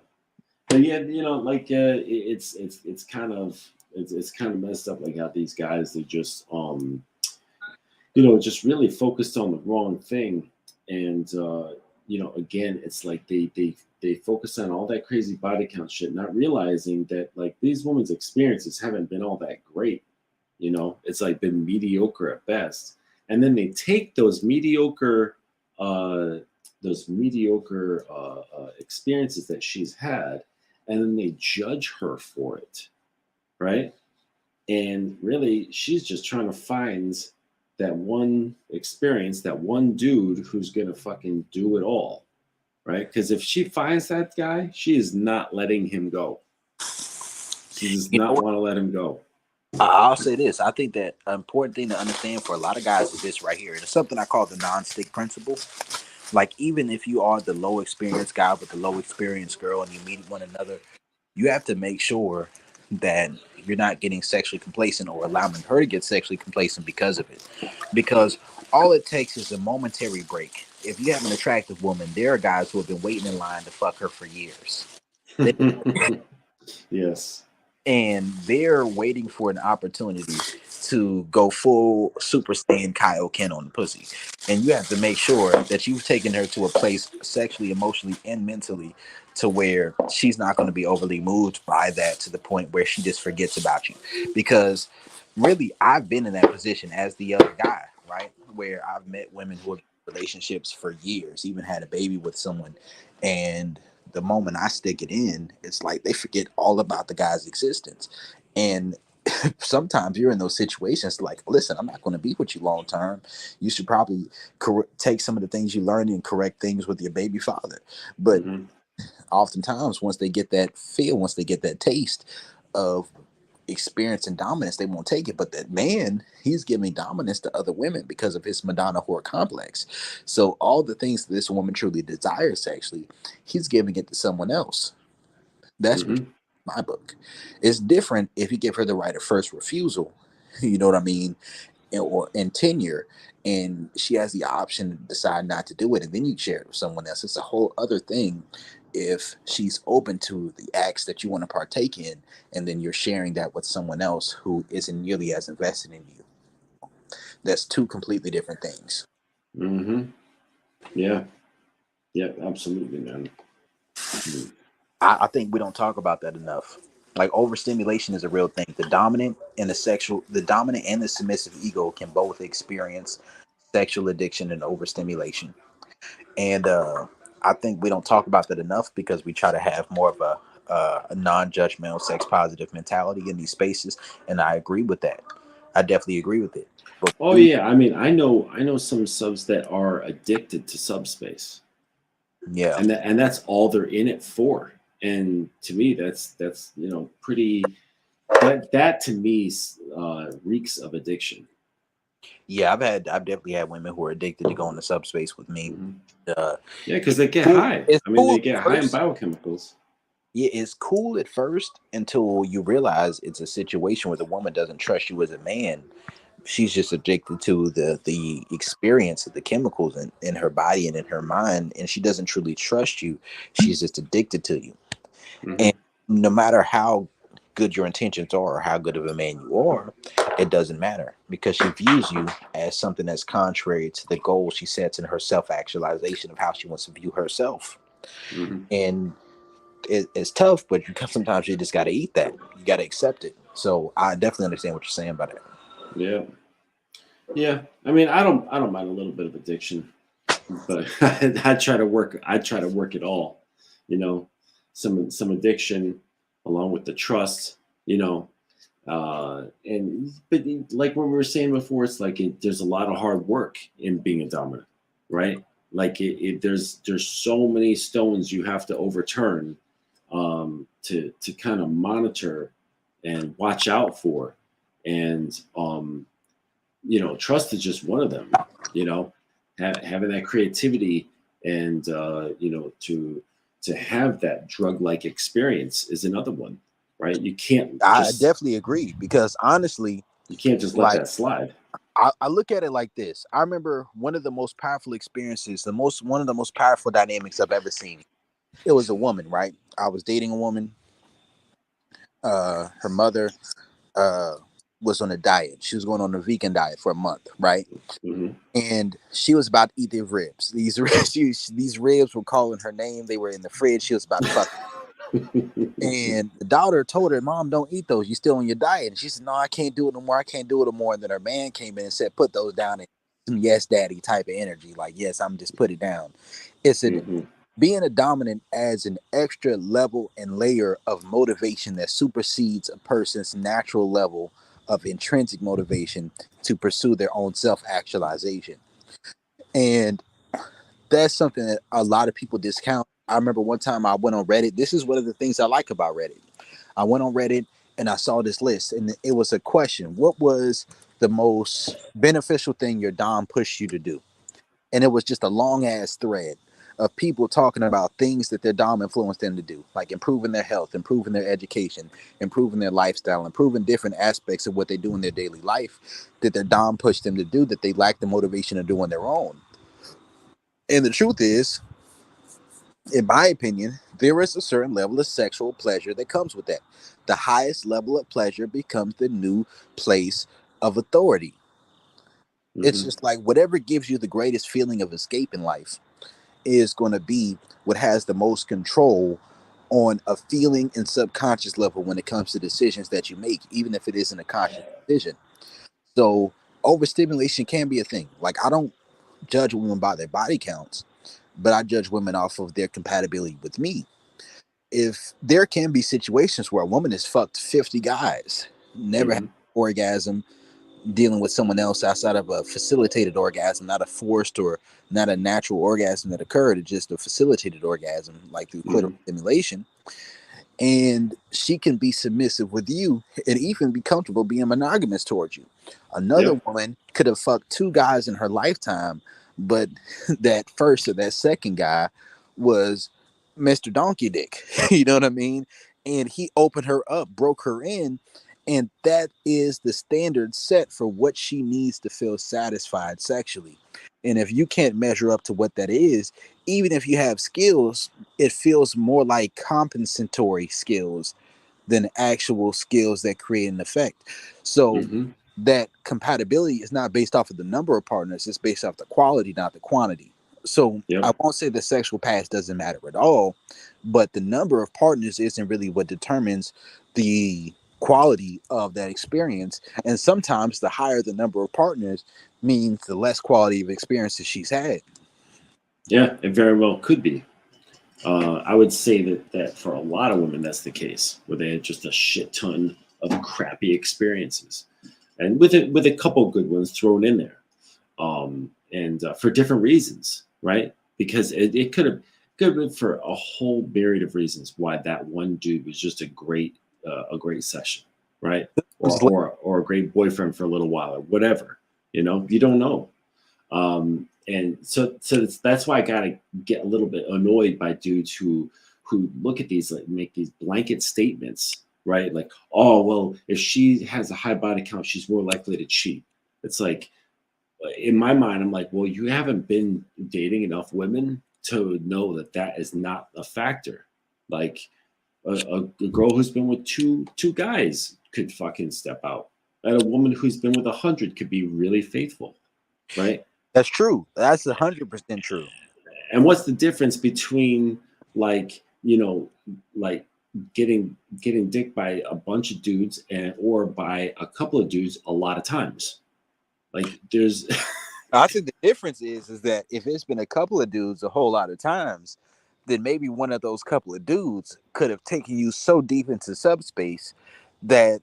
Speaker 2: But yeah, like it's kind of it's kind of messed up like how these guys they just just really focused on the wrong thing. And again, it's like they focus on all that crazy body count shit, not realizing that like these women's experiences haven't been all that great. It's like been mediocre at best. And then they take those mediocre experiences that she's had, and then they judge her for it, right? And really, she's just trying to find that one experience, that one dude who's gonna fucking do it all, right? Because if she finds that guy, she is not letting him go. She does
Speaker 1: You know
Speaker 2: not
Speaker 1: what?
Speaker 2: want to let him go.
Speaker 1: I'll say this. I think that an important thing to understand for a lot of guys is this right here. It's something I call the non-stick principle. Like, even if you are the low experience guy with the low experience girl and you meet one another, you have to make sure that you're not getting sexually complacent or allowing her to get sexually complacent because of it. Because all it takes is a momentary break. If you have an attractive woman, there are guys who have been waiting in line to fuck her for years.
Speaker 2: Yes.
Speaker 1: And they're waiting for an opportunity to go full Super Saiyan Kaioken on the pussy. And you have to make sure that you've taken her to a place sexually, emotionally, and mentally to where she's not going to be overly moved by that to the point where she just forgets about you. Because really, I've been in that position as the other guy, right? Where I've met women who have been in relationships for years, even had a baby with someone, and the moment I stick it in, it's like they forget all about the guy's existence. And sometimes you're in those situations like, listen, I'm not going to be with you long term. You should probably take some of the things you learned and correct things with your baby father. But
Speaker 2: Mm-hmm.
Speaker 1: oftentimes, once they get that feel, once they get that taste of experience and dominance, they won't take it. But that man, he's giving dominance to other women because of his Madonna whore complex. So all the things that this woman truly desires sexually, he's giving it to someone else. That's what
Speaker 2: Mm-hmm.
Speaker 1: my book. It's different if you give her the right of first refusal. You know what I mean? Or in tenure, and she has the option to decide not to do it, and then you share it with someone else. It's a whole other thing if she's open to the acts that you want to partake in, and then you're sharing that with someone else who isn't nearly as invested in you. That's two completely different things.
Speaker 2: Mm-hmm. Yeah. Yeah, absolutely, man.
Speaker 1: I think we don't talk about that enough. Like, overstimulation is a real thing. The dominant and the submissive ego can both experience sexual addiction and overstimulation. And I think we don't talk about that enough because we try to have more of a non-judgmental, sex-positive mentality in these spaces. And I agree with that. I definitely agree with it. But
Speaker 2: Oh yeah, I mean, I know some subs that are addicted to subspace,
Speaker 1: yeah,
Speaker 2: and that's all they're in it for. And to me, that's pretty. That to me reeks of addiction.
Speaker 1: yeah, I've definitely had women who are addicted to going to subspace with me.
Speaker 2: Hmm.
Speaker 1: Uh,
Speaker 2: Yeah, because they get
Speaker 1: cool.
Speaker 2: high.
Speaker 1: It's
Speaker 2: I mean,
Speaker 1: cool
Speaker 2: they
Speaker 1: at
Speaker 2: get high in
Speaker 1: first.
Speaker 2: biochemicals.
Speaker 1: Yeah, it's cool at first until you realize it's a situation where the woman doesn't trust you as a man. She's just addicted to the experience of the chemicals in her body and in her mind, and she doesn't truly trust you. She's just addicted to you.
Speaker 2: Hmm.
Speaker 1: And no matter how good your intentions are or how good of a man you are, it doesn't matter because she views you as something that's contrary to the goal she sets in her self-actualization of how she wants to view herself.
Speaker 2: Hmm.
Speaker 1: And it's tough, but sometimes you just got to eat that. You got to accept it. So I definitely understand what you're saying about it.
Speaker 2: Yeah, yeah. I mean, I don't mind a little bit of addiction, but I try to work. I try to work it all. you know, some addiction along with the trust, you know. And but like what we were saying before, it's like there's a lot of hard work in being a dominant, right? Like there's so many stones you have to overturn, to kind of monitor and watch out for, and trust is just one of them. You know, having that creativity and to have that drug like experience is another one, right? You can't
Speaker 1: I
Speaker 2: just
Speaker 1: definitely agree because honestly,
Speaker 2: you can't just let
Speaker 1: like
Speaker 2: that slide.
Speaker 1: I look at it like this. I remember one of the most powerful experiences, one of the most powerful dynamics I've ever seen. It was a woman, right? I was dating a woman. Her mother uh was on a diet. She was going on a vegan diet for a month, right?
Speaker 2: Hmm.
Speaker 1: And she was about to eat their ribs. These these ribs were calling her name. They were in the fridge. She was about to fuck. And the daughter told her, "Mom, don't eat those. You still on your diet." And she said, "No, I can't do it no more. I can't do it no more." And then her man came in and said, "Put those down." And some yes, daddy type of energy, like yes, I'm just put it down. It's an
Speaker 2: Hmm.
Speaker 1: being a dominant adds an extra level and layer of motivation that supersedes a person's natural level of intrinsic motivation to pursue their own self actualization. And that's something that a lot of people discount. I remember one time I went on Reddit. This is one of the things I like about Reddit. I went on Reddit and I saw this list, and it was a question: what was the most beneficial thing your Dom pushed you to do? And it was just a long ass thread of people talking about things that their Dom influenced them to do, like improving their health, improving their education, improving their lifestyle, improving different aspects of what they do in their daily life that their Dom pushed them to do that they lack the motivation to do on their own. And the truth is, in my opinion, there is a certain level of sexual pleasure that comes with that. The highest level of pleasure becomes the new place of authority. It's
Speaker 2: Hmm.
Speaker 1: just like whatever gives you the greatest feeling of escape in life is going to be what has the most control on a feeling and subconscious level when it comes to decisions that you make, even if it isn't a conscious decision. So, overstimulation can be a thing. Like, I don't judge women by their body counts, but I judge women off of their compatibility with me. If there can be situations where a woman has fucked 50 guys, never had
Speaker 2: Hmm.
Speaker 1: an orgasm, dealing with someone else outside of a facilitated orgasm, not a forced or not a natural orgasm that occurred, it's just a facilitated orgasm, like through clitoral
Speaker 2: Hmm.
Speaker 1: stimulation. And she can be submissive with you and even be comfortable being monogamous towards you. Another
Speaker 2: Yep.
Speaker 1: woman could have fucked two guys in her lifetime, but that first or that second guy was Mr. Donkey Dick. You know what I mean? And he opened her up, broke her in, and that is the standard set for what she needs to feel satisfied sexually. And if you can't measure up to what that is, even if you have skills, it feels more like compensatory skills than actual skills that create an effect. So
Speaker 2: Hmm.
Speaker 1: that compatibility is not based off of the number of partners, it's based off the quality, not the quantity. So I
Speaker 2: Yep.
Speaker 1: won't say the sexual past doesn't matter at all, but the number of partners isn't really what determines the quality of that experience. And sometimes the higher the number of partners means the less quality of experiences she's had.
Speaker 2: Yeah, it very well could be. I would say that for a lot of women, that's the case, where they had just a shit ton of crappy experiences, and with a couple good ones thrown in there, and for different reasons, right? Because it could have been for a whole myriad of reasons why that one dude was just a great session, right? Or a great boyfriend for a little while, or whatever. You don't know. And so that's why I gotta get a little bit annoyed by dudes who look at these, like, make these blanket statements, right? Like, oh well, if she has a high body count, she's more likely to cheat. It's like, in my mind, I'm like, well, you haven't been dating enough women to know that that is not a factor. Like, a girl who's been with two guys could fucking step out, and a woman who's been with 100 could be really faithful, right?
Speaker 1: That's true. That's 100% true.
Speaker 2: And what's the difference between, like, like getting dick by a bunch of dudes and or by a couple of dudes a lot of times? Like, there's
Speaker 1: I think the difference is that if it's been a couple of dudes a whole lot of times, then maybe one of those couple of dudes could have taken you so deep into subspace that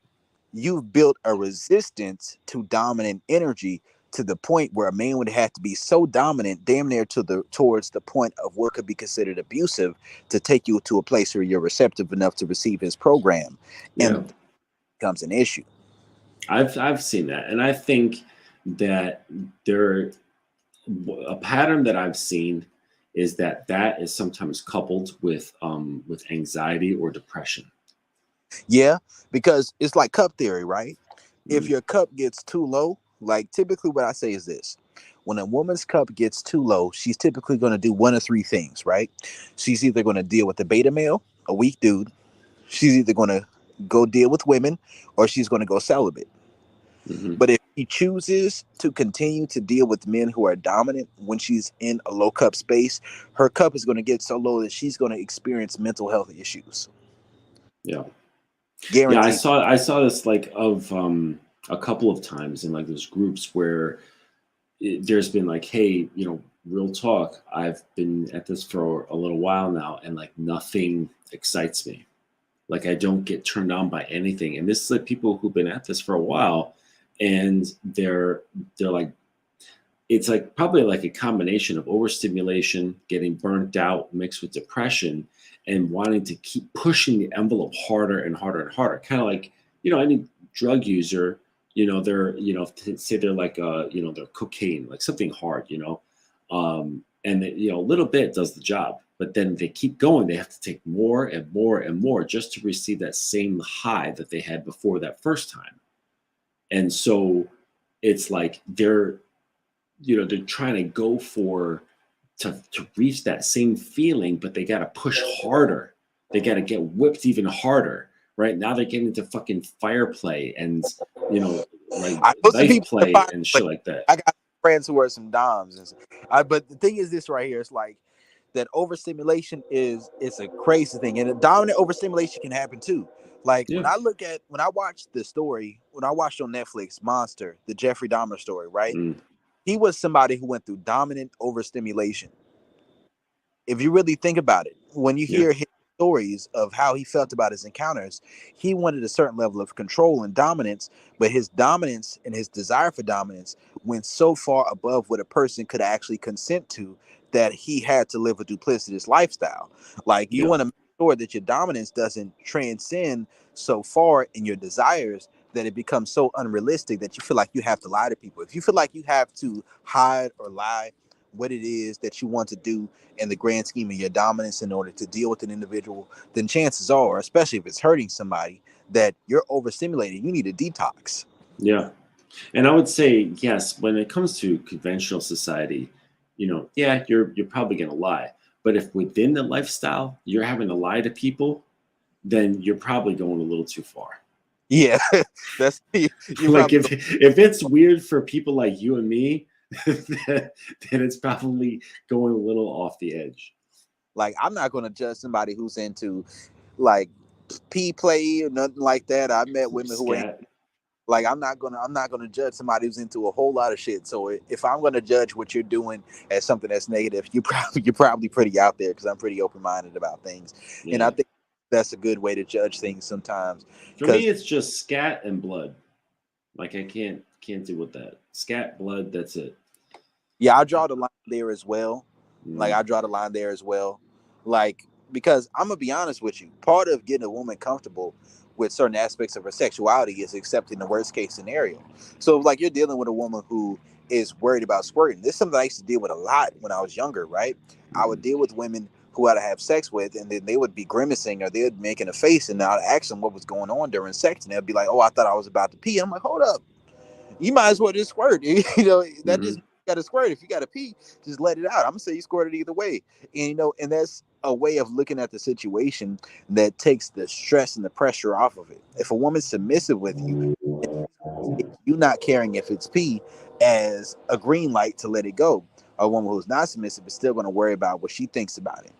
Speaker 1: you've built a resistance to dominant energy to the point where a man would have to be so dominant, damn near towards the point of what could be considered abusive, to take you to a place where you're receptive enough to receive his program,
Speaker 2: Yeah.
Speaker 1: and becomes an issue.
Speaker 2: I've seen that, and I think that there a pattern that I've seen is that is sometimes coupled with anxiety or depression.
Speaker 1: Yeah, because it's like cup theory, right? If
Speaker 2: Mm.
Speaker 1: your cup gets too low, like typically what I say is this: when a woman's cup gets too low, she's typically going to do one of three things, right? She's either going to deal with the beta male, a weak dude. She's either going to go deal with women, or she's going to go celibate.
Speaker 2: Hmm.
Speaker 1: But if she chooses to continue to deal with men who are dominant when she's in a low cup space, her cup is going to get so low that she's going to experience mental health issues.
Speaker 2: Yeah. Yeah,
Speaker 1: Guaranteed.
Speaker 2: I saw this like of a couple of times in like those groups where there's been like, hey, real talk, I've been at this for a little while now, and like nothing excites me. Like I don't get turned on by anything. And this is like people who've been at this for a while, and they're like, it's like probably like a combination of overstimulation, getting burnt out, mixed with depression, and wanting to keep pushing the envelope harder and harder and harder. Kind of like, any drug user, they're, say they're like, they're cocaine, like something hard, and a little bit does the job, but then they keep going. They have to take more and more and more just to receive that same high that they had before that first time. And so it's like they're trying to go for to reach that same feeling, but they got to push harder. They got to get whipped even harder. Right now they're getting into fucking fire play and like
Speaker 1: I know some
Speaker 2: knife
Speaker 1: people
Speaker 2: play
Speaker 1: define,
Speaker 2: and
Speaker 1: but
Speaker 2: shit like that.
Speaker 1: I got friends who are some doms. But the thing is this right here: it's like that overstimulation it's a crazy thing, and a dominant overstimulation can happen too. Like
Speaker 2: Yeah.
Speaker 1: when I watched the story, when I watched on Netflix, Monster, the Jeffrey Dahmer story, right?
Speaker 2: Mm.
Speaker 1: He was somebody who went through dominant overstimulation. If you really think about it, when you
Speaker 2: Yeah.
Speaker 1: hear his stories of how he felt about his encounters, he wanted a certain level of control and dominance, but his dominance and his desire for dominance went so far above what a person could actually consent to that he had to live a duplicitous lifestyle. Like you
Speaker 2: Yeah.
Speaker 1: want to make sure that your dominance doesn't transcend so far in your desires that it becomes so unrealistic that you feel like you have to lie to people. If you feel like you have to hide or lie what it is that you want to do in the grand scheme of your dominance in order to deal with an individual, then chances are, especially if it's hurting somebody, that you're overstimulated. You need a detox.
Speaker 2: Yeah. And I would say, yes, when it comes to conventional society, yeah, you're probably gonna lie. But if within the lifestyle you're having to lie to people, then you're probably going a little too far.
Speaker 1: Yeah, that's you're
Speaker 2: Like
Speaker 1: probably
Speaker 2: if it's weird for people like you and me, then it's probably going a little off the edge.
Speaker 1: like I'm not going to judge somebody who's into like P play or nothing like that. I met women who ain't
Speaker 2: Scat.
Speaker 1: like I'm not gonna judge somebody who's into a whole lot of shit. So if I'm gonna judge what you're doing as something that's negative, you're probably pretty out there because I'm pretty open minded about things, and I
Speaker 2: Yeah.
Speaker 1: think that's a good way to judge things sometimes.
Speaker 2: For me,
Speaker 1: Because
Speaker 2: it's just scat and blood. Like I can't do with that. Scat, blood, that's it.
Speaker 1: yeah, I draw the line there as well. Like
Speaker 2: Mm.
Speaker 1: I draw the line there as well. Like because I'm gonna be honest with you, part of getting a woman comfortable with certain aspects of her sexuality is accepting the worst case scenario. So like you're dealing with a woman who is worried about squirting. This is something I used to deal with a lot when I was younger, right? I would
Speaker 2: Mm.
Speaker 1: deal with women who I'd have sex with, and then they would be grimacing or they'd making a face, and I'd ask them what was going on during sex, and they'd be like, "Oh, I thought I was about to pee." I'm like, "Hold up, you might as well just squirt." That
Speaker 2: Mm-hmm.
Speaker 1: just got to squirt. If you got to pee, just let it out. I'm gonna say you squirted either way, and that's a way of looking at the situation that takes the stress and the pressure off of it. If a woman's submissive with you, you not caring if it's pee as a green light to let it go. A woman who's not submissive is still going to worry about what she thinks about it,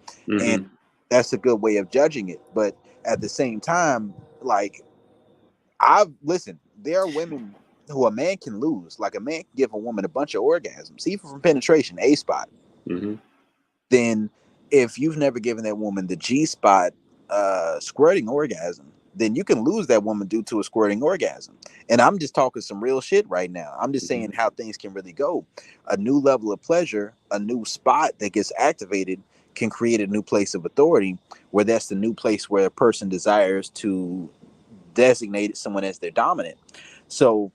Speaker 1: and
Speaker 2: Mm-hmm.
Speaker 1: that's a good way of judging it. But at the same time, like I've listened, there are women who a man can lose. Like a man can give a woman a bunch of orgasms, even from penetration, A spot.
Speaker 2: Mm-hmm.
Speaker 1: Then if you've never given that woman the G spot squirting orgasm, then you can lose that woman due to a squirting orgasm. And I'm just talking some real shit right now. I'm just saying how things can really go. A new level of pleasure, a new spot that gets activated can create a new place of authority, where that's the new place where a person desires to designate someone as their dominant. So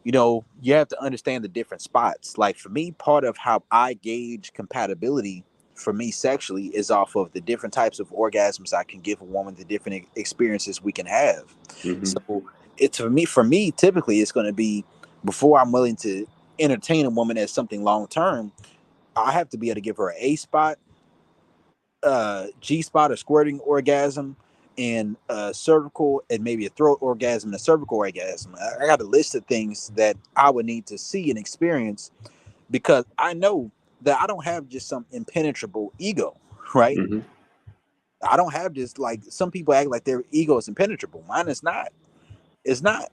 Speaker 1: you have to understand the different spots. Like for me, part of how I gauge compatibility for me sexually is off of the different types of orgasms I can give a woman, the different experiences we can have.
Speaker 2: Mm-hmm.
Speaker 1: So it's for me, typically it's going to be before I'm willing to entertain a woman as something long term, I have to be able to give her an A spot, G spot, a squirting orgasm, and a cervical, and maybe a throat orgasm and a cervical orgasm. I got a list of things that I would need to see and experience, because I know that I don't have just some impenetrable ego, right?
Speaker 2: Mm-hmm.
Speaker 1: I don't have this, like some people act like their ego is impenetrable. Mine is not. It's not.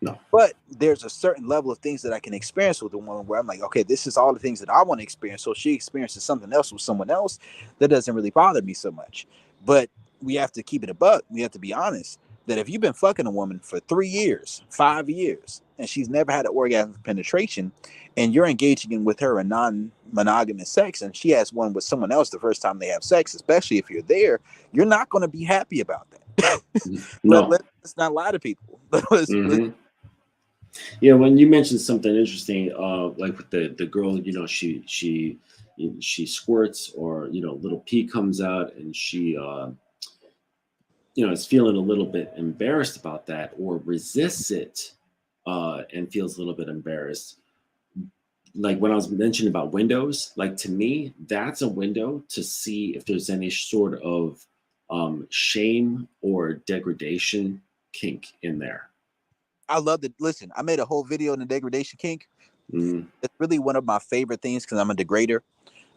Speaker 2: No.
Speaker 1: But there's a certain level of things that I can experience with a woman where I'm like, okay, this is all the things that I want to experience. So she experiences something else with someone else that doesn't really bother me so much. But we have to keep it a buck. We have to be honest that if you've been fucking a woman for 3 years, 5 years, and she's never had an orgasm penetration, and you're engaging in with her in non-monogamous sex, and she has one with someone else the first time they have sex, especially if you're there, you're not going to be happy about that.
Speaker 2: No.
Speaker 1: Let's not lie to people. let's
Speaker 2: Yeah, when you mentioned something interesting, like with the girl, she squirts, or little pee comes out, and she is feeling a little bit embarrassed about that, or resists it, and feels a little bit embarrassed. Like when I was mentioning about windows, like to me, that's a window to see if there's any sort of shame or degradation kink in there.
Speaker 1: I love it. Listen, I made a whole video on the degradation kink.
Speaker 2: Mm,
Speaker 1: It's really one of my favorite things because I'm a degrader.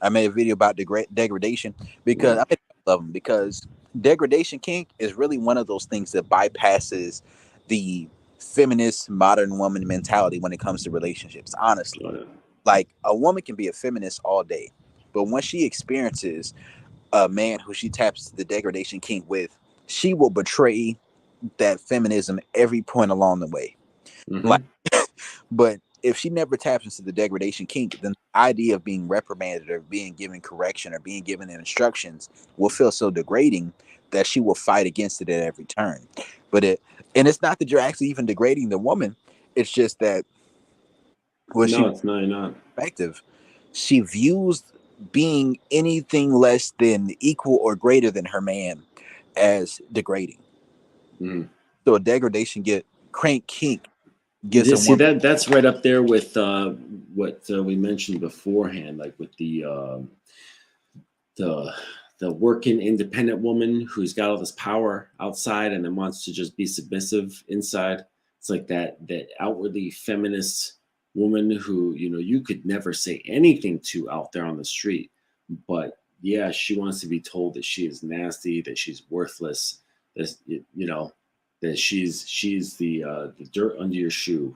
Speaker 1: I made a video about degradation because
Speaker 2: wow.
Speaker 1: I made a couple of them, because degradation kink is really one of those things that bypasses the feminist modern woman mentality when it comes to relationships. Honestly,
Speaker 2: Oh, yeah.
Speaker 1: like a woman can be a feminist all day, but when she experiences a man who she taps the degradation kink with, she will betray that feminism every point along the way. Like,
Speaker 2: Mm-hmm.
Speaker 1: but if she never taps into the degradation kink, then the idea of being reprimanded or being given correction or being given instructions will feel so degrading that she will fight against it at every turn. And it's not that you're actually even degrading the woman. It's just that when she
Speaker 2: No, it's not. You're not.
Speaker 1: perspective, she views being anything less than equal or greater than her man as degrading.
Speaker 2: Mm.
Speaker 1: So a degradation get crank kink gets a
Speaker 2: See
Speaker 1: woman.
Speaker 2: that's right up there with what we mentioned beforehand, like with the the working independent woman who's got all this power outside and then wants to just be submissive inside. It's like that outwardly feminist woman who you could never say anything to out there on the street, but yeah, she wants to be told that she is nasty, that she's worthless, that that she's the dirt under your shoe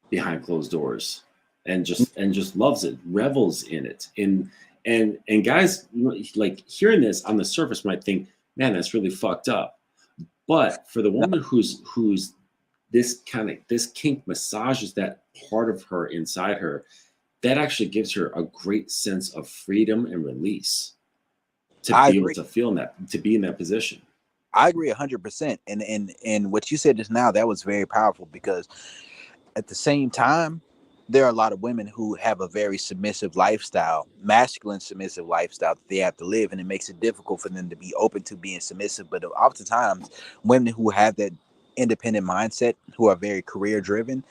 Speaker 2: behind closed doors, and just loves it, revels in it. And guys, like hearing this on the surface might think, man, that's really fucked up. But for the woman who's this kink massages that part of her inside her, that actually gives her a great sense of freedom and release to
Speaker 1: I
Speaker 2: be able
Speaker 1: agree.
Speaker 2: to feel that, to be in that position.
Speaker 1: I agree 100%. And what you said just now, that was very powerful, because at the same time, there are a lot of women who have a very submissive lifestyle, masculine submissive lifestyle that they have to live, and it makes it difficult for them to be open to being submissive. But oftentimes, women who have that independent mindset, who are very career driven,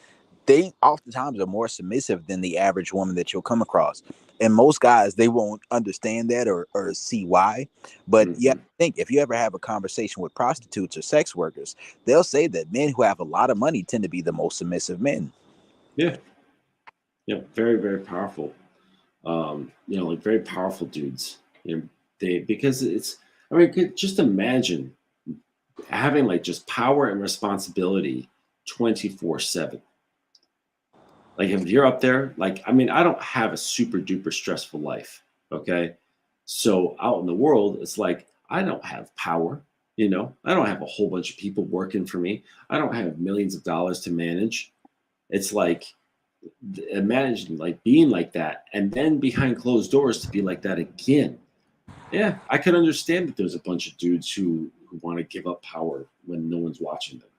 Speaker 1: they oftentimes are more submissive than the average woman that you'll come across. And most guys, they won't understand that or see why. But yeah,
Speaker 2: Hmm.
Speaker 1: I think if you ever have a conversation with prostitutes or sex workers, they'll say that men who have a lot of money tend to be the most submissive men.
Speaker 2: Yeah, yeah, very very powerful. Like very powerful dudes. They because it's. I mean, just imagine having like just power and responsibility 24/7. Like if you're up there, like I mean, I don't have a super duper stressful life. Okay, So out in the world, it's like I don't have power. I don't have a whole bunch of people working for me. I don't have millions of dollars to manage. It's like imagine like being like that and then behind closed doors to be like that again. Yeah, I could understand that there's a bunch of dudes who want to give up power when no one's watching them.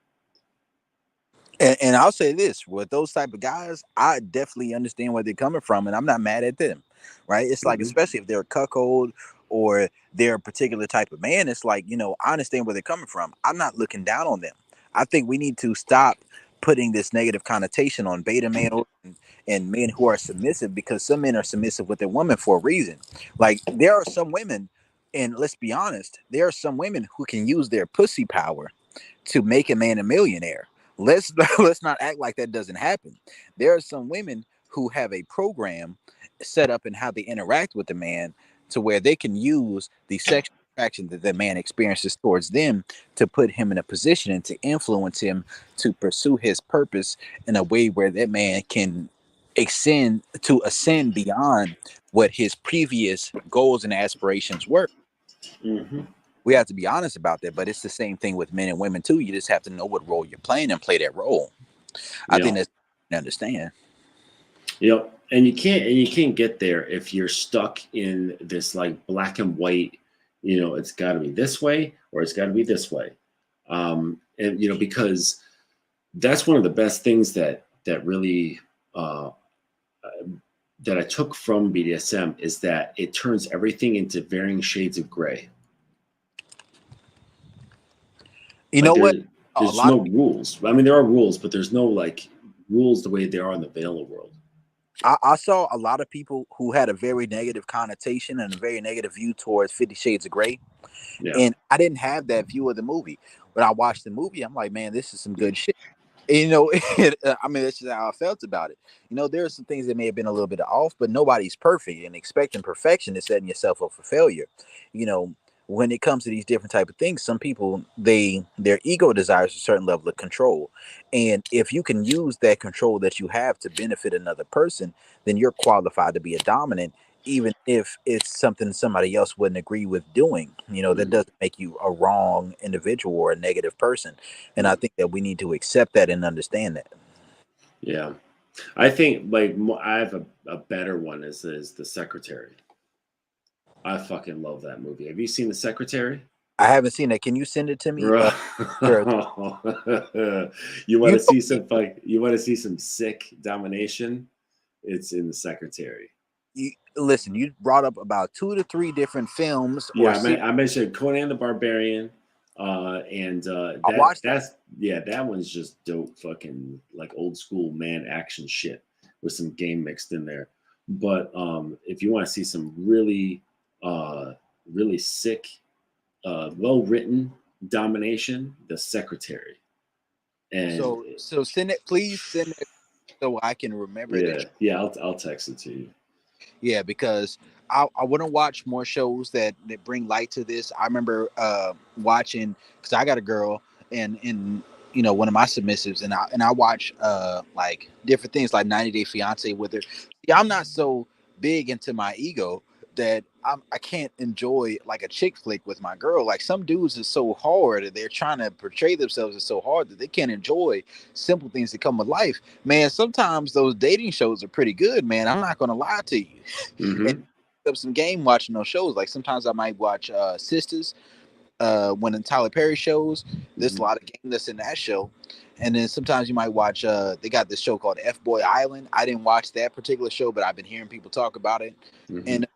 Speaker 1: And I'll say this with those type of guys, I definitely understand where they're coming from, and I'm not mad at them, right? It's like,
Speaker 2: Hmm.
Speaker 1: especially if they're a cuckold or they're a particular type of man, it's like, I understand where they're coming from. I'm not looking down on them. I think we need to stop putting this negative connotation on beta males and men who are submissive, because some men are submissive with their women for a reason. Like, there are some women, and let's be honest, there are some women who can use their pussy power to make a man a millionaire. Let's let's not act like that doesn't happen. There are some women who have a program set up in how they interact with the man to where they can use the sexual attraction that the man experiences towards them to put him in a position and to influence him to pursue his purpose in a way where that man can ascend beyond what his previous goals and aspirations were.
Speaker 2: Hmm.
Speaker 1: We have to be honest about that, but it's the same thing with men and women too. You just have to know what role you're playing and play that role. I think
Speaker 2: Yeah.
Speaker 1: that's understand.
Speaker 2: And you can't get there if you're stuck in this like black and white. It's got to be this way or it's got to be this way. And because that's one of the best things that really uh, that I took from BDSM is that it turns everything into varying shades of gray.
Speaker 1: You
Speaker 2: Like
Speaker 1: know what? A
Speaker 2: there's
Speaker 1: lot of
Speaker 2: no rules. I mean, there are rules, but there's no like rules the way they are in the vanilla world.
Speaker 1: I saw a lot of people who had a very negative connotation and a very negative view towards 50 Shades of Grey.
Speaker 2: Yeah.
Speaker 1: And I didn't have that view of the movie. When I watched the movie, I'm like, man, this is some good shit. And, I mean, that's just how I felt about it. There are some things that may have been a little bit off, but nobody's perfect, and expecting perfection is setting yourself up for failure. You know, when it comes to these different type of things, some people their ego desires a certain level of control, and if you can use that control that you have to benefit another person, then you're qualified to be a dominant, even if it's something somebody else wouldn't agree with doing. That
Speaker 2: Mhm.
Speaker 1: doesn't make you a wrong individual or a negative person. And I
Speaker 2: Mm.
Speaker 1: think that we need to accept that and understand that.
Speaker 2: Yeah. I think like I have a better one is the Secretary. I fucking love that movie. Have you seen the Secretary?
Speaker 1: I haven't seen that. Can you send it to me?
Speaker 2: Bro.
Speaker 1: Sure.
Speaker 2: You want
Speaker 1: You
Speaker 2: to
Speaker 1: know,
Speaker 2: see you want to see some sick domination? It's in the Secretary.
Speaker 1: listen. You brought up about 2 to 3 different films or
Speaker 2: Yeah,
Speaker 1: series.
Speaker 2: I mentioned Conan the Barbarian, and
Speaker 1: I watched that.
Speaker 2: that one's just dope, fucking like old school man action shit with some game mixed in there. But if you want to see some really sick, well written domination, The Secretary, and
Speaker 1: So send it, please send it so I can remember that.
Speaker 2: yeah, I'll text it to you.
Speaker 1: Yeah, because I want to watch more shows that bring light to this. I remember watching, because I got a girl, and one of my submissives, and I watch like different things like 90 Day Fiance with her. Yeah, I'm not so big into my ego that I can't enjoy like a chick flick with my girl. Like, some dudes is so hard and they're trying to portray themselves as so hard that they can't enjoy simple things that come with life. Man, sometimes those dating shows are pretty good, man. I'm not gonna lie to you. And
Speaker 2: Hmm.
Speaker 1: up some game watching those shows. Like, sometimes I might watch Sisters, when in Tyler Perry shows. There's a
Speaker 2: Hmm.
Speaker 1: lot of game that's in that show. And then sometimes you might watch they got this show called F Boy Island. I didn't watch that particular show, but I've been hearing people talk about it.
Speaker 2: Hmm.
Speaker 1: And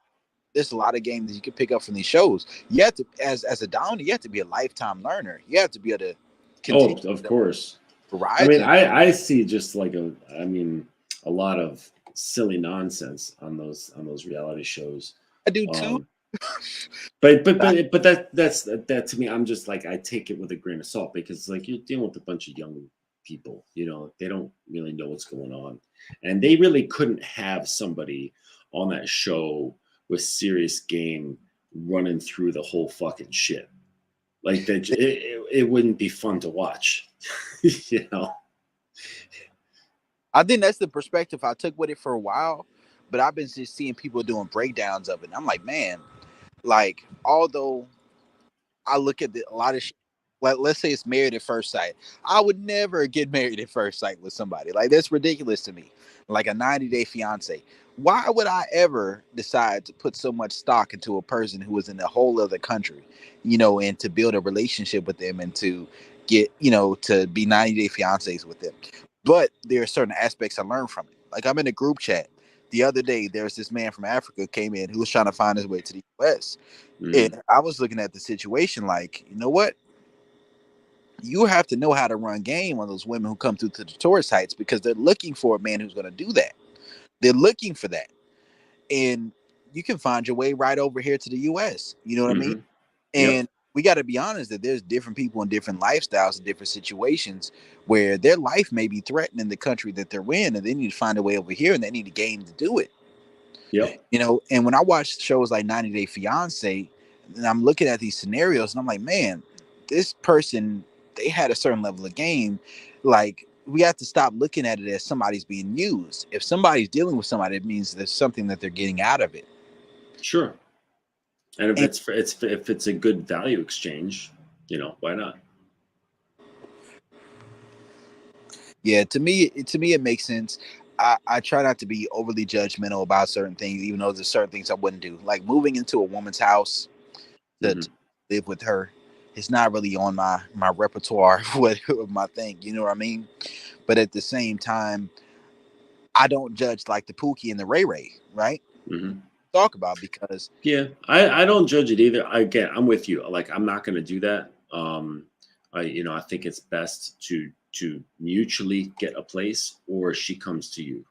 Speaker 1: there's a lot of games that you can pick up from these shows. You have to, as a downer, you have to be a lifetime learner. You have to be able to
Speaker 2: Oh,
Speaker 1: continue
Speaker 2: of
Speaker 1: the
Speaker 2: course. I mean,
Speaker 1: horizon.
Speaker 2: I see just like a lot of silly nonsense on those reality shows.
Speaker 1: I do too.
Speaker 2: Um, but but
Speaker 1: But
Speaker 2: but but that to me, I'm just like I take it with a grain of salt because like you're dealing with a bunch of young people, they don't really know what's going on, and they really couldn't have somebody on that show with serious game running through the whole fucking shit. Like that, it woun't be fun to watch, you know.
Speaker 1: I think that's the perspective I took with it for a while. But I've been just seeing people doing breakdowns of it. And I'm like, man, Like, although I look at a lot of shit, let's say it's married at first sight. I would never get married at first sight with somebody. Like, that's ridiculous to me. Like a 90-day fiance. Why would I ever decide to put so much stock into a person who is in a whole other country, and to build a relationship with them and to get, to be 90-day fiancés with them? But there are certain aspects I learned from it. Like, I'm in a group chat. The other day, there's this man from Africa came in who was trying to find his way to the US.
Speaker 2: Mm,
Speaker 1: And I was looking at the situation like, you know what? You have to know how to run game on those women who come through to the tourist sites because they're looking for a man who's going to do that. They're looking for that. And you can find your way right over here to the US. You know what I mean?
Speaker 2: hmm. Yep.
Speaker 1: And we got to be honest that there's different people in different lifestyles and different situations where their life may be threatened in the country that they're in, and they need to find a way over here and they need a game to do it.
Speaker 2: Yep.
Speaker 1: And when I watch shows like 90 Day Fiance, and I'm looking at these scenarios and I'm like, man, this person, they had a certain level of game. Like, we have to stop looking at it as somebody's being used. If somebody's dealing with somebody, it means there's something that they're getting out of it.
Speaker 2: Sure. And if
Speaker 1: And
Speaker 2: it's a good value exchange, why not?
Speaker 1: yeah, to me it makes sense. I try not to be overly judgmental about certain things, even though there's certain things I wouldn't do. Like moving into a woman's house to
Speaker 2: Hmm.
Speaker 1: live with her. It's not really on my repertoire of my thing. You know what I mean? But at the same time, I don't judge like the Pookie and the Ray Ray, right?
Speaker 2: Hmm.
Speaker 1: Talk about because
Speaker 2: Yeah, I don't judge it either. Again, I'm with you. Like, I'm not going to do that. I think it's best to mutually get a place, or she comes to you.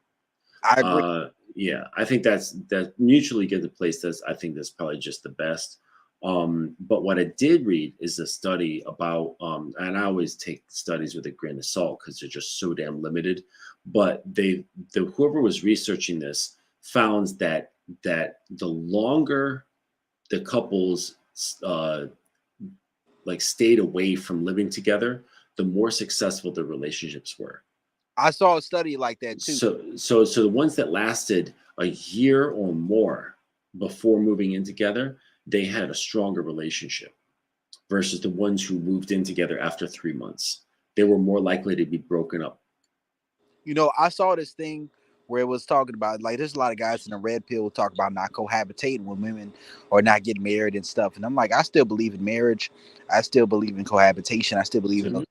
Speaker 1: I agree.
Speaker 2: Yeah, I think that mutually get the place. I think that's probably just the best. But what I did read is a study about, and I always take studies with a grain of salt because they're just so damn limited. But whoever was researching this found that the longer the couples uh, like stayed away from living together, the more successful the relationships were.
Speaker 1: I saw a study like that too.
Speaker 2: So the ones that lasted a year or more before moving in together, they had a stronger relationship versus the ones who moved in together after 3 months. They were more likely to be broken up.
Speaker 1: I saw this thing where it was talking about like there's a lot of guys in the red pill who talk about not cohabitating with women or not getting married and stuff. And I'm like, I still believe in marriage. I still believe in cohabitation. I still believe in those,
Speaker 2: Mhm.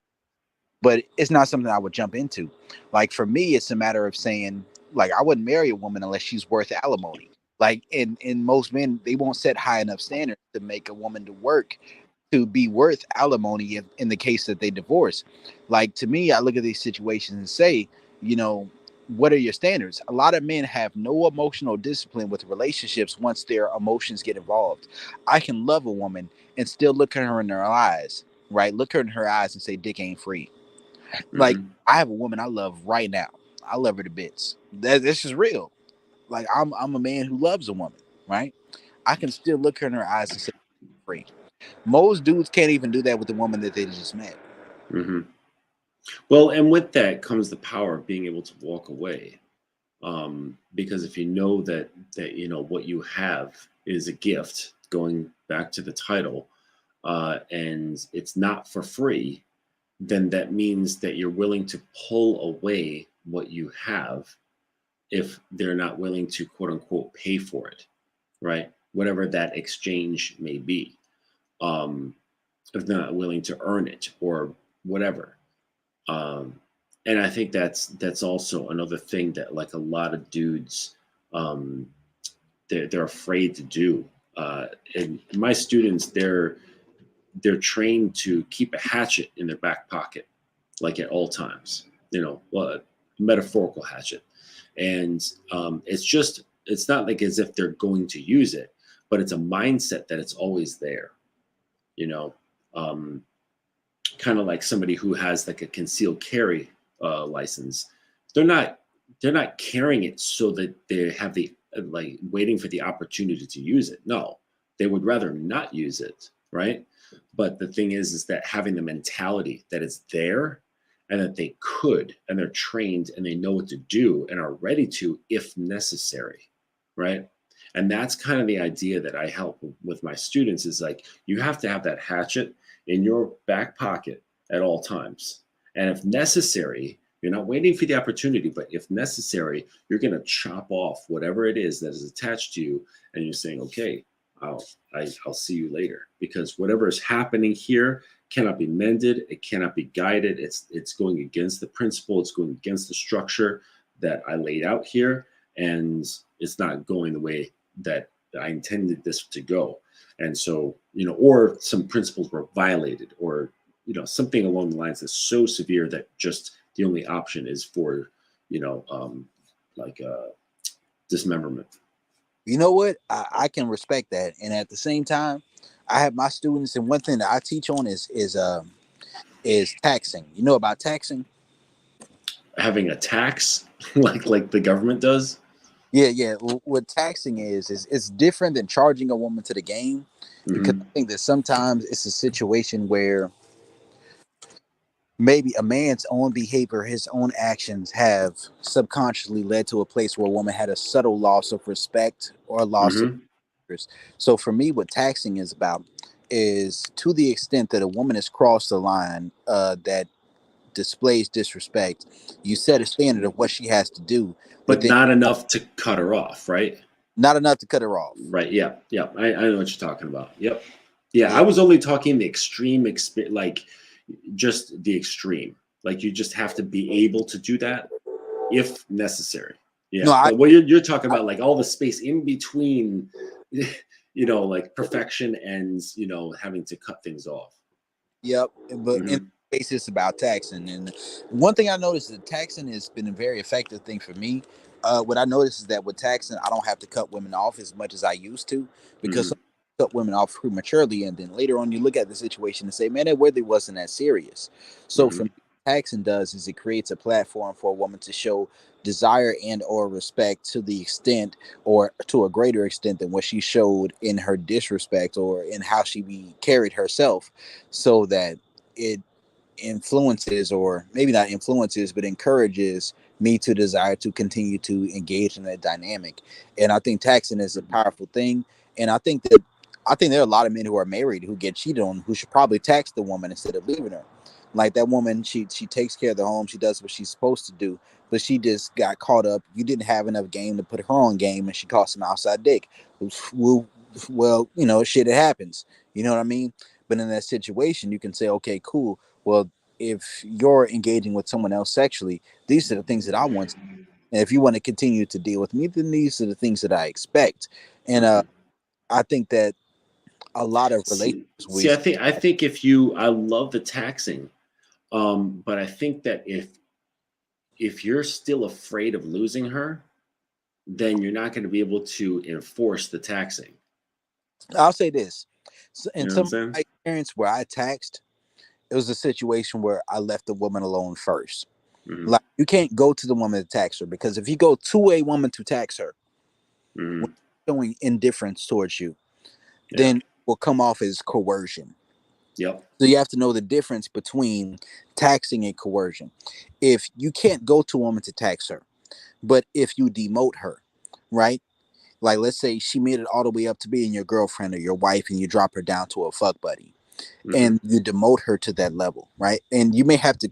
Speaker 1: but it's not something I would jump into. Like for me, it's a matter of saying, like, I wouldn't marry a woman unless she's worth alimony. Like in most men, they won't set high enough standards to make a woman to work to be worth alimony in the case that they divorce. Like to me, I look at these situations and say, you know, what are your standards? A lot of men have no emotional discipline with relationships once their emotions get involved. I can love a woman and still look at her in her eyes, right? Look her in her eyes and say, dick ain't free. Like,
Speaker 2: Mhm.
Speaker 1: I have a woman I love right now. I love her to bits. This is real. Like, I'm a man who loves a woman, right? I can still look her in her eyes and say, free. Most dudes can't even do that with the woman that they just met.
Speaker 2: Mhm. Well, and with that comes the power of being able to walk away. Because if you know that what you have is a gift, going back to the title, and it's not for free, then that means that you're willing to pull away what you have if they're not willing to quote unquote pay for it, right? Whatever that exchange may be, um, if they're not willing to earn it or whatever. Um, and I think that's also another thing that like a lot of dudes, um, they're afraid to do. And my students, they're trained to keep a hatchet in their back pocket, like at all times. Well, a metaphorical hatchet, and it's not like as if they're going to use it, but it's a mindset that it's always there. You know, um, Kind of like somebody who has like a concealed carry license. They're not they're not carrying it so that they have the like waiting for the opportunity to use it. No, they would rather not use it, right? But the thing is that having the mentality that it's there and that they could and they're trained and they know what to do and are ready to if necessary, right? And that's kind of the idea that I help with my students is like, you have to have that hatchet in your back pocket at all times. And if necessary, you're not waiting for the opportunity, but if necessary, you're going to chop off whatever it is that is attached to you. And you're saying, okay, I'll see you later, because whatever is happening here cannot be mended. It cannot be guided. It's going against the principle. It's going against the structure that I laid out here. And it's not going the way that I intended this to go. And so, or some principles were violated, or, something along the lines that's so severe that just the only option is for, like dismemberment.
Speaker 1: You know what? I can respect that, and at the same time, I have my students, and one thing that I teach on is taxing. You know about taxing?
Speaker 2: Having a tax like the government does.
Speaker 1: Yeah. What taxing is it's different than charging a woman to the game, because I think that sometimes it's a situation where maybe a man's own behavior, his own actions have subconsciously led to a place where a woman had a subtle loss of respect or a loss of interest. So for me, what taxing is about is, to the extent that a woman has crossed the line that displays disrespect, you set a standard of what she has to do, but
Speaker 2: But
Speaker 1: then
Speaker 2: not enough to cut her off, right?
Speaker 1: not enough to cut her off.
Speaker 2: Right. Yeah. Yeah. I know what you're talking about. Yep. Yeah. I
Speaker 1: Yeah.
Speaker 2: was only talking the extreme, like just the extreme. Like you just have to be able to do that if necessary. Yeah.
Speaker 1: No,
Speaker 2: But what you're talking about, like all the space in between, like perfection and, having to cut things off.
Speaker 1: Yep, but in case it's about taxing, and one thing I noticed is that taxing has been a very effective thing for me. What I noticed is that with taxing, I don't have to cut women off as much as I used to, because some cut women off prematurely, and then later on you look at the situation and say, "Man, that really wasn't that serious." So for me, taxing does is it creates a platform for a woman to show desire and or respect to the extent or to a greater extent than what she showed in her disrespect or in how she carried herself, so that it influences, or maybe not influences, but encourages me to desire to continue to engage in that dynamic. And I think taxing is a powerful thing. And I think there are a lot of men who are married who get cheated on who should probably tax the woman instead of leaving her. Like that woman, she takes care of the home, she does what she's supposed to do, but she just got caught up. You didn't have enough game to put her on game, and she caught some outside dick. Well, shit, it happens. You know what I mean? But in that situation, you can say, okay, cool. Well, if you're engaging with someone else sexually, these are the things that I want. And if you want to continue to deal with me, then these are the things that I expect. And I think that a lot of relationships
Speaker 2: See, I think I love the taxing, but I think that if you're still afraid of losing her, then you're not going to be able to enforce the taxing.
Speaker 1: I'll say this. So in
Speaker 2: You know
Speaker 1: some
Speaker 2: what I'm saying?
Speaker 1: experience where I taxed, it was a situation where I left the woman alone first.
Speaker 2: Mm-hmm.
Speaker 1: Like, you can't go to the woman to tax her, because if you go to a woman to tax her, showing indifference towards you, then it will come off as coercion.
Speaker 2: Yep.
Speaker 1: So you have to know the difference between taxing and coercion. If you can't go to a woman to tax her, but if you demote her, right? Like, let's say she made it all the way up to being your girlfriend or your wife, and you drop her down to a fuck buddy, and you demote her to that level, right? And you may have to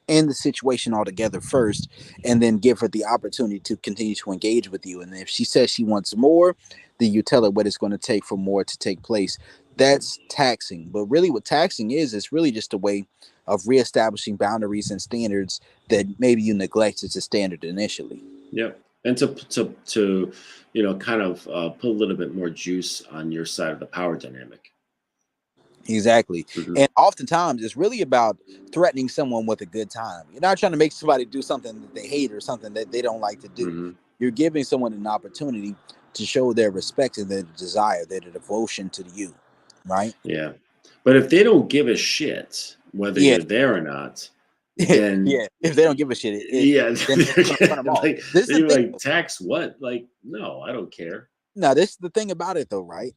Speaker 1: end the situation altogether first, and then give her the opportunity to continue to engage with you. And if she says she wants more, then you tell her what it's going to take for more to take place. That's taxing. But really what taxing is, it's really just a way of reestablishing boundaries and standards that maybe you neglected as a standard initially.
Speaker 2: Yep. And to kind of put a little bit more juice on your side of the power dynamic.
Speaker 1: Exactly. And oftentimes it's really about threatening someone with a good time. You're not trying to make somebody do something that they hate or something that they don't like to do. You're giving someone an opportunity to show their respect and their desire, their devotion to you, right?
Speaker 2: Yeah. But if they don't give a shit whether you're there or not, then
Speaker 1: if they don't give a shit, then it's gonna turn them off.
Speaker 2: This is the thing. Tax what? Like, no, I don't care.
Speaker 1: Now, this is the thing about it though, right?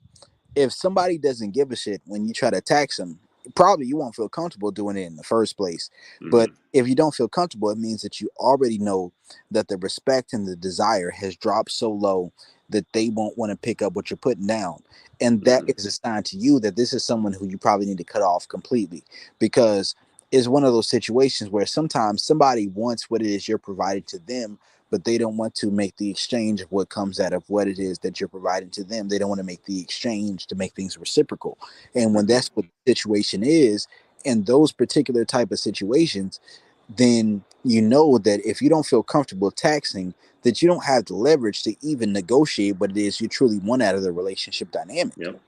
Speaker 1: If somebody doesn't give a shit when you try to tax them, probably you won't feel comfortable doing it in the first place. But
Speaker 2: Mhm.
Speaker 1: if you don't feel comfortable, it means that you already know that the respect and the desire has dropped so low that they won't want to pick up what you're putting down. And that
Speaker 2: Mhm.
Speaker 1: is a sign to you that this is someone who you probably need to cut off completely, because it's one of those situations where sometimes somebody wants what it is you're providing to them, but they don't want to make the exchange of what comes out of what it is that you're providing to them. They don't want to make the exchange to make things reciprocal. And when
Speaker 2: Mhm.
Speaker 1: that's what the situation is, in those particular type of situations, then you know that if you don't feel comfortable taxing, that you don't have the leverage to even negotiate what it is you truly want out of the relationship dynamic.
Speaker 2: Yep.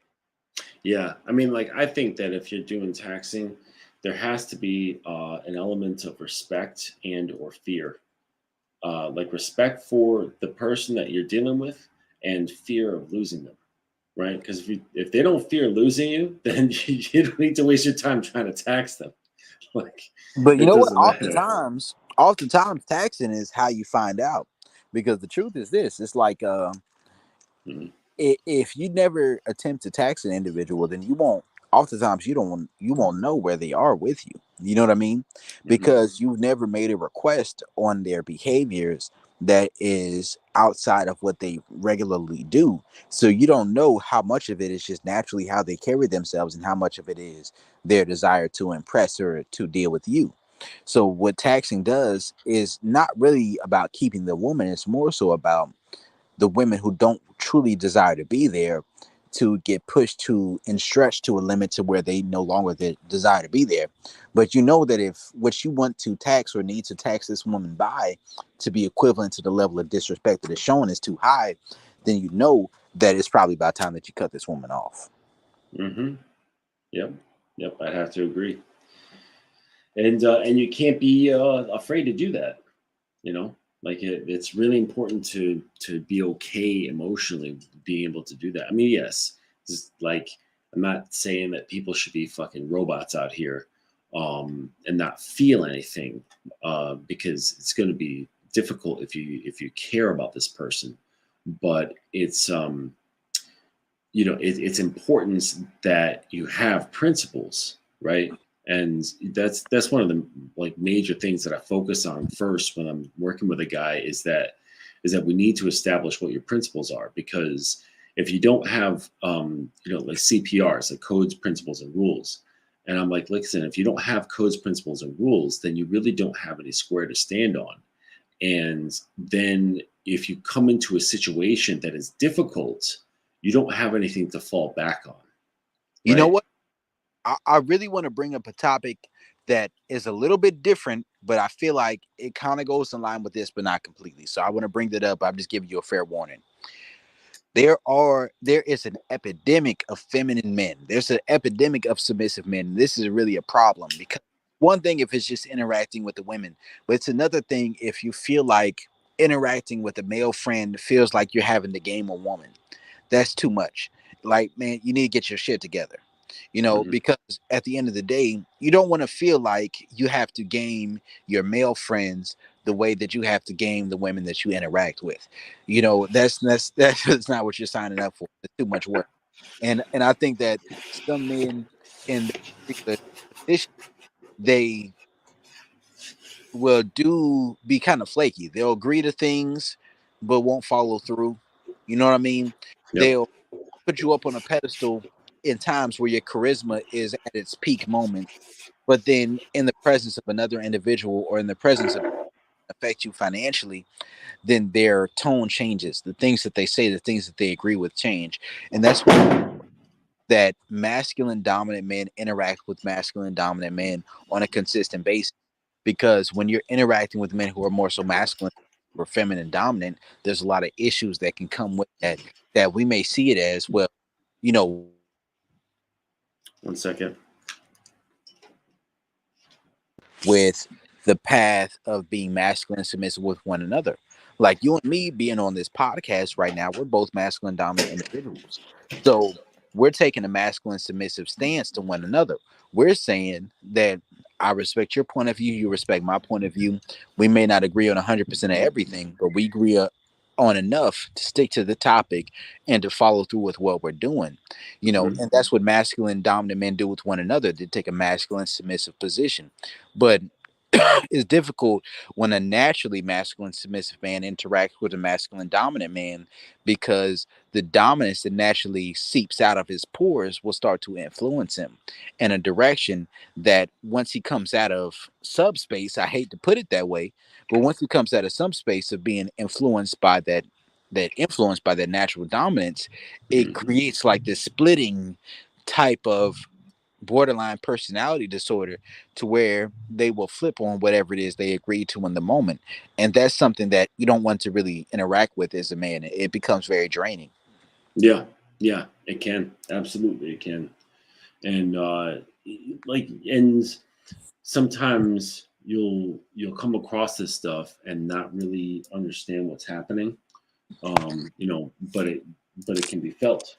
Speaker 2: Yeah. I mean, like, I think that if you're doing taxing, there has to be an element of respect and or fear. Like respect for the person that you're dealing with and fear of losing them. Right? Because if they don't fear losing you, then you don't need to waste your time trying to tax them. Like
Speaker 1: But you
Speaker 2: it
Speaker 1: know what?
Speaker 2: doesn't matter.
Speaker 1: Oftentimes taxing is how you find out, because the truth is this: it's like
Speaker 2: Mhm.
Speaker 1: if you never attempt to tax an individual, then you won't. Oftentimes, you won't know where they are with you. You know what I mean?
Speaker 2: Mhm.
Speaker 1: Because you've never made a request on their behaviors that is outside of what they regularly do. So you don't know how much of it is just naturally how they carry themselves, and how much of it is their desire to impress or to deal with you. So what taxing does is not really about keeping the woman; it's more so about the women who don't truly desire to be there to get pushed to and stretched to a limit to where they no longer desire to be there. But you know that if what you want to tax or need to tax this woman by to be equivalent to the level of disrespect that is shown is too high, then you know that it's probably about time that you cut this woman off.
Speaker 2: Mhm. Yep. Yep. I have to agree. And you can't be afraid to do that. You know, like it's really important to be okay emotionally being able to do that. I mean, yes, just like I'm not saying that people should be fucking robots out here and not feel anything because it's going to be difficult if you care about this person. But it's it's important that you have principles, right? And that's one of the like major things that I focus on first when I'm working with a guy is that we need to establish what your principles are, because if you don't have like CPRs, like codes, principles, and rules, and I'm like, listen, if you don't have codes, principles, and rules, then you really don't have any square to stand on. And then if you come into a situation that is difficult, you don't have anything to fall back on,
Speaker 1: You know
Speaker 2: right?
Speaker 1: what? I really want to bring up a topic that is a little bit different, but I feel like it kind of goes in line with this, but not completely. So I want to bring that up. I'm just giving you a fair warning. There is an epidemic of feminine men. There's an epidemic of submissive men. This is really a problem, because one thing if it's just interacting with the women, but it's another thing if you feel like interacting with a male friend feels like you're having to game a woman. That's too much. Like, man, you need to get your shit together.
Speaker 2: Hmm.
Speaker 1: Because at the end of the day, you don't want to feel like you have to game your male friends the way that you have to game the women that you interact with. That's not what you're signing up for. It's too much work. And I think that some men in that particular position, they will do be kind of flaky. They'll agree to things but won't follow through. You know what I mean?
Speaker 2: Yep.
Speaker 1: They'll put you up on a pedestal in times where your charisma is at its peak moment, but then in the presence of another individual, or in the presence of affect you financially, then their tone changes. The things that they say, the things that they agree with change. And that's that masculine dominant men interact with masculine dominant men on a consistent basis. Because when you're interacting with men who are more so masculine or feminine dominant, there's a lot of issues that can come with that we may see it as, well, you know,
Speaker 2: 1 second.
Speaker 1: with the path of being masculine and submissive with one another. Like you and me being on this podcast right now, we're both masculine dominant individuals. So we're taking a masculine submissive stance to one another. We're saying that I respect your point of view, you respect my point of view. We may not agree on 100% of everything, but we agree on enough to stick to the topic and to follow through with what we're doing,
Speaker 2: Mhm.
Speaker 1: and that's what masculine dominant men do with one another. They take a masculine submissive position, but it's difficult when a naturally masculine submissive man interacts with a masculine dominant man, because the dominance that naturally seeps out of his pores will start to influence him in a direction that, once he comes out of subspace, I hate to put it that way, but once he comes out of some space of being influenced by that natural dominance, it
Speaker 2: Mhm.
Speaker 1: creates like this splitting type of borderline personality disorder, to where they will flip on whatever it is they agreed to in the moment. And that's something that you don't want to really interact with as a man. It becomes very draining.
Speaker 2: Yeah, yeah, it can. Absolutely, it can. And and sometimes you'll come across this stuff and not really understand what's happening. But it can be felt.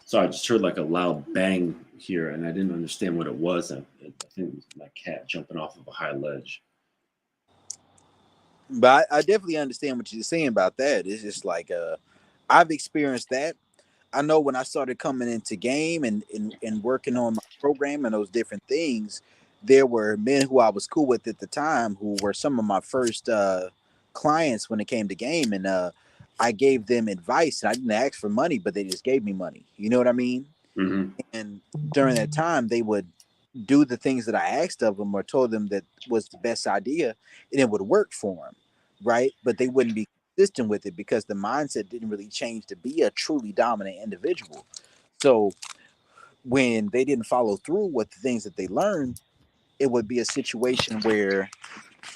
Speaker 2: So I just heard like a loud bang here, and I didn't understand what it was. I think it was my cat jumping off of a high ledge.
Speaker 1: But I definitely understand what you're saying about that. It's just like I've experienced that. I know when I started coming into game and working on my program and those different things, there were men who I was cool with at the time who were some of my first clients when it came to game, and I gave them advice, and I didn't ask for money, but they just gave me money. You know what I mean?
Speaker 2: Hmm.
Speaker 1: And during that time, they would do the things that I asked of them or told them that was the best idea, and it would work for them, right? But they wouldn't be consistent with it because the mindset didn't really change to be a truly dominant individual. So when they didn't follow through with the things that they learned, it would be a situation where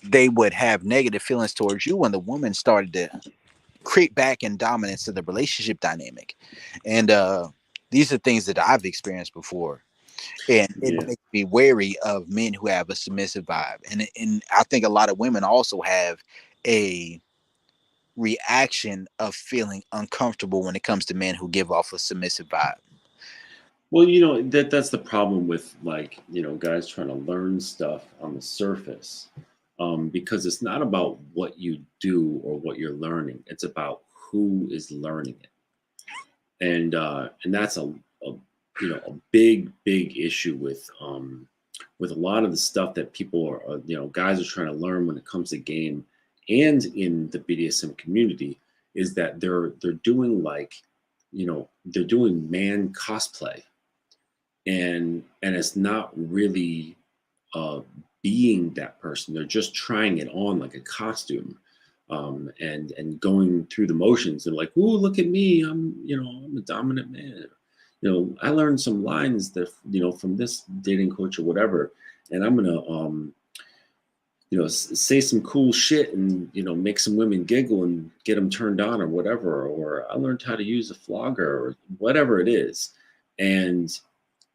Speaker 1: they would have negative feelings towards you when the woman started to creep back in dominance of the relationship dynamic. And these are things that I've experienced before, and it
Speaker 2: Yeah.
Speaker 1: makes me wary of men who have a submissive vibe. And I think a lot of women also have a reaction of feeling uncomfortable when it comes to men who give off a submissive vibe.
Speaker 2: Well, that's the problem with guys trying to learn stuff on the surface, because it's not about what you do or what you're learning. It's about who is learning it, and that's a big issue with a lot of the stuff that people guys are trying to learn when it comes to game and in the BDSM community, is that they're doing they're doing man cosplay, and it's not really uh, being that person. They're just trying it on like a costume, and going through the motions. They're like, "Ooh, look at me! I'm a dominant man. I learned some lines that from this dating coach or whatever, and I'm gonna say some cool shit and make some women giggle and get them turned on or whatever. Or I learned how to use a flogger or whatever it is, and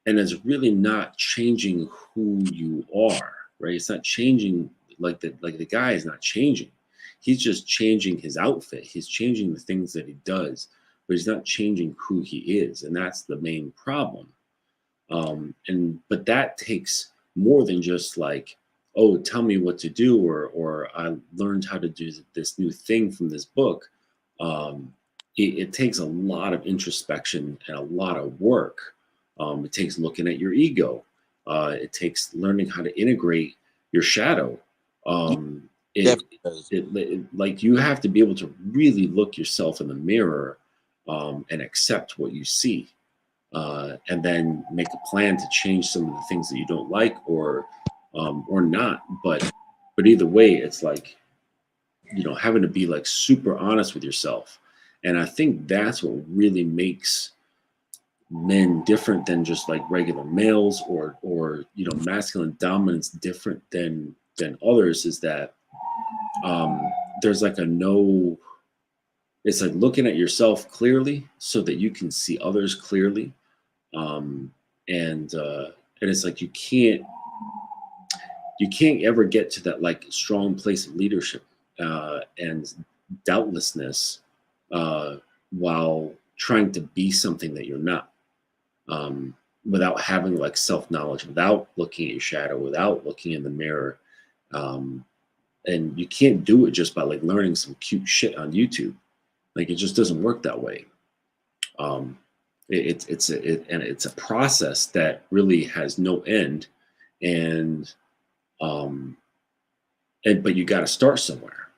Speaker 2: it's really not changing who you are, right? It's not changing, like the guy is not changing. He's just changing his outfit. He's changing the things that he does, but he's not changing who he is, and that's the main problem. But that takes more than just like, oh, tell me what to do, or I learned how to do this new thing from this book. It takes a lot of introspection and a lot of work. It takes looking at your ego. It takes learning how to integrate your shadow.
Speaker 1: You
Speaker 2: Um, it,
Speaker 1: definitely does.
Speaker 2: like you have to be able to really look yourself in the mirror, and accept what you see, and then make a plan to change some of the things that you don't like, or not. But either way, it's like having to be like super honest with yourself, and I think that's what really makes men different than just like regular males, or masculine dominance different than others, is that um there's like a no it's like looking at yourself clearly so that you can see others clearly, um and it's like you can't ever get to that like strong place of leadership, and doubtlessness, uh while trying to be something that you're not, um, without having like self knowledge, without looking at your shadow, without looking in the mirror. Um, And you can't do it just by like learning some cute shit on YouTube. Like it just doesn't work that way. Um, and it's a process that really has no end, and um, but you got to start somewhere.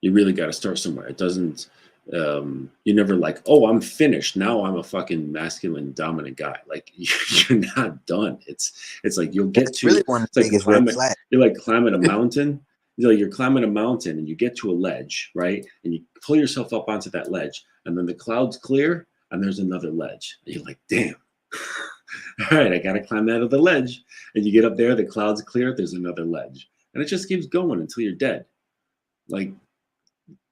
Speaker 2: You really got to start somewhere. It doesn't. You never like, oh, I'm finished. Now I'm a fucking masculine dominant guy. Like you're not done. It's like you'll get
Speaker 1: That's really
Speaker 2: to.
Speaker 1: one of
Speaker 2: It's
Speaker 1: the
Speaker 2: like
Speaker 1: biggest red
Speaker 2: climbing.
Speaker 1: flags.
Speaker 2: You're like climbing a mountain. You're climbing a mountain and you get to a ledge, right? And you pull yourself up onto that ledge, and then the clouds clear, and there's another ledge. And you're like, damn. All right, I got to climb that other ledge. And you get up there, the clouds clear, there's another ledge, and it just keeps going until you're dead. Like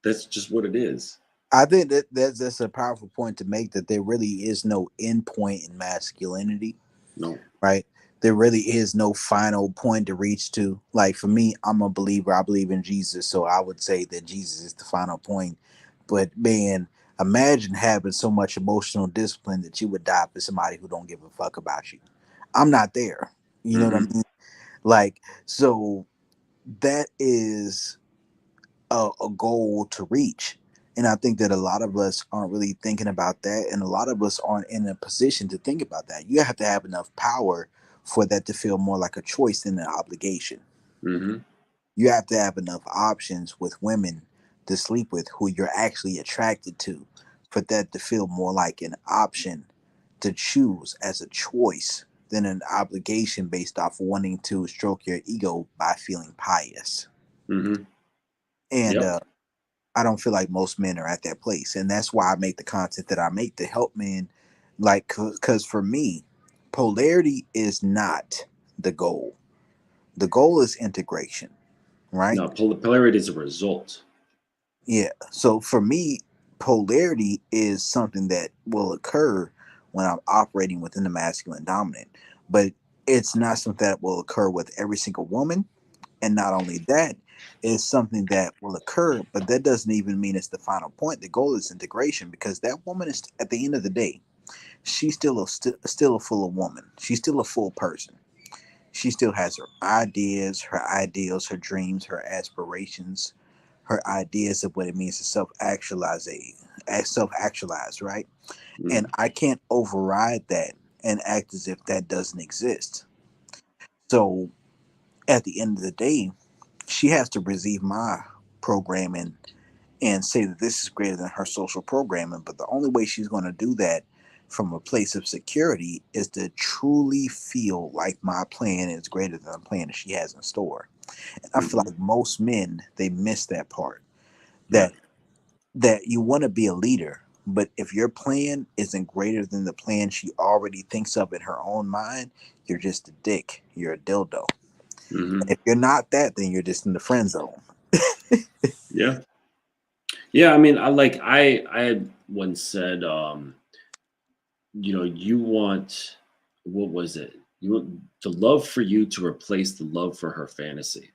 Speaker 2: that's just what it is.
Speaker 1: I think that's a powerful point to make, that there really is no end point in masculinity,
Speaker 2: No.
Speaker 1: right? There really is no final point to reach to. Like for me, I'm a believer. I believe in Jesus, so I would say that Jesus is the final point. But man, imagine having so much emotional discipline that you would die for somebody who don't give a fuck about you. I'm not there. You know what I
Speaker 2: Mm-hmm.
Speaker 1: mean? Like, so that is a goal to reach. And I think that a lot of us aren't really thinking about that. And a lot of us aren't in a position to think about that. You have to have enough power for that to feel more like a choice than an obligation.
Speaker 2: Mm-hmm.
Speaker 1: You have to have enough options with women to sleep with who you're actually attracted to for that to feel more like an option to choose as a choice than an obligation based off wanting to stroke your ego by feeling pious.
Speaker 2: Mm-hmm.
Speaker 1: And
Speaker 2: Yep.
Speaker 1: I don't feel like most men are at that place, and that's why I make the content that I make to help men. Like, because for me, polarity is not the goal. The goal is integration, right?
Speaker 2: No, polarity is a result.
Speaker 1: Yeah. So for me, polarity is something that will occur when I'm operating within the masculine dominant, but it's not something that will occur with every single woman. And not only that, it's something that will occur, but that doesn't even mean it's the final point. The goal is integration, because that woman is, at the end of the day, she's still a full woman. She's still a full person. She still has her ideas, her ideals, her dreams, her aspirations, her ideas of what it means to self actualize, right? And
Speaker 2: Mm-hmm.
Speaker 1: I can't override that and act as if that doesn't exist. So at the end of the day, she has to receive my programming and say that this is greater than her social programming. But the only way she's going to do that from a place of security is to truly feel like my plan is greater than the plan that she has in store. And I feel
Speaker 2: Mm-hmm.
Speaker 1: like most men, they miss that part.
Speaker 2: Yeah.
Speaker 1: That you want to be a leader, but if your plan isn't greater than the plan she already thinks of in her own mind, you're just a dick. You're a dildo.
Speaker 2: Mm-hmm.
Speaker 1: If you're not that, then you're just in the friend zone.
Speaker 2: Yeah. Yeah. I mean, I had once said, you want, what was it? You want the love for you to replace the love for her fantasy.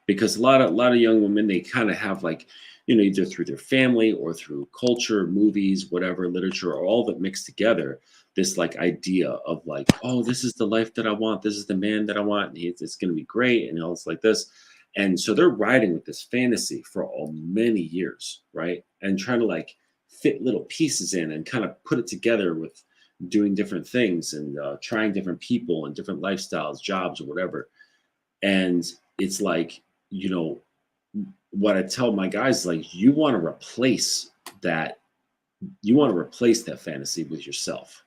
Speaker 2: Because a lot of young women, they kind of have like, either through their family or through culture, movies, whatever, literature, or all of it mixed together, this like idea of like, oh, this is the life that I want, this is the man that I want, and it's going to be great, and it's like this. And so they're riding with this fantasy for many years, right? And trying to like fit little pieces in and kind of put it together with doing different things and trying different people and different lifestyles, jobs, or whatever. And it's like, you know, what I tell my guys, like, that, you want to replace that fantasy with yourself,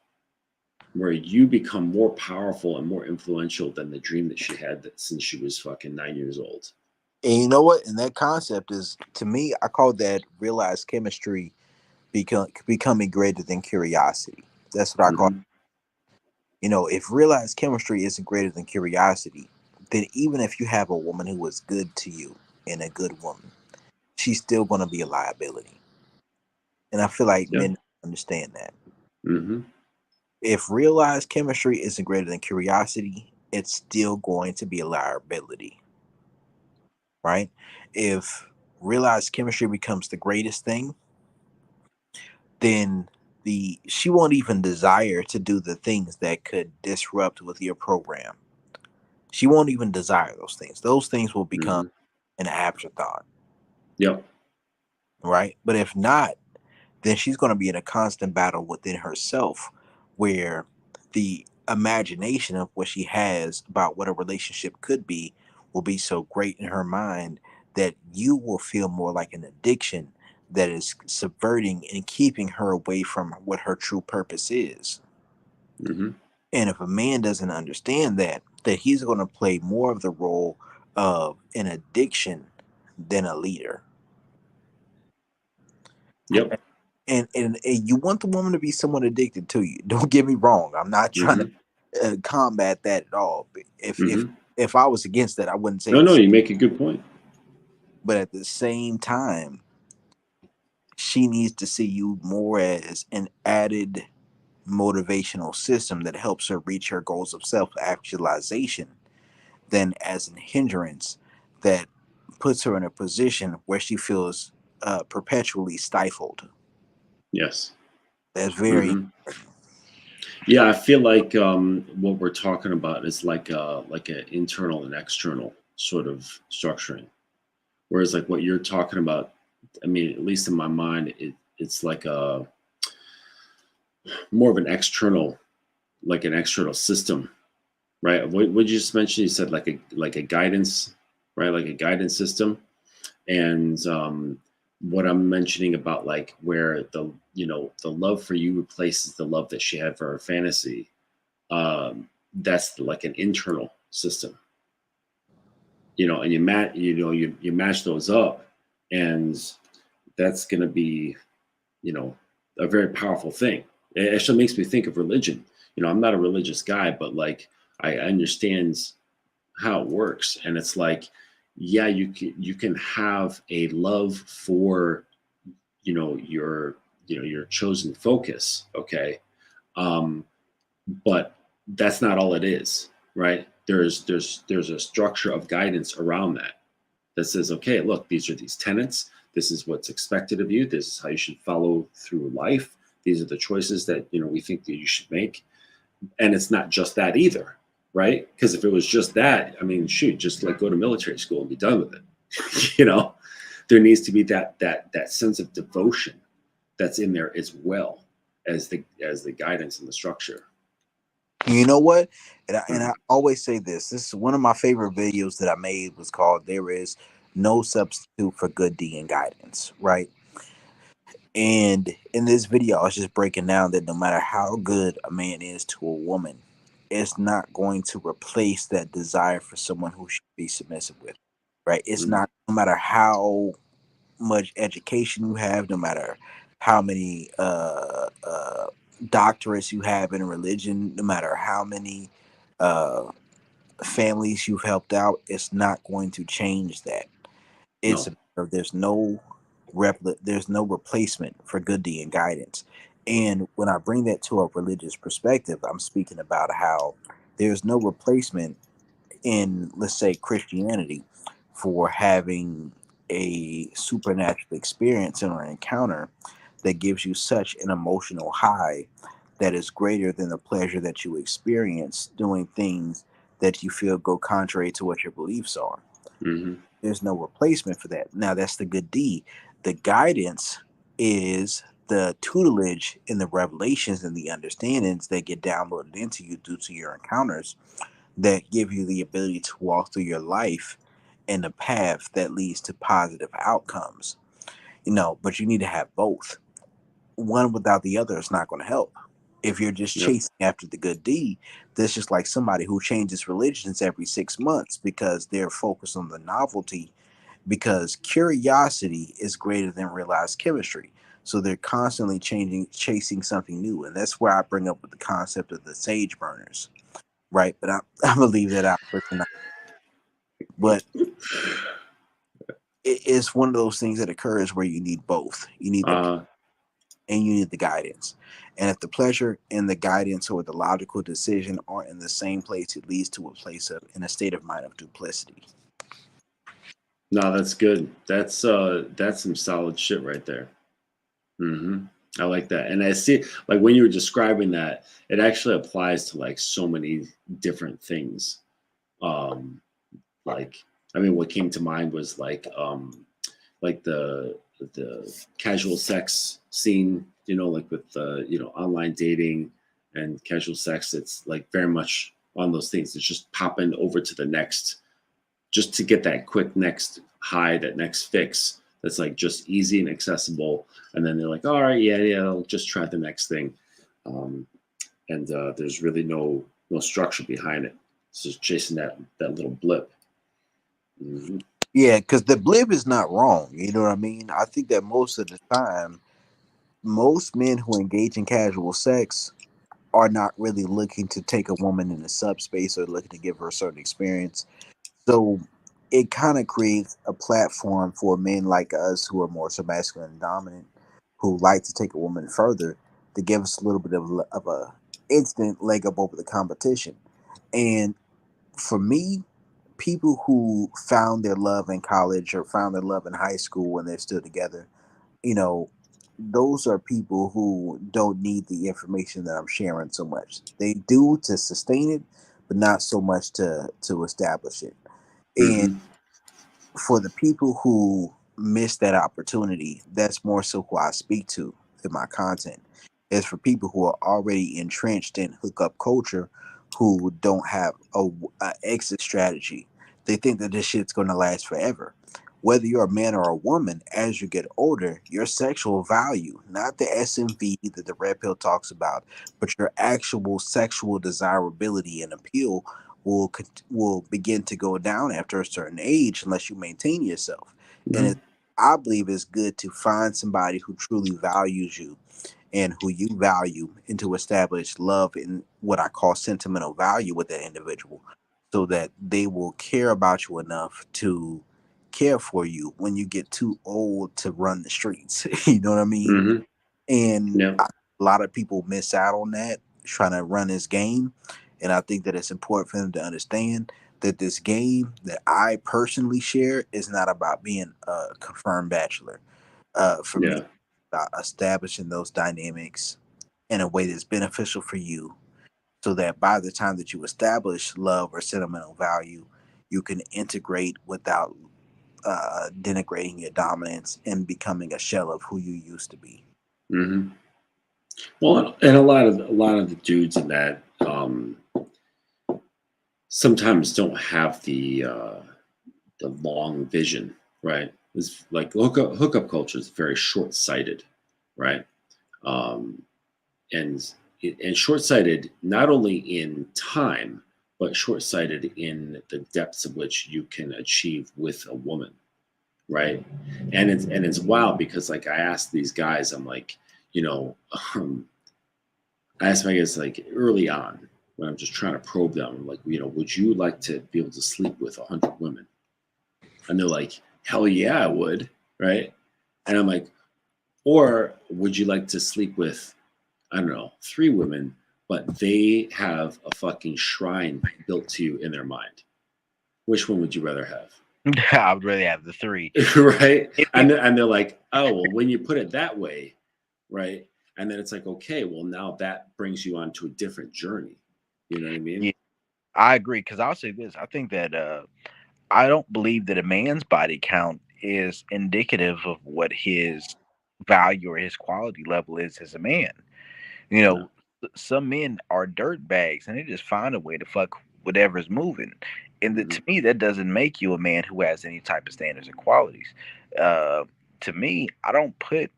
Speaker 2: where you become more powerful and more influential than the dream that she had since she was fucking 9 years old.
Speaker 1: And you know what? And that concept is, to me, I call that realized chemistry becoming greater than curiosity. That's what I call it.
Speaker 2: Mm-hmm.
Speaker 1: If realized chemistry isn't greater than curiosity, then even if you have a woman who is good to you and a good woman, she's still going to be a liability. And I feel like
Speaker 2: Yeah.
Speaker 1: men understand that.
Speaker 2: Mm-hmm.
Speaker 1: If realized chemistry isn't greater than curiosity, it's still going to be a liability, right? If realized chemistry becomes the greatest thing, then she won't even desire to do the things that could disrupt with your program. She won't even desire those things. Those things will become
Speaker 2: Mm-hmm.
Speaker 1: an afterthought,
Speaker 2: Yep.
Speaker 1: right? But if not, then she's going to be in a constant battle within herself where the imagination of what she has about what a relationship could be will be so great in her mind that you will feel more like an addiction that is subverting and keeping her away from what her true purpose is.
Speaker 2: Hmm.
Speaker 1: And if a man doesn't understand that he's going to play more of the role of an addiction than a leader.
Speaker 2: Yep.
Speaker 1: And you want the woman to be somewhat addicted to you. Don't get me wrong. I'm not trying to
Speaker 2: Hmm.
Speaker 1: combat that at all. But
Speaker 2: Hmm.
Speaker 1: if I was against that, I wouldn't say
Speaker 2: No, no,
Speaker 1: it's.
Speaker 2: you make a good point.
Speaker 1: But at the same time, she needs to see you more as an added motivational system that helps her reach her goals of self actualization than as an hindrance that puts her in a position where she feels perpetually stifled.
Speaker 2: Yes.
Speaker 1: That's very.
Speaker 2: Hmm. Yeah, I feel like what we're talking about is like an internal and external sort of structuring. Whereas like what you're talking about, I mean, at least in my mind, it's like a more of an external, like an external system, right? What you just mentioned, you said like a guidance, right? Like a guidance system. And what I'm mentioning about like where the love for you replaces the love that she had for her fantasy, that's like an internal system, and you match those up, and that's going to be a very powerful thing. It actually makes me think of religion. I'm not a religious guy, but like I understand how it works, and it's like, yeah, you can have a love for your chosen focus, okay, um, but that's not all it is, right? There's a structure of guidance around that says, okay, look, these are these tenets. This is what's expected of you. This is how you should follow through life. These are the choices that we think that you should make. And it's not just that either, right? Because if it was just that, I mean, shoot, just like go to military school and be done with it. There needs to be that sense of devotion that's in there as well as the guidance and the structure.
Speaker 1: You know what? And I
Speaker 2: Mhm.
Speaker 1: always say this. This is one of my favorite videos that I made was called "There Is No Substitute for Good D and Guidance," right? And in this video, I was just breaking down that no matter how good a man is to a woman, it's not going to replace that desire for someone who should be submissive with, right? It's
Speaker 2: Mhm.
Speaker 1: not, no matter how much education you have, no matter how many doctorates you have in religion, no matter how many uh, families you've helped out, it's not going to change that. It's
Speaker 2: No.
Speaker 1: a matter of there's no replacement for good deed and guidance. And when I bring that to a religious perspective, I'm speaking about how there's no replacement in, let's say, Christianity for having a supernatural experience or an encounter that gives you such an emotional high that is greater than the pleasure that you experience doing things that you feel go contrary to what your beliefs are.
Speaker 2: Hmm.
Speaker 1: There's no replacement for that. Now, that's the good deed. The guidance is the tutelage and the revelations and the understandings that get downloaded into you due to your encounters that give you the ability to walk through your life in a path that leads to positive outcomes. But you need to have both. One without the other is not going to help. If you're just
Speaker 2: Yep.
Speaker 1: chasing after the good deed, that's just like somebody who changes religions every 6 months because they're focused on the novelty, because curiosity is greater than realized chemistry. So they're constantly chasing something new. And that's where I bring up with the concept of the sage burners, right? But I'm going to leave that out for tonight. But it's one of those things that occurs where you need both. You need the
Speaker 2: Uh,
Speaker 1: and you need the guidance. And if the pleasure and the guidance or the logical decision aren't in the same place, it leads to a place of in a state of mind of duplicity.
Speaker 2: no, that's good. That's some solid shit right there. I like that. And I see, like, when you were describing that, it actually applies to like so many different things. Um, like I mean, what came to mind was like the casual sex scene, like with online dating and casual sex. It's like very much on those things. It's just popping over to the next, just to get that quick next high, that next fix. That's like just easy and accessible. And then they're like, all right, yeah, I'll just try the next thing. And there's really no structure behind it. It's just chasing that little blip. Mm-hmm.
Speaker 1: Yeah, because the blip is not wrong. You know what I mean? I think that most of the time, most men who engage in casual sex are not really looking to take a woman in a subspace or looking to give her a certain experience. So it kind of creates a platform for men like us who are more so masculine and dominant, who like to take a woman further, to give us a little bit of a instant leg up over the competition. And for me, people who found their love in college or found their love in high school when they're still together, you know, those are people who don't need the information that I'm sharing so much. They do to sustain it, but not so much to establish it. And
Speaker 2: Mm-hmm.
Speaker 1: for the people who miss that opportunity, that's more so who I speak to in my content. Is for people who are already entrenched in hookup culture, who don't have a exit strategy. They think that this shit's going to last forever. Whether you're a man or a woman, as you get older, your sexual value, not the SMV that the red pill talks about, but your actual sexual desirability and appeal will begin to go down after a certain age unless you maintain yourself. And
Speaker 2: Mm-hmm.
Speaker 1: I believe it's good to find somebody who truly values you and who you value, and to establish love and what I call sentimental value with that individual, so that they will care about you enough to care for you when you get too old to run the streets. You know what I mean?
Speaker 2: Mm-hmm.
Speaker 1: And
Speaker 2: Yeah.
Speaker 1: a lot of people miss out on that trying to run this game. And I think that it's important for them to understand that this game that I personally share is not about being a confirmed bachelor. For me,
Speaker 2: Yeah.
Speaker 1: establishing those dynamics in a way that's beneficial for you, so that by the time that you establish love or sentimental value, you can integrate without denigrating your dominance and becoming a shell of who you used to be.
Speaker 2: Mm-hmm. Well, and a lot of the dudes in that sometimes don't have the long vision, right? It's like hookup culture is very short sighted, right? Um, and short sighted not only in time, but short sighted in the depths of which you can achieve with a woman, right? And it's wild because like I asked these guys, I'm like, you know, um, I asked my guys like early on when I'm just trying to probe them, I'm like, would you like to be able to sleep with 100 women? And they're like, hell yeah, I would, right? And I'm like, or would you like to sleep with, I don't know, 3 women, but they have a fucking shrine built to you in their mind? Which one would you rather have?
Speaker 1: I would really have the three.
Speaker 2: Right? And they're like, oh, well, when you put it that way, right? And then it's like, okay, well, now that brings you on to a different journey. You know what I mean?
Speaker 1: Yeah, I agree. Because I'll say this: I think that I don't believe that a man's body count is indicative of what his value or his quality level is as a man. You
Speaker 2: No.
Speaker 1: know, some men are dirt bags and they just find a way to fuck whatever's moving. And
Speaker 2: Mm-hmm.
Speaker 1: to me, that doesn't make you a man who has any type of standards or qualities. Uh, to me, I don't put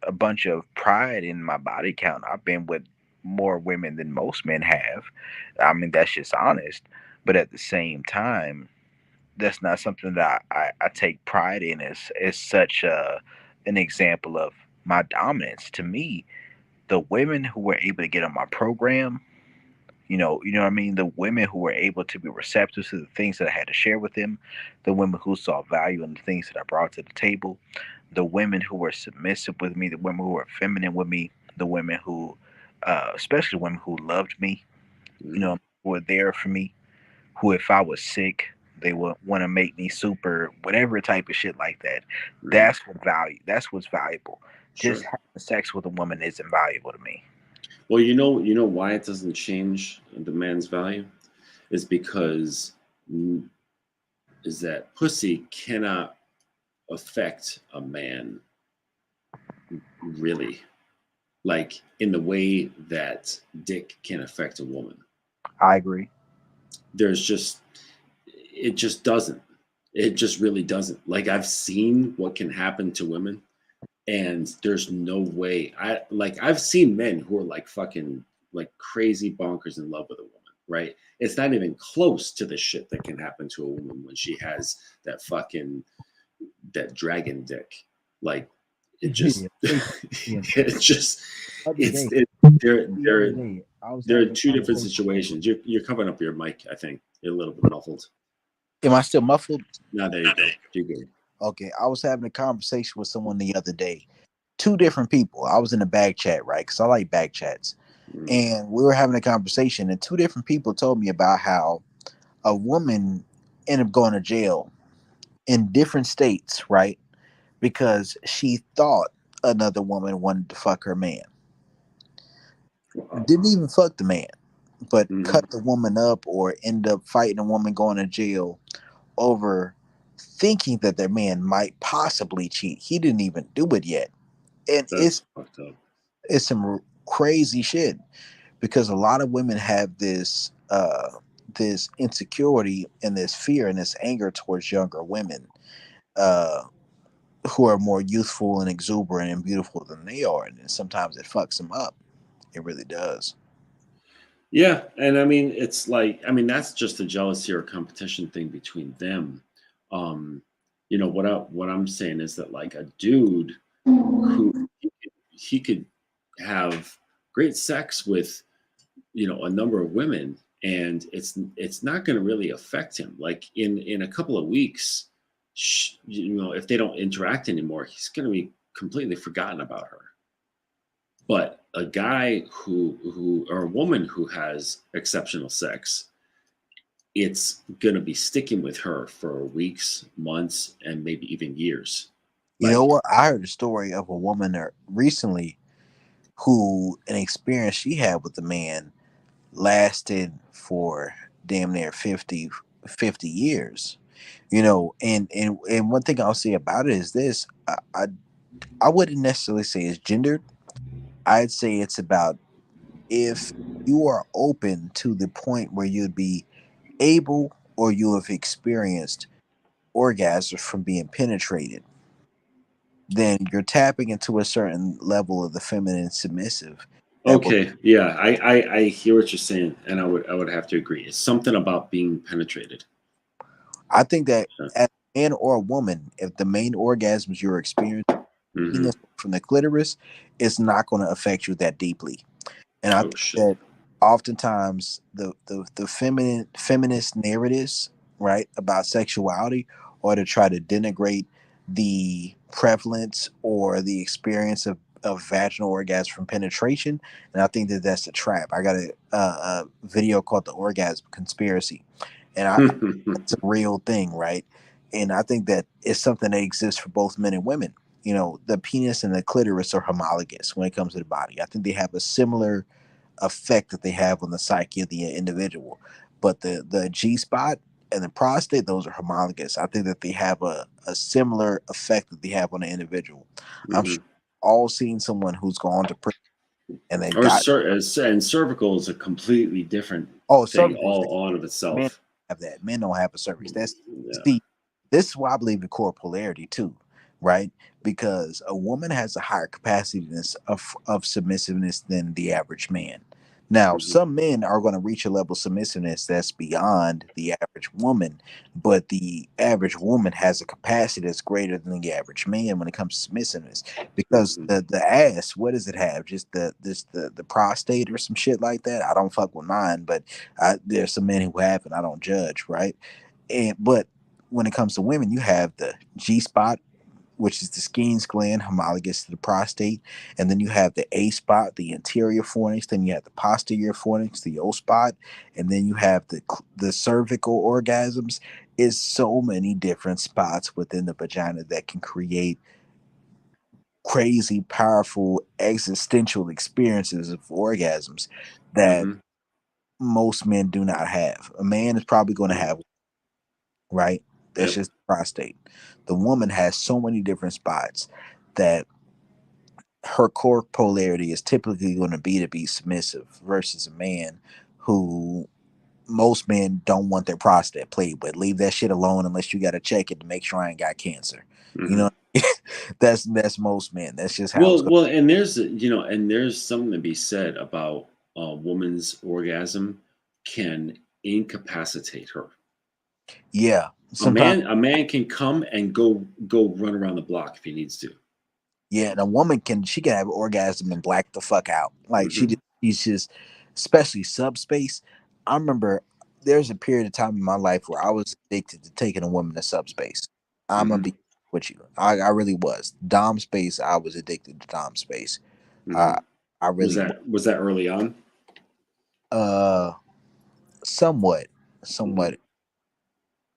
Speaker 1: a bunch of pride in my body count. I've been with more women than most men have. I mean, that's just honest. But at the same time, that's not something that I take pride in as such an example of my dominance. To me, the women who were able to get on my program, you know what I mean? The women who were able to be receptive to the things that I had to share with them, the women who saw value in the things that I brought to the table, the women who were submissive with me, the women who were feminine with me, the women who, especially women who loved me,
Speaker 2: Mm-hmm.
Speaker 1: who were there for me, who, if I was sick, they would want to make me super, whatever type of shit like that.
Speaker 2: Mm-hmm.
Speaker 1: That's what value. That's what's valuable. Just
Speaker 2: Sure.
Speaker 1: having sex with a woman isn't valuable to me.
Speaker 2: Well, you know why it doesn't change the man's value is because is that pussy cannot affect a man really, like in the way that dick can affect a woman.
Speaker 1: I agree.
Speaker 2: There's just, it just doesn't. It just really doesn't. Like I've seen what can happen to women, and there's no way. I've seen men who are like fucking like crazy bonkers in love with a woman, right? It's not even close to the shit that can happen to a woman when she has that fucking that dragon dick. Like it just
Speaker 3: Yeah.
Speaker 2: it just
Speaker 3: Other
Speaker 2: it's
Speaker 3: day,
Speaker 2: it, they're
Speaker 3: the other
Speaker 2: they're
Speaker 3: day, I was
Speaker 2: they're
Speaker 3: having a
Speaker 2: two different
Speaker 3: conversation.
Speaker 2: situations. You're covering up your mic, I think. You're a little bit muffled.
Speaker 1: Am I still muffled?
Speaker 2: No, there you go. You're good.
Speaker 1: Okay, I was having a conversation with someone the other day. Two different people. I was in a back chat, right? Because I like back chats.
Speaker 2: Mm.
Speaker 1: And we were having a conversation, and two different people told me about how a woman ended up going to jail in different states, right? Because she thought another woman wanted to fuck her man.
Speaker 2: Wow.
Speaker 1: Didn't even fuck the man, but
Speaker 2: Mhm.
Speaker 1: cut the woman up or end up fighting a woman going to jail over thinking that their man might possibly cheat. He didn't even do it yet. And
Speaker 2: That's fucked up.
Speaker 1: it's some crazy shit because a lot of women have this insecurity and this fear and this anger towards younger women uh who are more youthful and exuberant and beautiful than they are, and sometimes it fucks them up. It really does.
Speaker 2: Yeah, and I mean, it's like, I mean, that's just a jealousy or competition thing between them. Um, what I'm saying is that like a dude who he could have great sex with, a number of women, and it's not going to really affect him. Like in a couple of weeks, if they don't interact anymore, he's going to be completely forgotten about her. But a guy who or a woman who has exceptional sex, it's gonna be sticking with her for weeks, months, and maybe even years.
Speaker 1: You know
Speaker 2: Like,
Speaker 1: what? I heard a story of a woman recently who an experience she had with the man lasted for damn near 50 years. And one thing I'll say about it is this: I wouldn't necessarily say it's gendered. I'd say it's about if you are open to the point where you'd be able or you have experienced orgasms from being penetrated, then you're tapping into a certain level of the feminine submissive.
Speaker 2: okay, yeah, I hear what you're saying, and I would have to agree. It's something about being penetrated.
Speaker 1: I think that
Speaker 2: Yeah.
Speaker 1: as a man or a woman, if the main orgasms you're experiencing
Speaker 2: Mhm.
Speaker 1: from the clitoris, it's not going to affect you that deeply. And I
Speaker 2: Oh
Speaker 1: think
Speaker 2: shit.
Speaker 1: that oftentimes the feminist narratives, right, about sexuality or to try to denigrate the prevalence or the experience of vaginal orgasm from penetration. And I think that that's a trap. I got a video called The Orgasm Conspiracy. And it's a real thing, right? And I think that it's something that exists for both men and women. The penis and the clitoris are homologous when it comes to the body. I think they have a similar effect that they have on the psyche of the individual. But the G spot and the prostate, those are homologous. I think that they have a similar effect that they have on the individual. I'm sure
Speaker 2: Mhm.
Speaker 1: all seen someone who's gone to prison and they've
Speaker 2: Or
Speaker 1: got
Speaker 2: and cervical is a completely different thing
Speaker 1: cervical is
Speaker 2: all of
Speaker 1: men
Speaker 2: itself.
Speaker 1: have that. Men don't have a cervix. That's
Speaker 2: Yeah.
Speaker 1: see, this is why I believe in core polarity too, right? Because a woman has a higher capacity of submissiveness than the average man. Now,
Speaker 2: Mhm.
Speaker 1: some men are going to reach a level of submissiveness that's beyond the average woman, but the average woman has a capacity that's greater than the average man when it comes to submissiveness. Because
Speaker 2: Mhm.
Speaker 1: the ass, what does it have? Just the prostate or some shit like that. I don't fuck with mine, but there's some men who have, and I don't judge, right? But when it comes to women, you have the G spot, which is the Skene's gland, homologous to the prostate, and then you have the A spot, the anterior fornix. Then you have the posterior fornix, the O spot, and then you have the cervical orgasms. Is so many different spots within the vagina that can create crazy, powerful, existential experiences of orgasms that
Speaker 2: Mhm.
Speaker 1: most men do not have. A man is probably going to
Speaker 2: Mhm.
Speaker 1: have, right? That's
Speaker 2: Yep.
Speaker 1: just prostate. The woman has so many different spots that her core polarity is typically going to be submissive versus a man who most men don't want their prostate played with. Leave that shit alone unless you got to check it to make sure I ain't got cancer. You
Speaker 2: Hmm.
Speaker 1: know, that's most men. That's just how it's
Speaker 2: Well,
Speaker 1: going.
Speaker 2: well, and there's something to be said about a woman's orgasm can incapacitate her.
Speaker 1: Yeah,
Speaker 2: A
Speaker 1: sometimes.
Speaker 2: man can come and go run around the block if he needs to.
Speaker 1: Yeah, and a woman she can have an orgasm and black the fuck out. Like
Speaker 2: Hmm.
Speaker 1: she's just, especially subspace. I remember there's a period of time in my life where I was addicted to taking a woman to subspace. I'm gonna
Speaker 2: Hmm.
Speaker 1: be with you. I really was. Dom space. I was addicted to Dom space.
Speaker 2: Hmm.
Speaker 1: Uh, I
Speaker 2: Was
Speaker 1: really was.
Speaker 2: that early on?
Speaker 1: Uh, somewhat,
Speaker 2: Hmm.
Speaker 1: somewhat.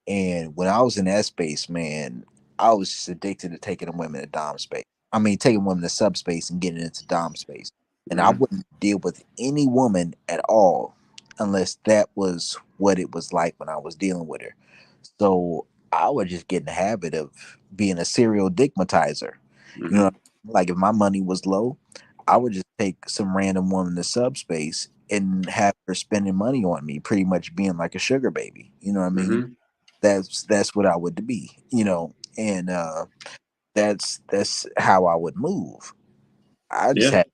Speaker 1: And when I was in that space, man, I was just addicted to taking the women to Dom space. I mean, taking women to subspace and getting into Dom space. And I
Speaker 2: Hmm.
Speaker 1: wouldn't deal with any woman at all unless that was what it was like when I was dealing with her. So I would just get in the habit of being a serial digmatizer. You know,
Speaker 2: Hmm.
Speaker 1: like if my money was low, I would just take some random woman to subspace and have her spending money on me, pretty much being like a sugar baby. You know what I mean?
Speaker 2: Hmm.
Speaker 1: That's what I would be, and that's how I would move. I just
Speaker 2: Yeah.
Speaker 1: had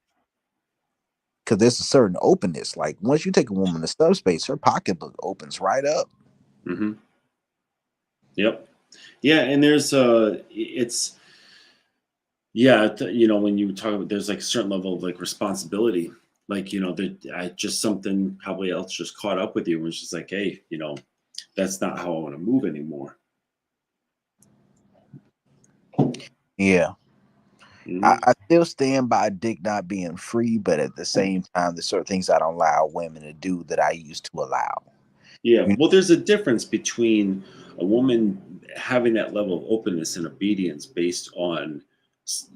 Speaker 1: because there's a certain openness. Like once you take a woman to subspace, her pocketbook opens right up.
Speaker 2: Hmm. Yep. Yeah, and there's it's yeah, when you talk about there's like a certain level of like responsibility, like that I just something probably else just caught up with you, and it's just like, hey, that's not how I want to move anymore.
Speaker 1: Yeah,
Speaker 2: Hmm.
Speaker 1: I still stand by dick not being free, but at the same time, there's certain things I don't allow women to do that I used to allow.
Speaker 2: Yeah,
Speaker 1: You
Speaker 2: well, there's a difference between a woman having that level of openness and obedience based on, s-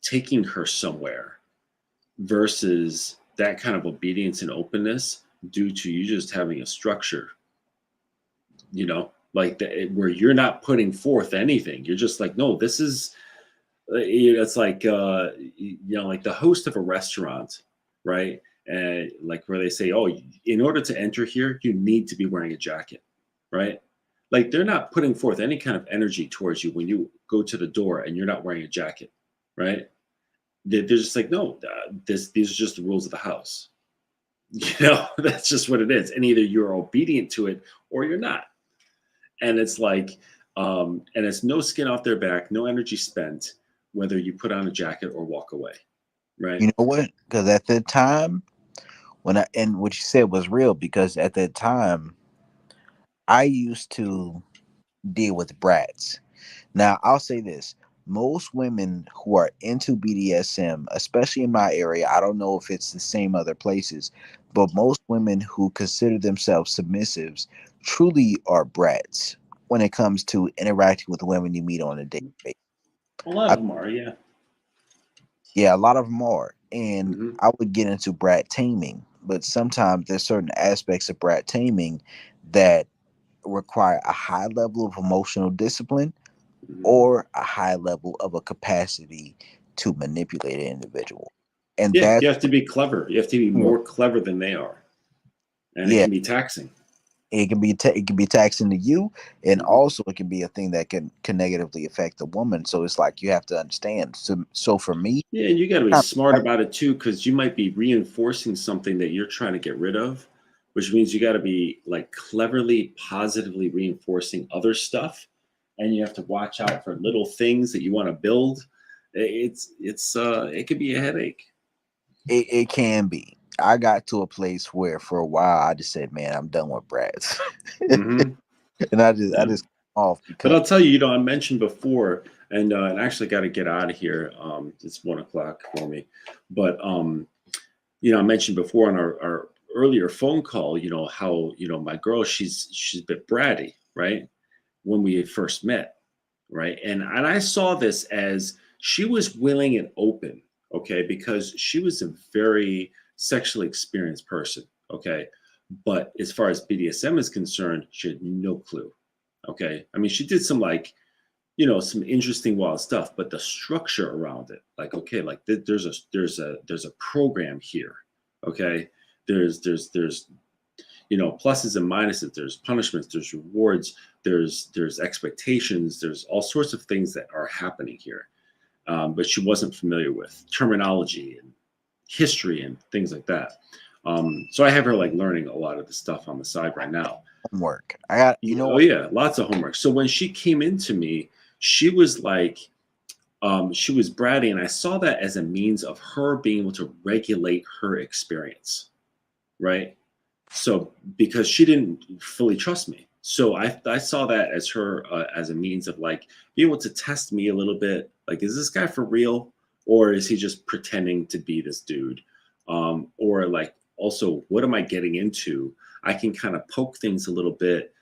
Speaker 2: taking her somewhere versus that kind of obedience and openness due to you just having a structure, like where you're not putting forth anything. You're just like, no, this is, it's like, like the host of a restaurant, right? And like where they say, oh, in order to enter here, you need to be wearing a jacket, right? Like they're not putting forth any kind of energy towards you when you go to the door and you're not wearing a jacket, right? They're just like, no, these are just the rules of the house. That's just what it is. And either you're obedient to it or you're not. And it's like, and it's no skin off their back, no energy spent, whether you put on a jacket or walk away, right?
Speaker 1: know what? Because at that time, and what you said was real, because at that time, I used to deal with brats. Now, I'll say this. Most women who are into BDSM, especially in my area, I don't know if it's the same other places, but most women who consider themselves submissives truly are brats when it comes to interacting with women you meet on a daily basis.
Speaker 2: A lot
Speaker 1: I,
Speaker 2: of them are, yeah.
Speaker 1: yeah, a lot of them are. And
Speaker 2: Hmm.
Speaker 1: I would get into brat taming, but sometimes there's certain aspects of brat taming that require a high level of emotional discipline
Speaker 2: Hmm.
Speaker 1: or a high level of a capacity to manipulate an individual. And
Speaker 2: Yeah,
Speaker 1: that,
Speaker 2: you have to be clever. You have to be
Speaker 1: yeah,
Speaker 2: more clever than they are, and it
Speaker 1: yeah,
Speaker 2: can be taxing.
Speaker 1: it can be taxing to you, and
Speaker 2: Hmm.
Speaker 1: also it can be a thing that can negatively affect the woman. So it's like you have to understand. So for me,
Speaker 2: Yeah, and you got to be
Speaker 1: I'm
Speaker 2: smart about it too, because you might be reinforcing something that you're trying to get rid of, which means you got to be like cleverly, positively reinforcing other stuff, and you have to watch out for little things that you want to build. It could be a headache.
Speaker 1: it can be. I got to a place where for a while I just said, "Man, I'm done with brats,"
Speaker 2: Hmm.
Speaker 1: and I
Speaker 2: Yeah.
Speaker 1: just off
Speaker 2: But
Speaker 1: because
Speaker 2: I'll tell you, I mentioned before, and I actually got to get out of here. It's 1 o'clock for me, but I mentioned before on our earlier phone call, how my girl, she's a bit bratty, right? When we had first met, right? And I saw this as she was willing and open, okay, because she was a very sexually experienced person, okay. But as far as BDSM is concerned, she had no clue. Okay. I mean, she did some like, some interesting wild stuff, but the structure around it, like, okay, like there's a program here. Okay. There's pluses and minuses, there's punishments, there's rewards, there's expectations, there's all sorts of things that are happening here. But she wasn't familiar with terminology and history and things like that. So I have her like learning a lot of the stuff on the side right now.
Speaker 1: Homework. I got, you
Speaker 2: Yeah,
Speaker 1: know
Speaker 2: oh
Speaker 1: what?
Speaker 2: yeah, lots of homework. So when she came into me, she was like, she was bratty, and I saw that as a means of her being able to regulate her experience, right? So because she didn't fully trust me, so I saw that as her as a means of like being able to test me a little bit. Like, is this guy for real, or is he just pretending to be this dude? Or like, also, what am I getting into? I can kind of poke things a little bit,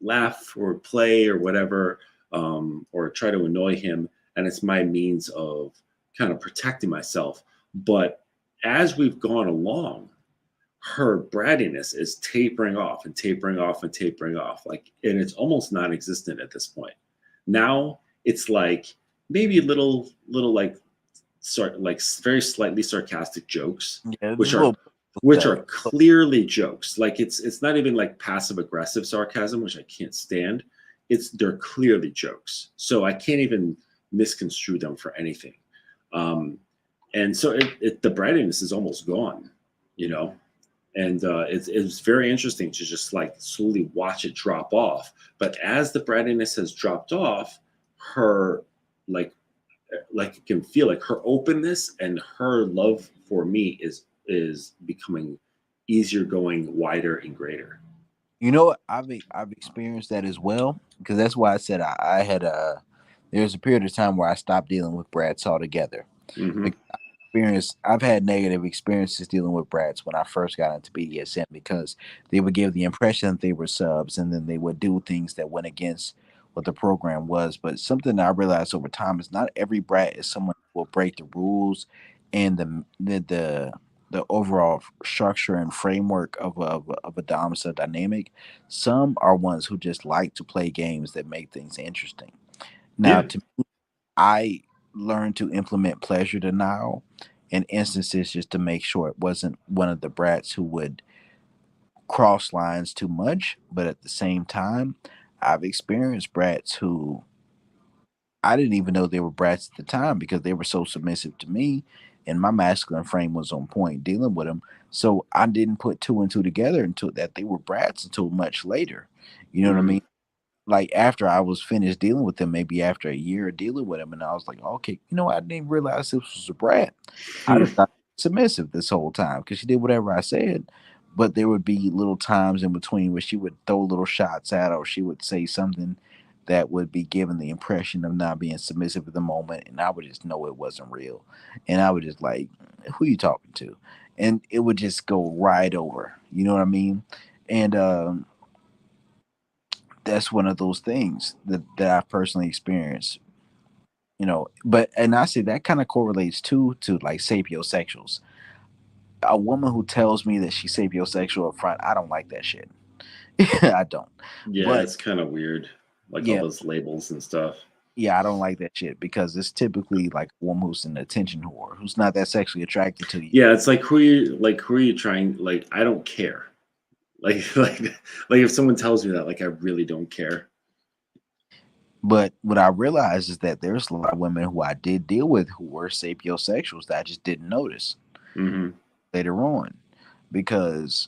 Speaker 2: laugh or play or whatever, or try to annoy him, and it's my means of kind of protecting myself. But as we've gone along, her brattiness is tapering off and tapering off and tapering off, like, and it's almost non-existent at this point. Now it's like maybe little like like very slightly sarcastic jokes,
Speaker 1: Yeah,
Speaker 2: which
Speaker 1: just a
Speaker 2: are
Speaker 1: little
Speaker 2: which
Speaker 1: stuff.
Speaker 2: are clearly jokes. Like, it's not even like passive aggressive sarcasm, which I can't stand. They're clearly jokes, so I can't even misconstrue them for anything. um and so the brattiness is almost gone, you know and it's very interesting to just like slowly watch it drop off. But as the brattiness has dropped off, her like you can feel like her openness and her love for me is becoming easier going, wider and greater.
Speaker 1: You know what? I've experienced that as well because that's why I said I had there was a period of time where I stopped dealing with brats altogether.
Speaker 2: Hmm.
Speaker 1: I've had negative experiences dealing with brats when I first got into BDSM because they would give the impression that they were subs and then they would do things that went against what the program was. But something that I realized over time is not every brat is someone who will break the rules and the overall structure and framework of a dom sub dynamic. Some are ones who just like to play games that make things interesting. Now,
Speaker 2: Yeah.
Speaker 1: to I learned to implement pleasure denial in instances just to make sure it wasn't one of the brats who would cross lines too much. But at the same time, I've experienced brats who I didn't even know they were brats at the time because they were so submissive to me and my masculine frame was on point dealing with them. So I didn't put two and two together until that they were brats until much later. You know what I
Speaker 2: Hmm.
Speaker 1: mean? Like after I was finished dealing with them, maybe after a year of dealing with him, and I was like, okay, you know, I didn't realize this was a brat. I just thought submissive this whole time because she did whatever I said. But there would be little times in between where she would throw little shots at, or she would say something that would be given the impression of not being submissive at the moment, and I would just know it wasn't real, and I would just like, who you talking to? And it would just go right over. You know what I mean? And that's one of those things that I've personally experienced. But and I say that kind of correlates too to like sapiosexuals. A woman who tells me that she's sapiosexual up front, I don't like that shit. I don't.
Speaker 2: Yeah,
Speaker 1: But
Speaker 2: it's kind of weird, like all
Speaker 1: yeah,
Speaker 2: those labels and stuff.
Speaker 1: yeah, I don't like that shit because it's typically like a woman who's an attention whore, who's not that sexually attracted to you.
Speaker 2: Yeah, it's like, who are you trying, like, I don't care. Like like if someone tells me that, like, I really don't care.
Speaker 1: But what I realized is that there's a lot of women who I did deal with who were sapiosexuals that I just didn't notice
Speaker 2: Hmm.
Speaker 1: later on because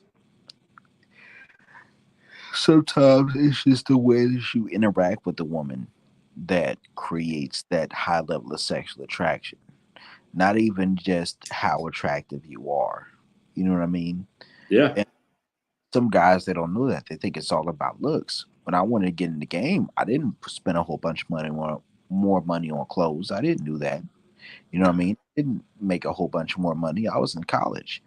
Speaker 1: sometimes it's just the way that you interact with the woman that creates that high level of sexual attraction. Not even just how attractive you are. You know what I mean?
Speaker 2: Yeah.
Speaker 1: And some guys they don't know that. They think it's all about looks. When I wanted to get in the game, I didn't spend a whole bunch of money on more money on clothes. I didn't do that. You know what I mean? Didn't make a whole bunch more money. I was in college.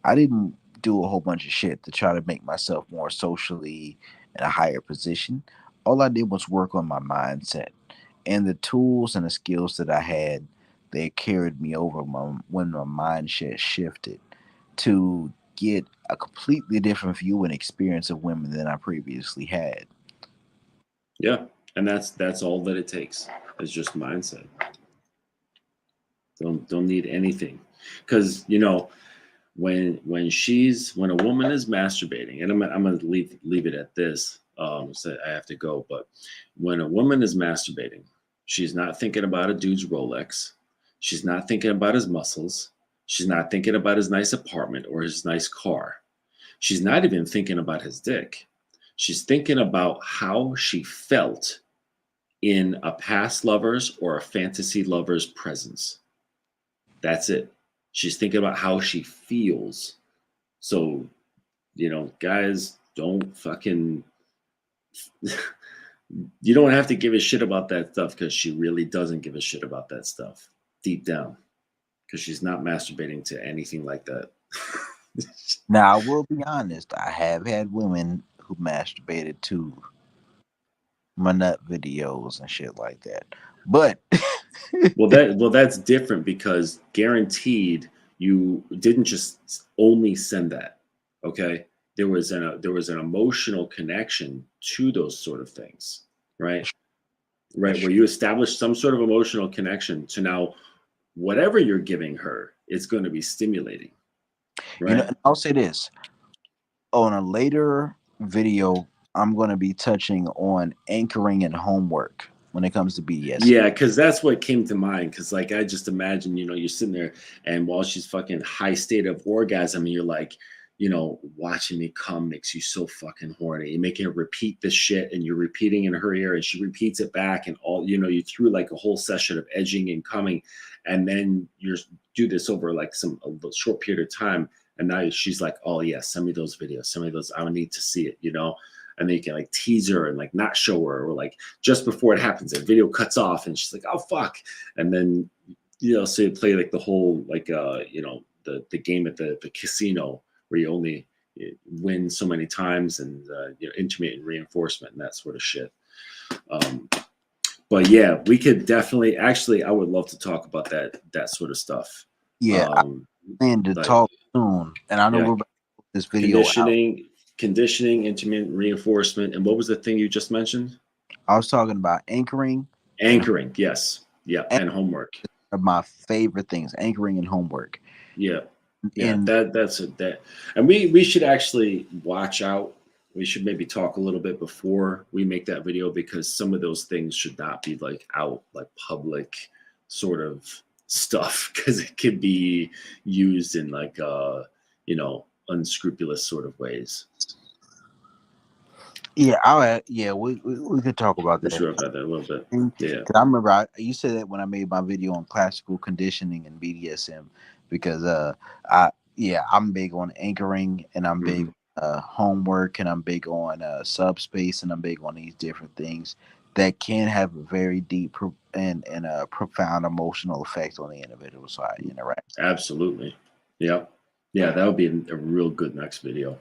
Speaker 1: I didn't do a whole bunch of shit to try to make myself more socially in a higher position. All I did was work on my mindset and the tools and the skills that I had. They carried me over when my mindset shifted to get a completely different view and experience of women than I previously had.
Speaker 2: Yeah, and that's all that it takes. It's just mindset. Don't need anything, because when a woman is masturbating, and I'm gonna leave it at this. So I have to go, but when a woman is masturbating, she's not thinking about a dude's Rolex. She's not thinking about his muscles. She's not thinking about his nice apartment or his nice car. She's not even thinking about his dick. She's thinking about how she felt in a past lover's or a fantasy lover's presence. That's it. She's thinking about how she feels. So, guys, don't fucking you don't have to give a shit about that stuff, because she really doesn't give a shit about that stuff deep down, because she's not masturbating to anything like that.
Speaker 1: Now, I will be honest. I have had women who masturbated to my nut videos and shit like that. But
Speaker 2: well, that's different, because guaranteed you didn't just only send that. Okay, there was an emotional connection to those sort of things, right? Right, where you establish some sort of emotional connection to now whatever you're giving her, it's going to be stimulating, right?
Speaker 1: I'll say this. On a later video, I'm going to be touching on anchoring and homework when it comes to BDS.
Speaker 2: Yeah, because that's what came to mind. Because like I just imagine, you're sitting there, and while she's fucking high state of orgasm, and you're like, watching me come makes you so fucking horny. You're making her repeat this shit, and you're repeating in her ear, and she repeats it back, and all you threw like a whole session of edging and coming, and then you do this over like a short period of time, and now she's like, oh yeah, send me those videos, send me those. I need to see it, and then you can like tease her and like not show her, or like just before it happens, the video cuts off, and she's like, oh fuck, and then so you play like the whole like the game at the casino, where you only win so many times, and intermittent reinforcement and that sort of shit. But yeah, we could definitely, actually, I would love to talk about that sort of stuff.
Speaker 1: Yeah, I plan to talk soon, and I know we're about to put this video
Speaker 2: conditioning, intermittent reinforcement, and what was the thing you just mentioned?
Speaker 1: I was talking about anchoring.
Speaker 2: Yes, yeah, and homework
Speaker 1: are my favorite things. Anchoring and homework.
Speaker 2: Yeah. That's it. And we should actually watch out. We should maybe talk a little bit before we make that video, because some of those things should not be like out, like public sort of stuff, because it could be used in like unscrupulous sort of ways.
Speaker 1: Yeah, we could talk about that.
Speaker 2: Sure, about that a little bit. Yeah,
Speaker 1: I remember you said that when I made my video on classical conditioning and BDSM, because I'm big on anchoring, and I'm big homework, and I'm big on subspace, and I'm big on these different things that can have a very deep and a profound emotional effect on the individual side. Right?
Speaker 2: Absolutely. Yeah, that would be a real good next video.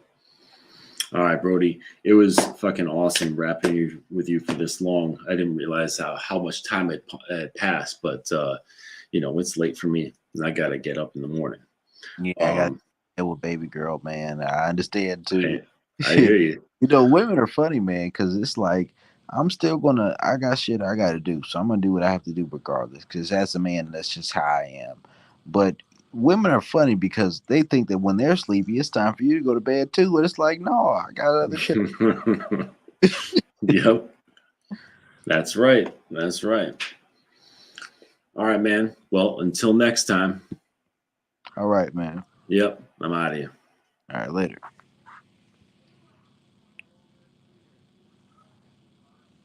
Speaker 2: All right, Brody. It was fucking awesome rapping with you for this long. I didn't realize how much time had passed, but it's late for me, and I gotta get up in the morning.
Speaker 1: Yeah, I got it with baby girl, man. I understand too.
Speaker 2: I hear you.
Speaker 1: Women are funny, man, because it's like I got shit I gotta do, so I'm gonna do what I have to do regardless. Because as a man, that's just how I am. But women are funny because they think that when they're sleepy, it's time for you to go to bed too. And it's like, no, I got other shit.
Speaker 2: Yep. That's right. All right, man. Well, until next time.
Speaker 1: All right, man.
Speaker 2: Yep. I'm out of here.
Speaker 1: All right, later.